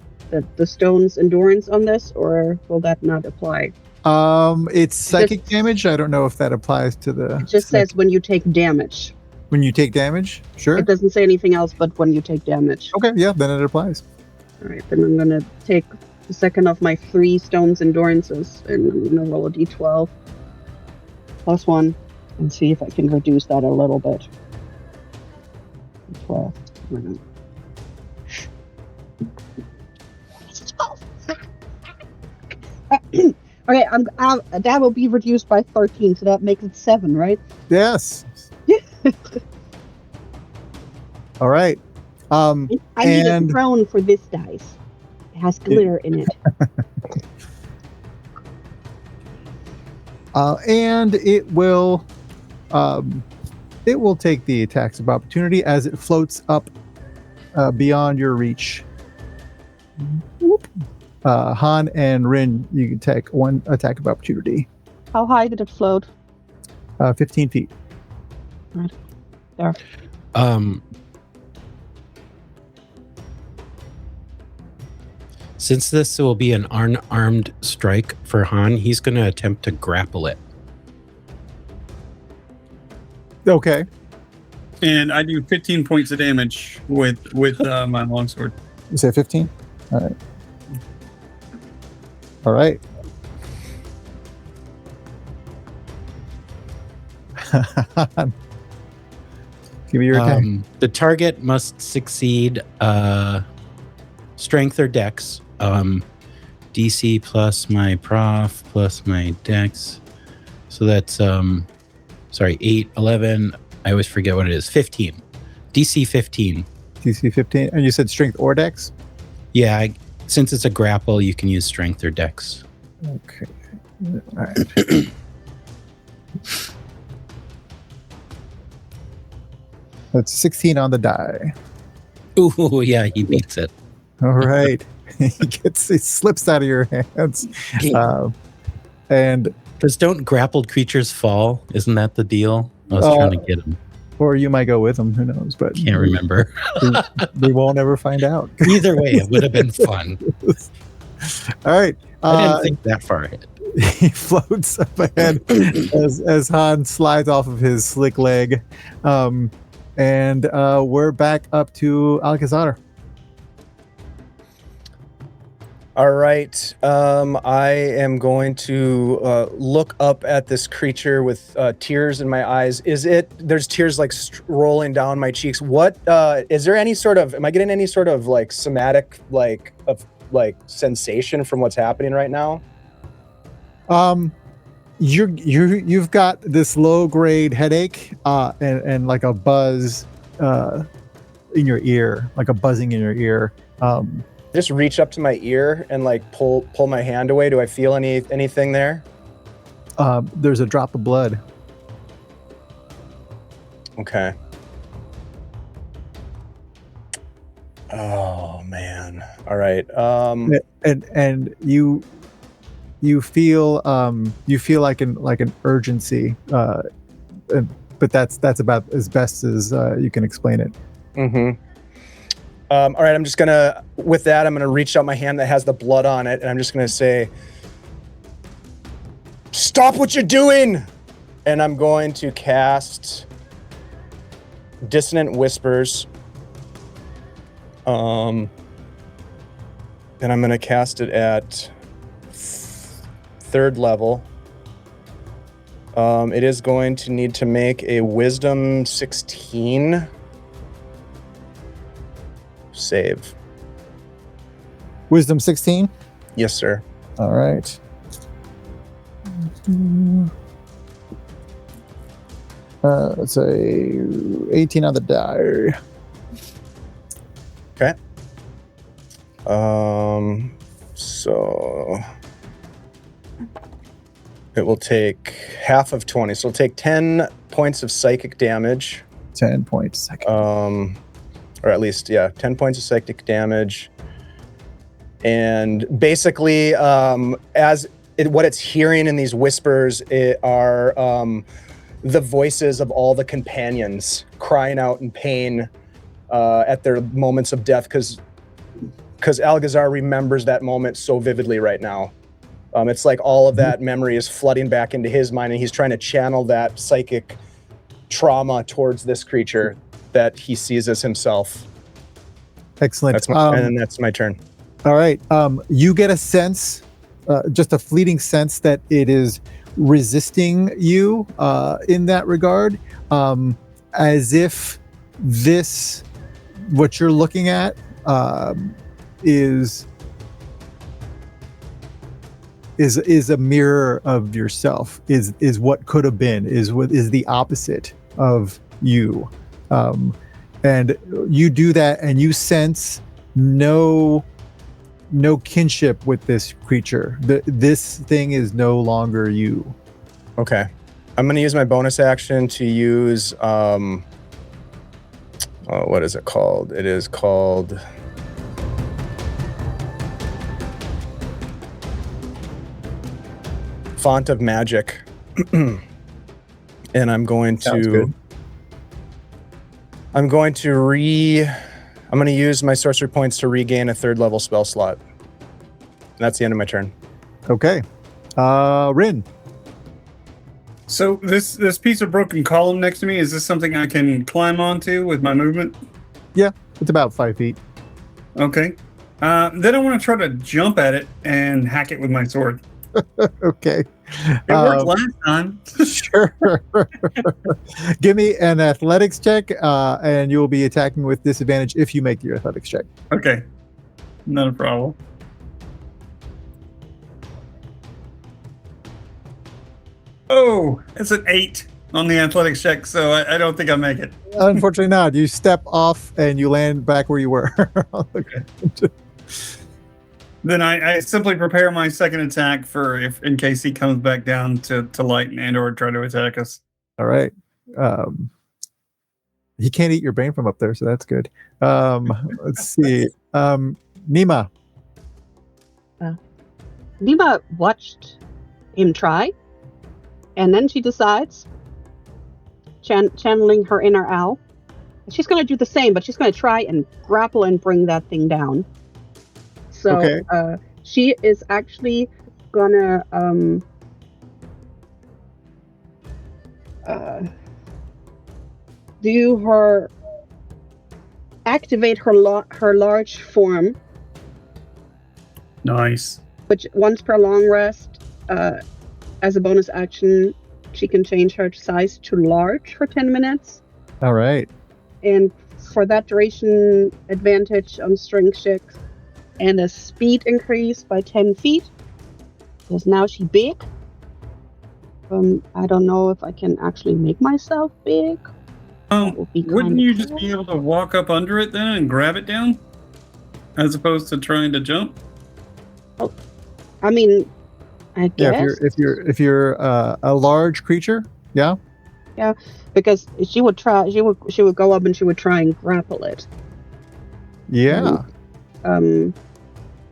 the stone's endurance on this, or will that not apply? It's psychic damage. I don't know if that applies to the. It just says when you take damage. When you take damage, sure. It doesn't say anything else but when you take damage. Okay, yeah, then it applies. All right, then I'm gonna take the second of my 3 stones endurances and I'm gonna roll a d12 plus 1 and see if I can reduce that a little bit. 12. Okay, that will be reduced by 13, so that makes it 7, right? Yes. All right. I need a crown for this dice. It has glitter in it. And it will take the attacks of opportunity as it floats up beyond your reach. Han and Rin, you can take 1 attack of opportunity. How high did it float? 15 feet. Right. There. Since this will be an unarmed strike for Han, he's going to attempt to grapple it. Okay. And I do 15 points of damage with my longsword. You say 15? All right. All right. Give me your attack. The target must succeed strength or dex. DC plus my prof plus my dex. So that's 8, 11. I always forget what it is. 15. DC 15. DC 15. And you said strength or dex? Yeah, since it's a grapple, you can use strength or dex. Okay. All right. That's 16 on the die. Ooh, yeah, he beats it. All right. It slips out of your hands. And because don't grappled creatures fall? Isn't that the deal? I was trying to get him. Or you might go with them. Who knows? But can't remember. we won't ever find out. Either way, it would have been fun. All right. I didn't think that far ahead. He floats up ahead as Han slides off of his slick leg. And we're back up to Alcazar. All right. I am going to look up at this creature with tears in my eyes. There's tears like rolling down my cheeks. What is there any sort of, am I getting any sort of like somatic like sensation from what's happening right now? You've got this low grade headache and like a buzz in your ear, like a buzzing in your ear. Just reach up to my ear and like pull my hand away. Do I feel anything there? There's a drop of blood. Okay. Oh man. All right. And you feel like an urgency, but that's about as best as you can explain it. Mm-hmm. All right, I'm gonna reach out my hand that has the blood on it, and I'm just gonna say, "Stop what you're doing!" And I'm going to cast Dissonant Whispers. And I'm gonna cast it at 3rd level. It is going to need to make a Wisdom 16 save. Wisdom 16? Yes, sir. All right. Let's say 18 on the die. Okay. So it will take half of 20. So it'll take 10 points of psychic damage. 10 points. Or at least, 10 points of psychic damage. And basically, what it's hearing in these whispers are the voices of all the companions crying out in pain at their moments of death, because Alcazar remembers that moment so vividly right now. It's like all of that memory is flooding back into his mind, and he's trying to channel that psychic trauma towards this creature that he sees as himself. Excellent. And that's my turn. All right. You get a sense, just a fleeting sense, that it is resisting you in that regard, as if this, what you're looking at, is a mirror of yourself, is what could have been, is what is the opposite of you. And you do that, and you sense no kinship with this creature. This thing is no longer you. Okay. I'm going to use my bonus action to use, what is it called? It is called... Font of Magic. And I'm going to use my sorcery points to regain a 3rd level spell slot. And that's the end of my turn. Okay. Rin. So this piece of broken column next to me, is this something I can climb onto with my movement? Yeah, it's about 5 feet. Okay. Then I want to try to jump at it and hack it with my sword. Okay. It worked last time. Sure. Give me an athletics check, and you'll be attacking with disadvantage if you make your athletics check. Okay. Not a problem. Oh, it's an 8 on the athletics check, so I don't think I make it. Unfortunately not. You step off and you land back where you were. Okay. Then I simply prepare my second attack for in case he comes back down to light and or try to attack us. All right. He can't eat your brain from up there, so that's good. Let's see. Nima. Nima watched him try, and then she decides, channeling her inner owl, she's going to do the same, but she's going to try and grapple and bring that thing down. So okay. She is actually gonna activate her large form. Nice. Which once per long rest, as a bonus action, she can change her size to large for 10 minutes. All right. And for that duration, advantage on strength checks. And a speed increase by 10 feet. Because now she's big. I don't know if I can actually make myself big. Wouldn't you just be able to walk up under it then and grab it down? As opposed to trying to jump? Oh, I mean, I guess. Yeah, if you're a large creature, yeah. Yeah, because she would try. She would go up and she would try and grapple it. Yeah.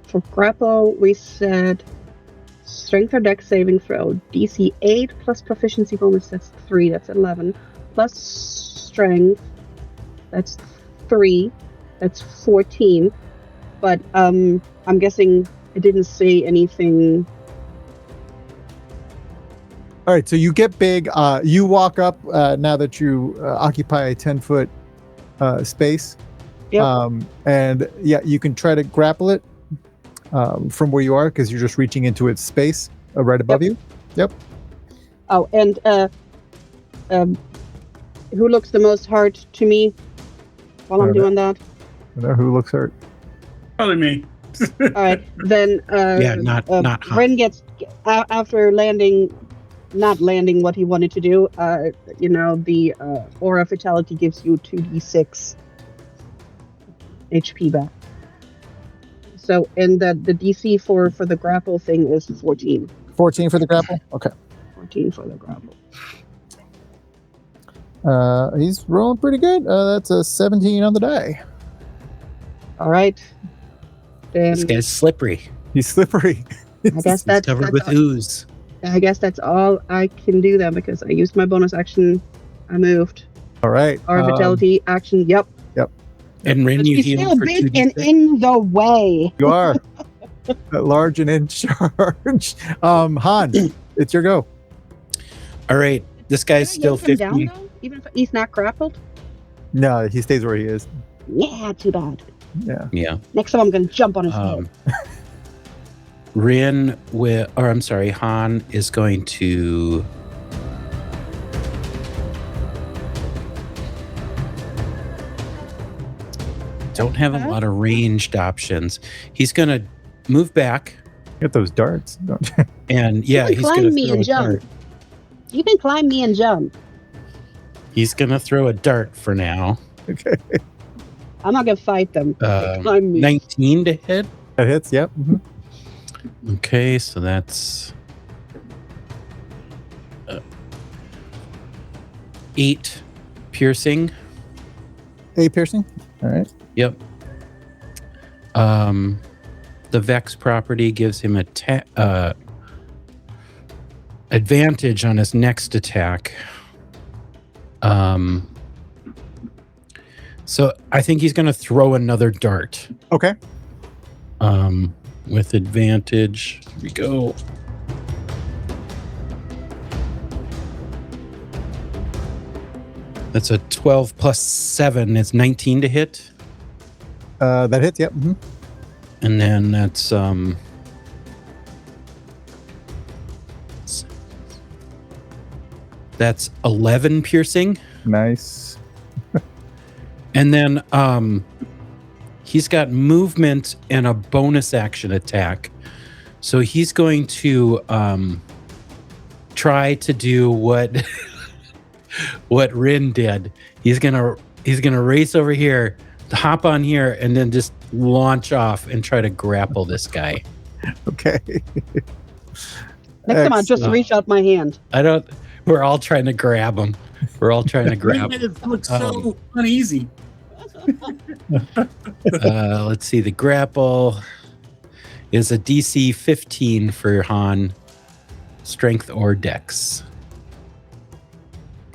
For grapple, we said strength or dex saving throw, DC 8 plus proficiency bonus, that's 3, that's 11, plus strength, that's 3, that's 14. But I'm guessing it didn't say anything. All right, so you get big. You walk up now that you occupy a 10-foot space. Yep. And yeah, you can try to grapple it from where you are because you're just reaching into its space right above you. Yep. Oh, and who looks the most hurt to me while I'm doing that? I know who looks hurt. Probably me. All right, then. Yeah, not hot. Ren gets after not landing what he wanted to do. The aura fatality gives you 2d6 HP back. So, and the DC for the grapple thing is 14. 14 for the grapple? Okay. 14 for the grapple. He's rolling pretty good. That's a 17 on the die. All right. Then This guy's slippery. He's slippery. I guess He's covered with ooze. I guess that's all I can do then because I used my bonus action. I moved. All right. Aura fatality action. Yep. And Rin, But you she's heal still for big 2d6. and in the way. You are. large and in charge. Han, it's your go. All right. This guy's Can I still yank him 50. down, though, even if he's not grappled? No, he stays where he is. Yeah, too bad. Yeah. Yeah. Next time I'm going to jump on his head. Han is going to. Don't have a lot of ranged options. He's going to move back. Get those darts, don't you? And yeah, he's going to me throw and a jump. dart. You can climb me and jump. He's going to throw a dart for now. Okay. I'm not going to fight them. Climb me. 19 to hit. That hits, yep. Okay, so that's 8 piercing. 8 piercing? All right. Yep. The Vex property gives him advantage on his next attack. So I think he's going to throw another dart. Okay. With advantage. Here we go. That's a 12 plus 7. It's 19 to hit. That hits, yep. And then that's 11 piercing. Nice. And then he's got movement and a bonus action attack. So he's going to try to do what what Rin did. He's gonna race over here, hop on here, and then just launch off and try to grapple this guy. Okay. Next time I'll just reach out my hand. We're all trying to grab him. We're all trying to grab him. It looks so uneasy. Let's see. The grapple is a DC 15 for Han, strength or dex.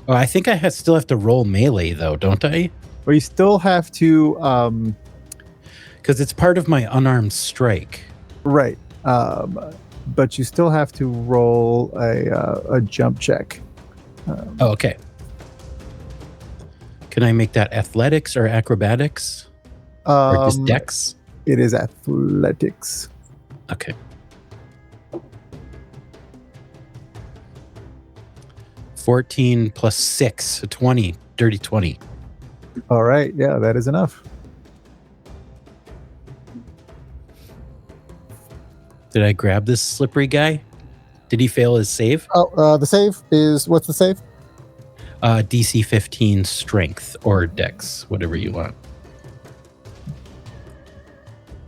Oh, I think I still have to roll melee though, don't I? Well, you still have to because it's part of my unarmed strike. Right. But you still have to roll a jump check. Okay. Can I make that athletics or acrobatics? Or just dex? It is athletics. Okay. 14 plus 6, so 20, dirty 20. All right. Yeah, that is enough. Did I grab this slippery guy? Did he fail his save? Oh, the save is, what's the save? DC 15 strength or dex, whatever you want.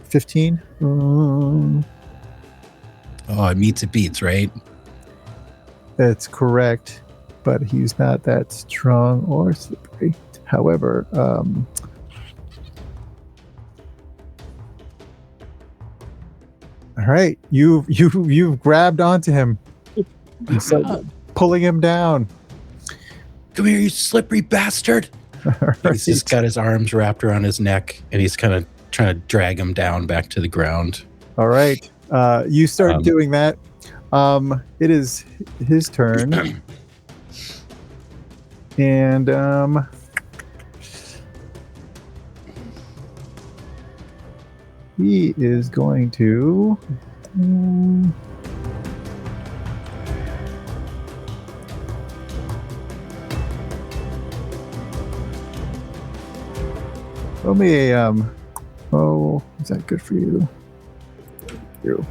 15. Oh, it meets, it beats, right? That's correct, but he's not that strong or slippery. However, all right, you've grabbed onto him, so pulling him down. Come here, you slippery bastard! He's just got his arms wrapped around his neck, and he's kind of trying to drag him down back to the ground. All right, you start doing that. It is his turn, and he is going to. Throw me a oh, is that good for you? You.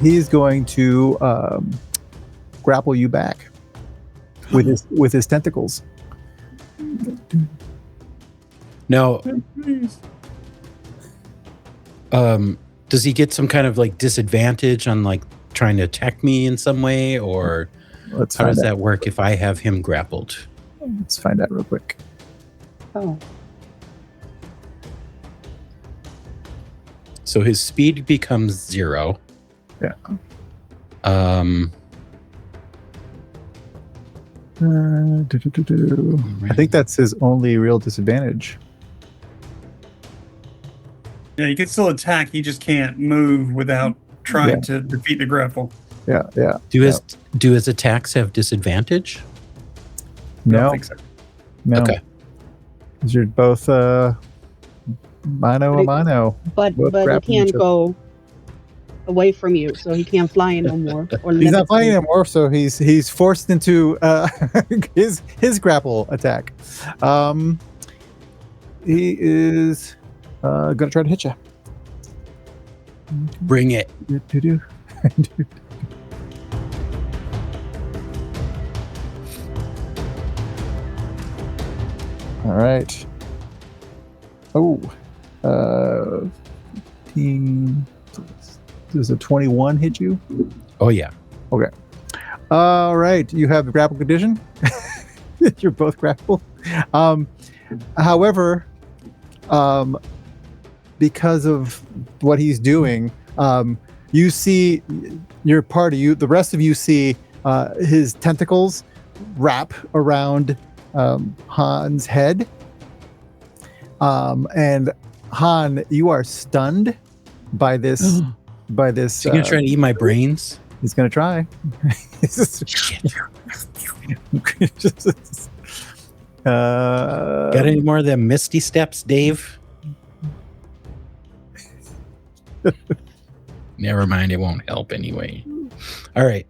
He's going to grapple you back with his tentacles. Now, does he get some kind of like disadvantage on like trying to attack me in some way, or how does that work if I have him grappled? Let's find out real quick. Oh. So his speed becomes 0. Yeah. I think that's his only real disadvantage. Yeah, he can still attack. He just can't move without trying to defeat the grapple. Yeah. Do his attacks have disadvantage? I No. don't think so. No. Okay. 'Cause you're both mano a mano. But he grappling can't each other. go away from you, so he can't fly no more. Or He's not limit flying you. anymore, so he's forced into his grapple attack. He is gonna try to hit you. Bring it. All right. Oh, 15. Does a 21 hit you? Oh yeah. Okay. All right. You have the grapple condition. You're both grappled. However, because of what he's doing, you see your party. The rest of you see his tentacles wrap around Han's head. And Han, you are stunned by this. Is he gonna try to eat my brains? He's gonna try. Got any more of them misty steps, Dave? Never mind, it won't help anyway. All right.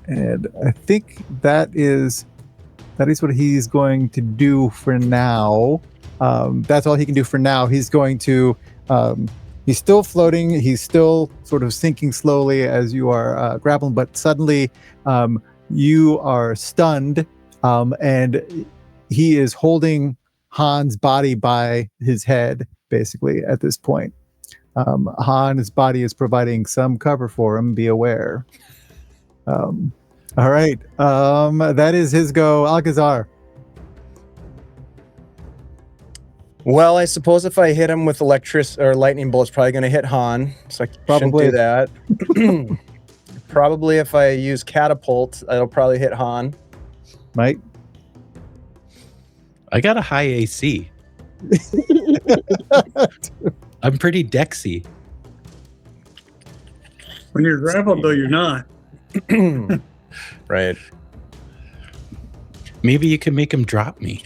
And I think that is what he's going to do for now. That's all he can do for now. He's going to he's still floating, he's still sort of sinking slowly as you are grappling, but suddenly you are stunned, and he is holding Han's body by his head, basically, at this point. Han's body is providing some cover for him, be aware. All right. That is his go. Alcazar. Well, I suppose if I hit him with lightning bolt, it's probably going to hit Han, so I shouldn't do that. Probably if I use catapult, it'll probably hit Han. Mike? I got a high AC. I'm pretty dexy. When you're grappled, though, you're not. Right. Maybe you can make him drop me.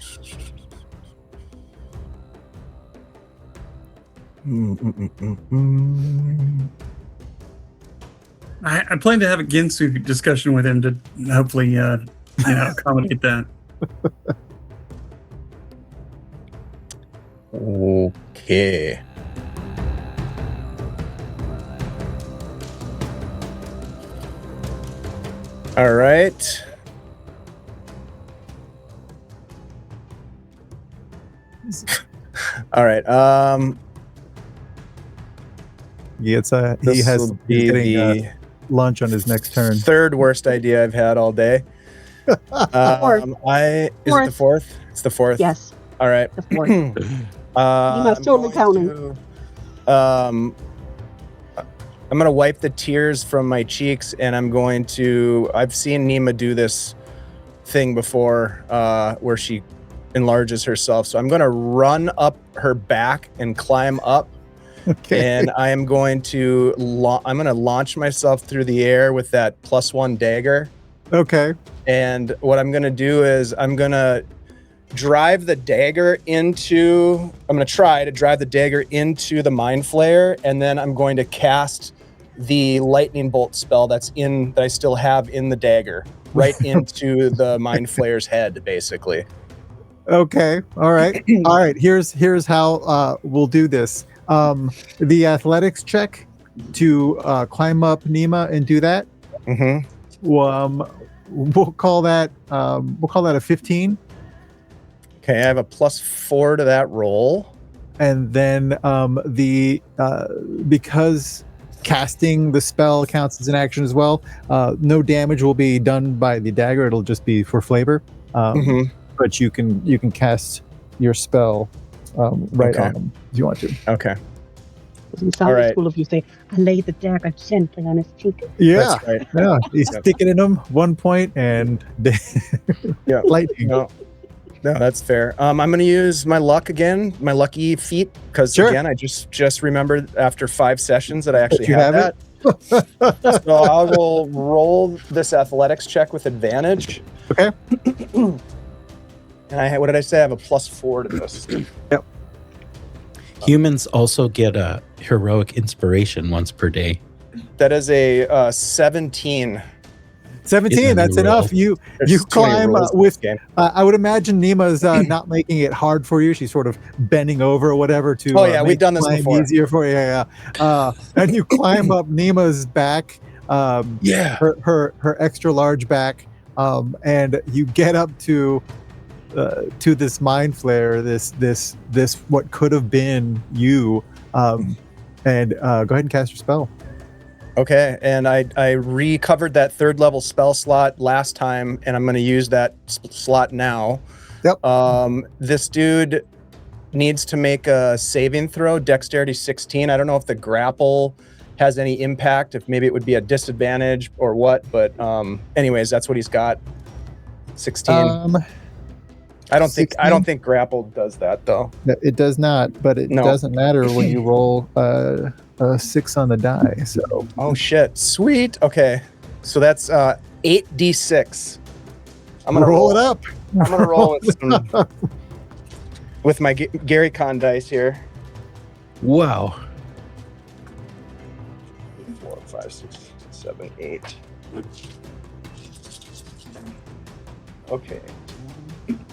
I plan to have a Ginsu discussion with him to hopefully, accommodate that. Okay. All right. All right. He has This he's will be getting the lunch on his next turn. third worst idea I've had all day. Is it the fourth? It's the fourth. Yes, All right. the fourth. I'm totally going to, I'm going to wipe the tears from my cheeks, and I've seen Nima do this thing before where she enlarges herself. So I'm going to run up her back and climb up. Okay. And I am going to launch myself through the air with that +1 dagger. Okay. And what I'm going to do is I'm going to try to drive the dagger into the mind flayer, and then I'm going to cast the lightning bolt spell that I still have in the dagger right into the mind flayer's head, basically. Okay. All right. All right. Here's how we'll do this. The athletics check to climb up Nima and do that. Mm-hmm. We'll call that a 15. Okay, I have a +4 to that roll. And then because casting the spell counts as an action as well, no damage will be done by the dagger. It'll just be for flavor. But you can cast your spell right on them if you want to. Okay. In Sunday school, if you say, I laid the dagger gently on his cheek. Yeah. That's right. Yeah. He's sticking in him 1 point and Yeah. lightning. No, that's fair. I'm going to use my luck again, my lucky feat, because Sure. again, I just remembered after 5 sessions that I actually you have have that. So I will roll this athletics check with advantage. Okay. And what did I say? I have a +4 to this. Yep. Humans also get a heroic inspiration once per day. That is a 17. 17, that's enough. You climb with I would imagine Nima's not making it hard for you. She's sort of bending over or whatever to we've make done this climb before. easier for you. And you climb up Nima's back, her extra large back, and you get up to this mind flare, this what could have been you, and go ahead and cast your spell. Okay, and I recovered that 3rd level spell slot last time, and I'm going to use that slot now. Yep. This dude needs to make a saving throw, dexterity 16. I don't know if the grapple has any impact, if maybe it would be a disadvantage or what, but anyways, that's what he's got. 16. I don't think grapple does that though. It does not, but it doesn't matter when you roll a 6 on the die. So oh shit, sweet. Okay, so that's 8d6. I'm gonna roll it up. I'm gonna roll with my Gary Con dice here. Wow. 4, 5, 6, 7, 8. Okay.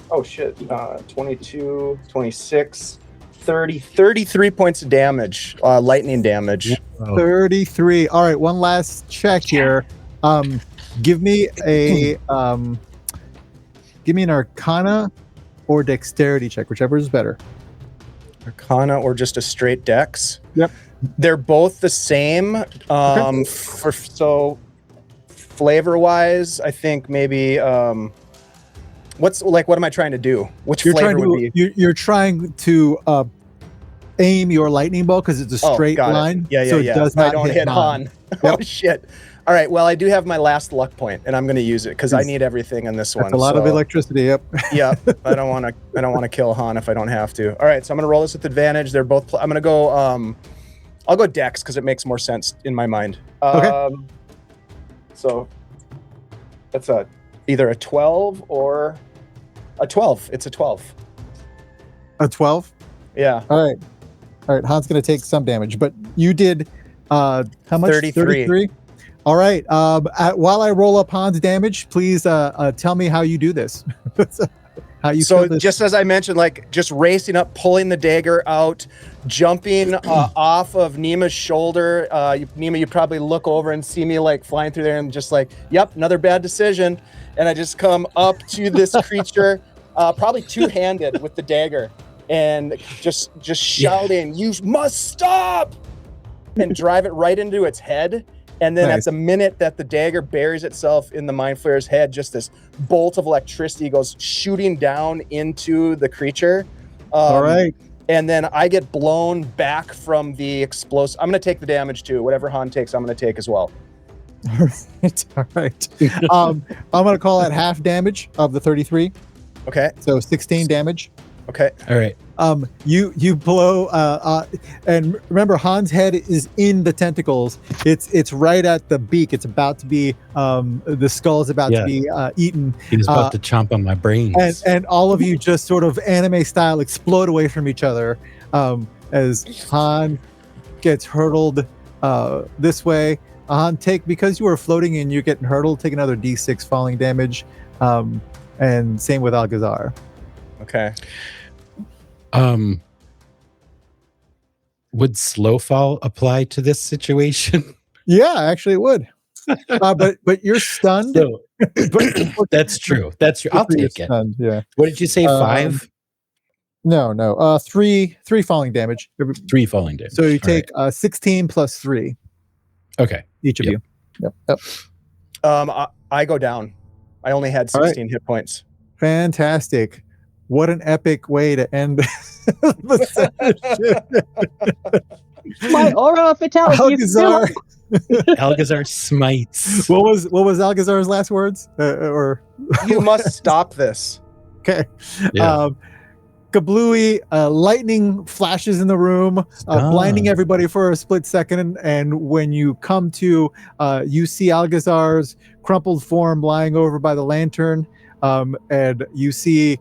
Oh shit, 22, 26, 30, 33 points of damage, lightning damage. 33. All right, one last check here. Give me an Arcana or Dexterity check, whichever is better. Arcana or just a straight dex? Yep. They're both the same. So flavor-wise, I think maybe... what am I trying to do? Which flavor would be? You're trying to aim your lightning bolt because it's a straight line. Yeah. It does not I don't hit Han. Yep. Oh shit! All right. Well, I do have my last luck point, and I'm going to use it because I need everything in this one. That's a lot of electricity. Yep. Yeah. I don't want to kill Han if I don't have to. All right. So I'm going to roll this with advantage. They're both. I'm going to go. I'll go Dex because it makes more sense in my mind. Okay. So that's either a 12 or a 12. It's a 12. A 12? Yeah. All right. Han's going to take some damage, but you did how much? 33. All right. While I roll up Han's damage, please tell me how you do this. How you so kill this. Just as I mentioned, like just racing up, pulling the dagger out, jumping off of Nima's shoulder. Nima, you probably look over and see me like flying through there and just like, yep, another bad decision. And I just come up to this creature, probably two-handed with the dagger, and just shouting, "You must stop!" and drive it right into its head. And then at the minute that the dagger buries itself in the Mind Flayer's head, just this bolt of electricity goes shooting down into the creature. All right. And then I get blown back from the explosive. I'm going to take the damage too. Whatever Han takes, I'm going to take as well. All right. I'm going to call that half damage of the 33. Okay. So 16 damage. Okay. All right. You blow, and remember, Han's head is in the tentacles. It's right at the beak. It's about to be, the skull is about to be eaten. He was about to chomp on my brains. And all of you just sort of anime style explode away from each other as Han gets hurtled this way. Han, because you were floating and you're getting hurtled, take another D6 falling damage, and same with Algazar. Okay. Would slow fall apply to this situation? Yeah, actually it would. But you're stunned. So, that's true. That's true. I'll take it. Stunned, yeah. What did you say? 5? No. Three falling damage. 3 falling damage. So you take 16 plus 3. Okay. Each of you. Yep. I go down. I only had 16 hit points. Fantastic. What an epic way to end the session. My aura of vitality is still Algazar. Algazar smites. What was Algazar's last words? Or You must stop this. okay. Yeah. Kablooey, lightning flashes in the room, blinding everybody for a split second. And when you come to, you see Algazar's crumpled form lying over by the lantern. And you see,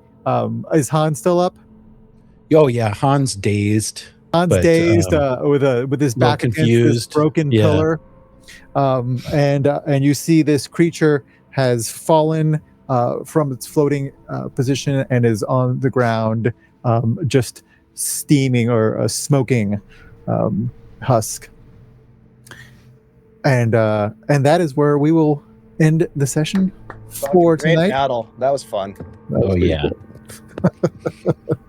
is Han still up? Oh yeah, Han's dazed. Han's dazed with his back against this broken pillar. And you see this creature has fallen from its floating position and is on the ground, just steaming or smoking husk. And that is where we will end the session for Great tonight. battle. That was fun. Cool.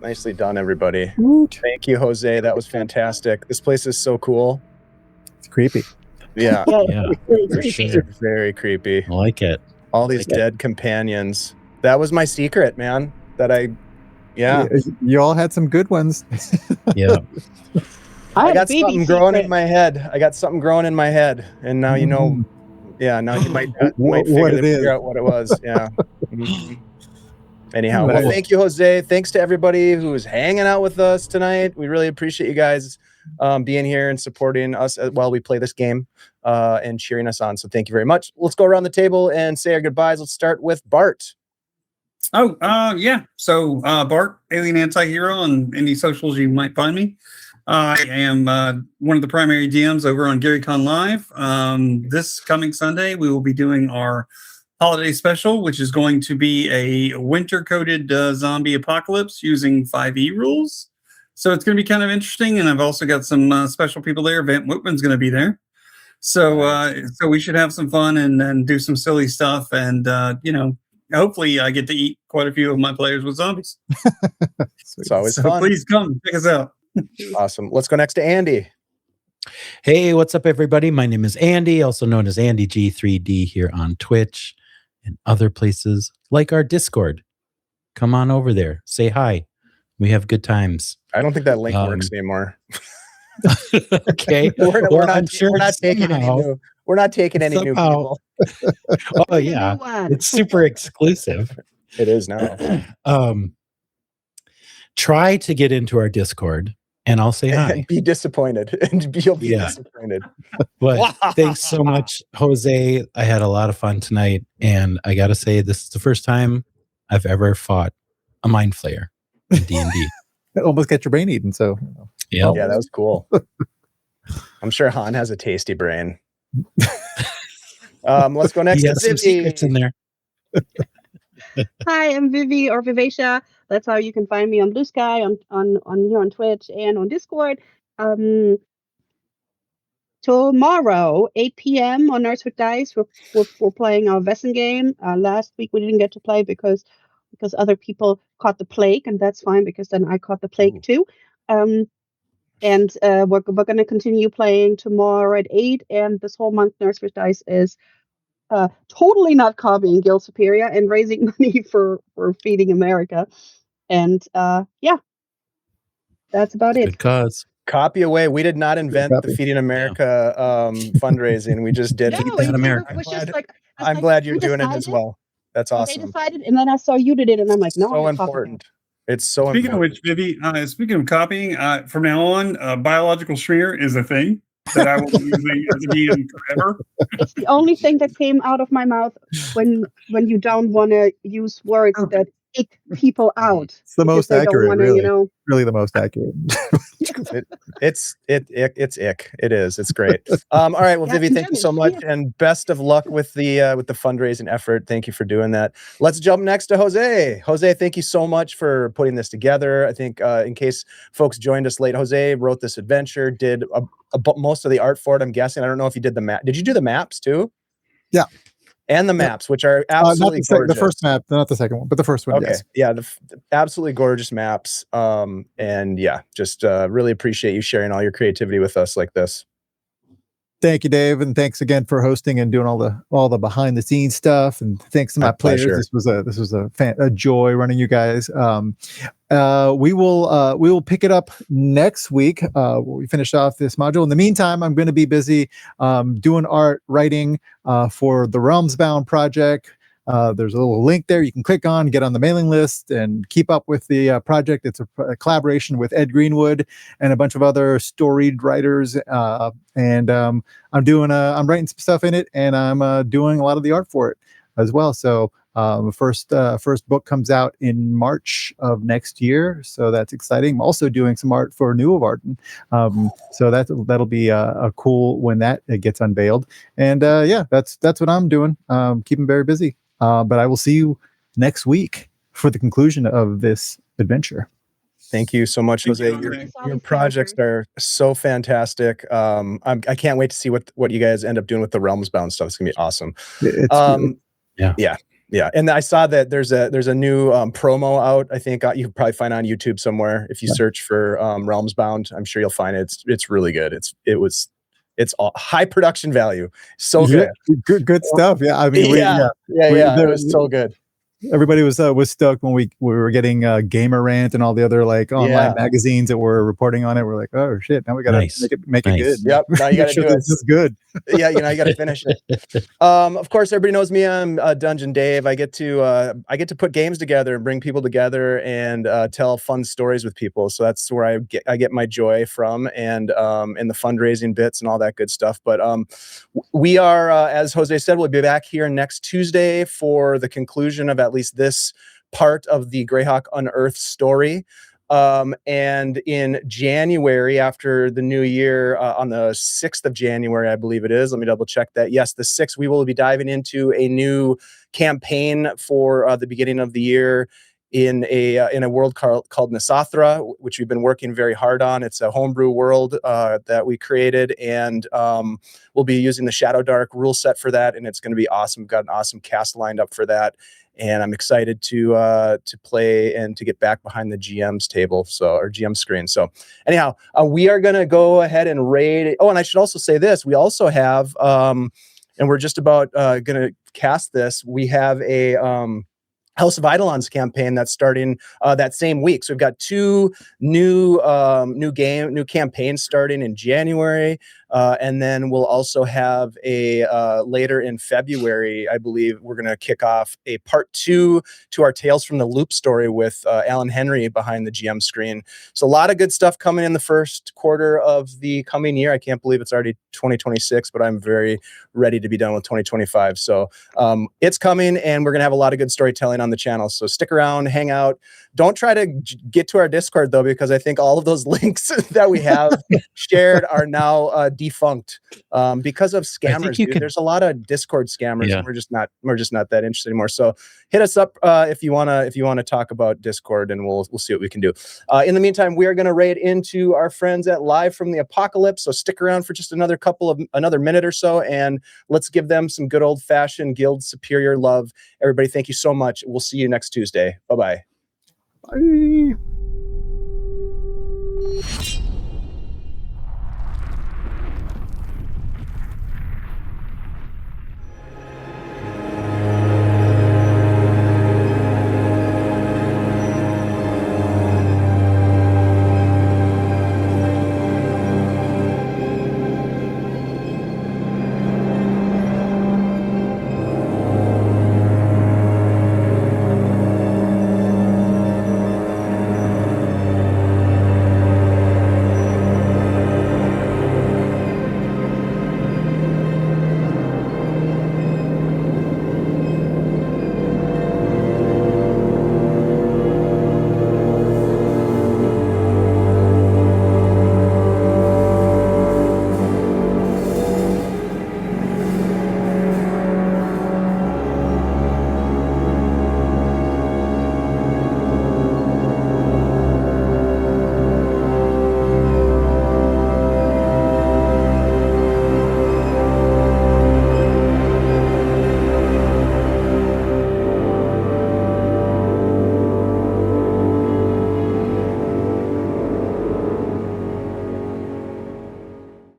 Nicely done, everybody. Woot. Thank you, Jose. That was fantastic. This place is so cool. It's creepy. Yeah, Yeah, for sure. very creepy. I like it. All these dead companions. That was my secret, man. You all had some good ones. Yeah. I got something growing in my head. And now you know. Yeah, now you might figure out what it was. Yeah. Anyhow, well, thank you, Jose. Thanks to everybody who's hanging out with us tonight. We really appreciate you guys being here and supporting us while we play this game and cheering us on. So thank you very much. Let's go around the table and say our goodbyes. Let's start with Bart. Yeah. So Bart, Alien Anti-Hero, on any socials you might find me. I am one of the primary DMs over on GaryCon Live. This coming Sunday, we will be doing our holiday special, which is going to be a winter-coded zombie apocalypse using 5e rules. So it's going to be kind of interesting, and I've also got some special people there. Vant Whitman's going to be there. So we should have some fun and do some silly stuff, and hopefully I get to eat quite a few of my players with zombies. It's always fun. Please come check us out. Awesome. Let's go next to Andy. Hey, what's up, everybody? My name is Andy, also known as Andy G3D here on Twitch and other places like our Discord. Come on over there. Say hi. We have good times. I don't think that link works anymore. Okay. We're not taking any new people. Oh, yeah. It's super exclusive. It is now. Try to get into our Discord. And I'll say hi. Be disappointed, and you'll be disappointed. But thanks so much, Jose. I had a lot of fun tonight, and I got to say, this is the first time I've ever fought a mind flayer in D&D. Almost got your brain eaten. So yeah, that was cool. I'm sure Han has a tasty brain. Let's go next to some secrets in there. Hi, I'm Vivi or Vivacia. That's how you can find me on Blue Sky, on here on Twitch and on Discord. Tomorrow, 8 p.m. on Nerds with Dice, we're playing our Vessen game. Last week we didn't get to play because other people caught the plague, and that's fine because then I caught the plague too. And we're going to continue playing tomorrow at 8, and this whole month Nerds with Dice is totally not copying Guild Superior and raising money for Feeding America. And that's about it. Good cause. Copy away. We did not invent the Feeding America fundraising. We just did. I'm glad you're doing it as well. That's awesome. They decided, and then I saw you did it, and I'm like, no, so important. It's so speaking important. Of which, Vivi, speaking of copying, from now on, biological smear is a thing that I will be using as a DM forever. It's the only thing that came out of my mouth when you don't want to use words that ick people out. It's the most accurate, really. Really the most accurate. It's ick. It is. It's great. All right. Well, Vivi, thank you so much, and best of luck with the fundraising effort. Thank you for doing that. Let's jump next to Jose. Jose, thank you so much for putting this together. I think in case folks joined us late, Jose wrote this adventure, did most of the art for it. I'm guessing. I don't know if you did the map. Did you do the maps too? Yeah. And the maps, which are absolutely gorgeous. The first map, not the second one, but the first one. Okay. Yes. Yeah. The absolutely gorgeous maps. And yeah, just really appreciate you sharing all your creativity with us like this. Thank you, Dave, and thanks again for hosting and doing all the behind the scenes stuff. And thanks to my players. pleasure. This was a joy running you guys. We will pick it up next week. We finish off this module. In the meantime, I'm going to be busy doing art, writing for the Realms Bound project. There's a little link there you can click on, get on the mailing list, and keep up with the project. It's a collaboration with Ed Greenwood and a bunch of other storied writers. And I'm writing some stuff in it, and I'm doing a lot of the art for it as well. So first book comes out in March of next year, so that's exciting. I'm also doing some art for New of Arden, so that'll be a cool when that gets unveiled. And that's what I'm doing. Keeping very busy. But I will see you next week for the conclusion of this adventure. Thank you so much, Jose. Your projects are so fantastic. I can't wait to see what you guys end up doing with the Realms Bound stuff. It's gonna be awesome. Yeah. And I saw that there's a new promo out. I think you can probably find on YouTube somewhere. If you search for Realms Bound, I'm sure you'll find it. It's really good. It's all high production value. So good. Good stuff. Yeah. I mean, it was so good. Everybody was stoked when we were getting Gamer Rant and all the other like online magazines that were reporting on it. We're like, oh shit, now we gotta make it good. Yep, now you gotta do it. This is good. Yeah, you gotta finish it. Of course, everybody knows me. I'm Dungeon Dave. I get to put games together and bring people together and tell fun stories with people. So that's where I get my joy from, and the fundraising bits and all that good stuff. But we are, as Jose said, we'll be back here next Tuesday for the conclusion of at least this part of the Greyhawk Unearthed story. And in January, after the new year, on the 6th of January, I believe it is. Let me double check that. Yes, the 6th, we will be diving into a new campaign for the beginning of the year in a world called Nisathra, which we've been working very hard on. It's a homebrew world that we created, and we'll be using the Shadow Dark rule set for that, and it's going to be awesome. We've got an awesome cast lined up for that. And I'm excited to play and to get back behind the GM's table, or GM screen. So anyhow, we are going to go ahead and raid. Oh, and I should also say this. We also have, and we're just about going to cast this. We have a House of Eidolons campaign that's starting that same week. So we've got two new campaigns starting in January. And then we'll also have a later in February, I believe, we're going to kick off a part 2 to our Tales from the Loop story with Alan Henry behind the GM screen. So a lot of good stuff coming in the first quarter of the coming year. I can't believe it's already 2026, but I'm very ready to be done with 2025. So it's coming, and we're going to have a lot of good storytelling on the channel. So stick around, hang out. Don't try to get to our Discord, though, because I think all of those links that we have shared are now defunct because of scammers. There's a lot of Discord scammers, and we're just not that interested anymore. So hit us up if you wanna talk about Discord, and we'll see what we can do. In the meantime, we are going to raid into our friends at Live from the Apocalypse. So stick around for just another minute or so, and let's give them some good old fashioned Guild Superior love. Everybody, thank you so much. We'll see you next Tuesday. Bye-bye. Bye.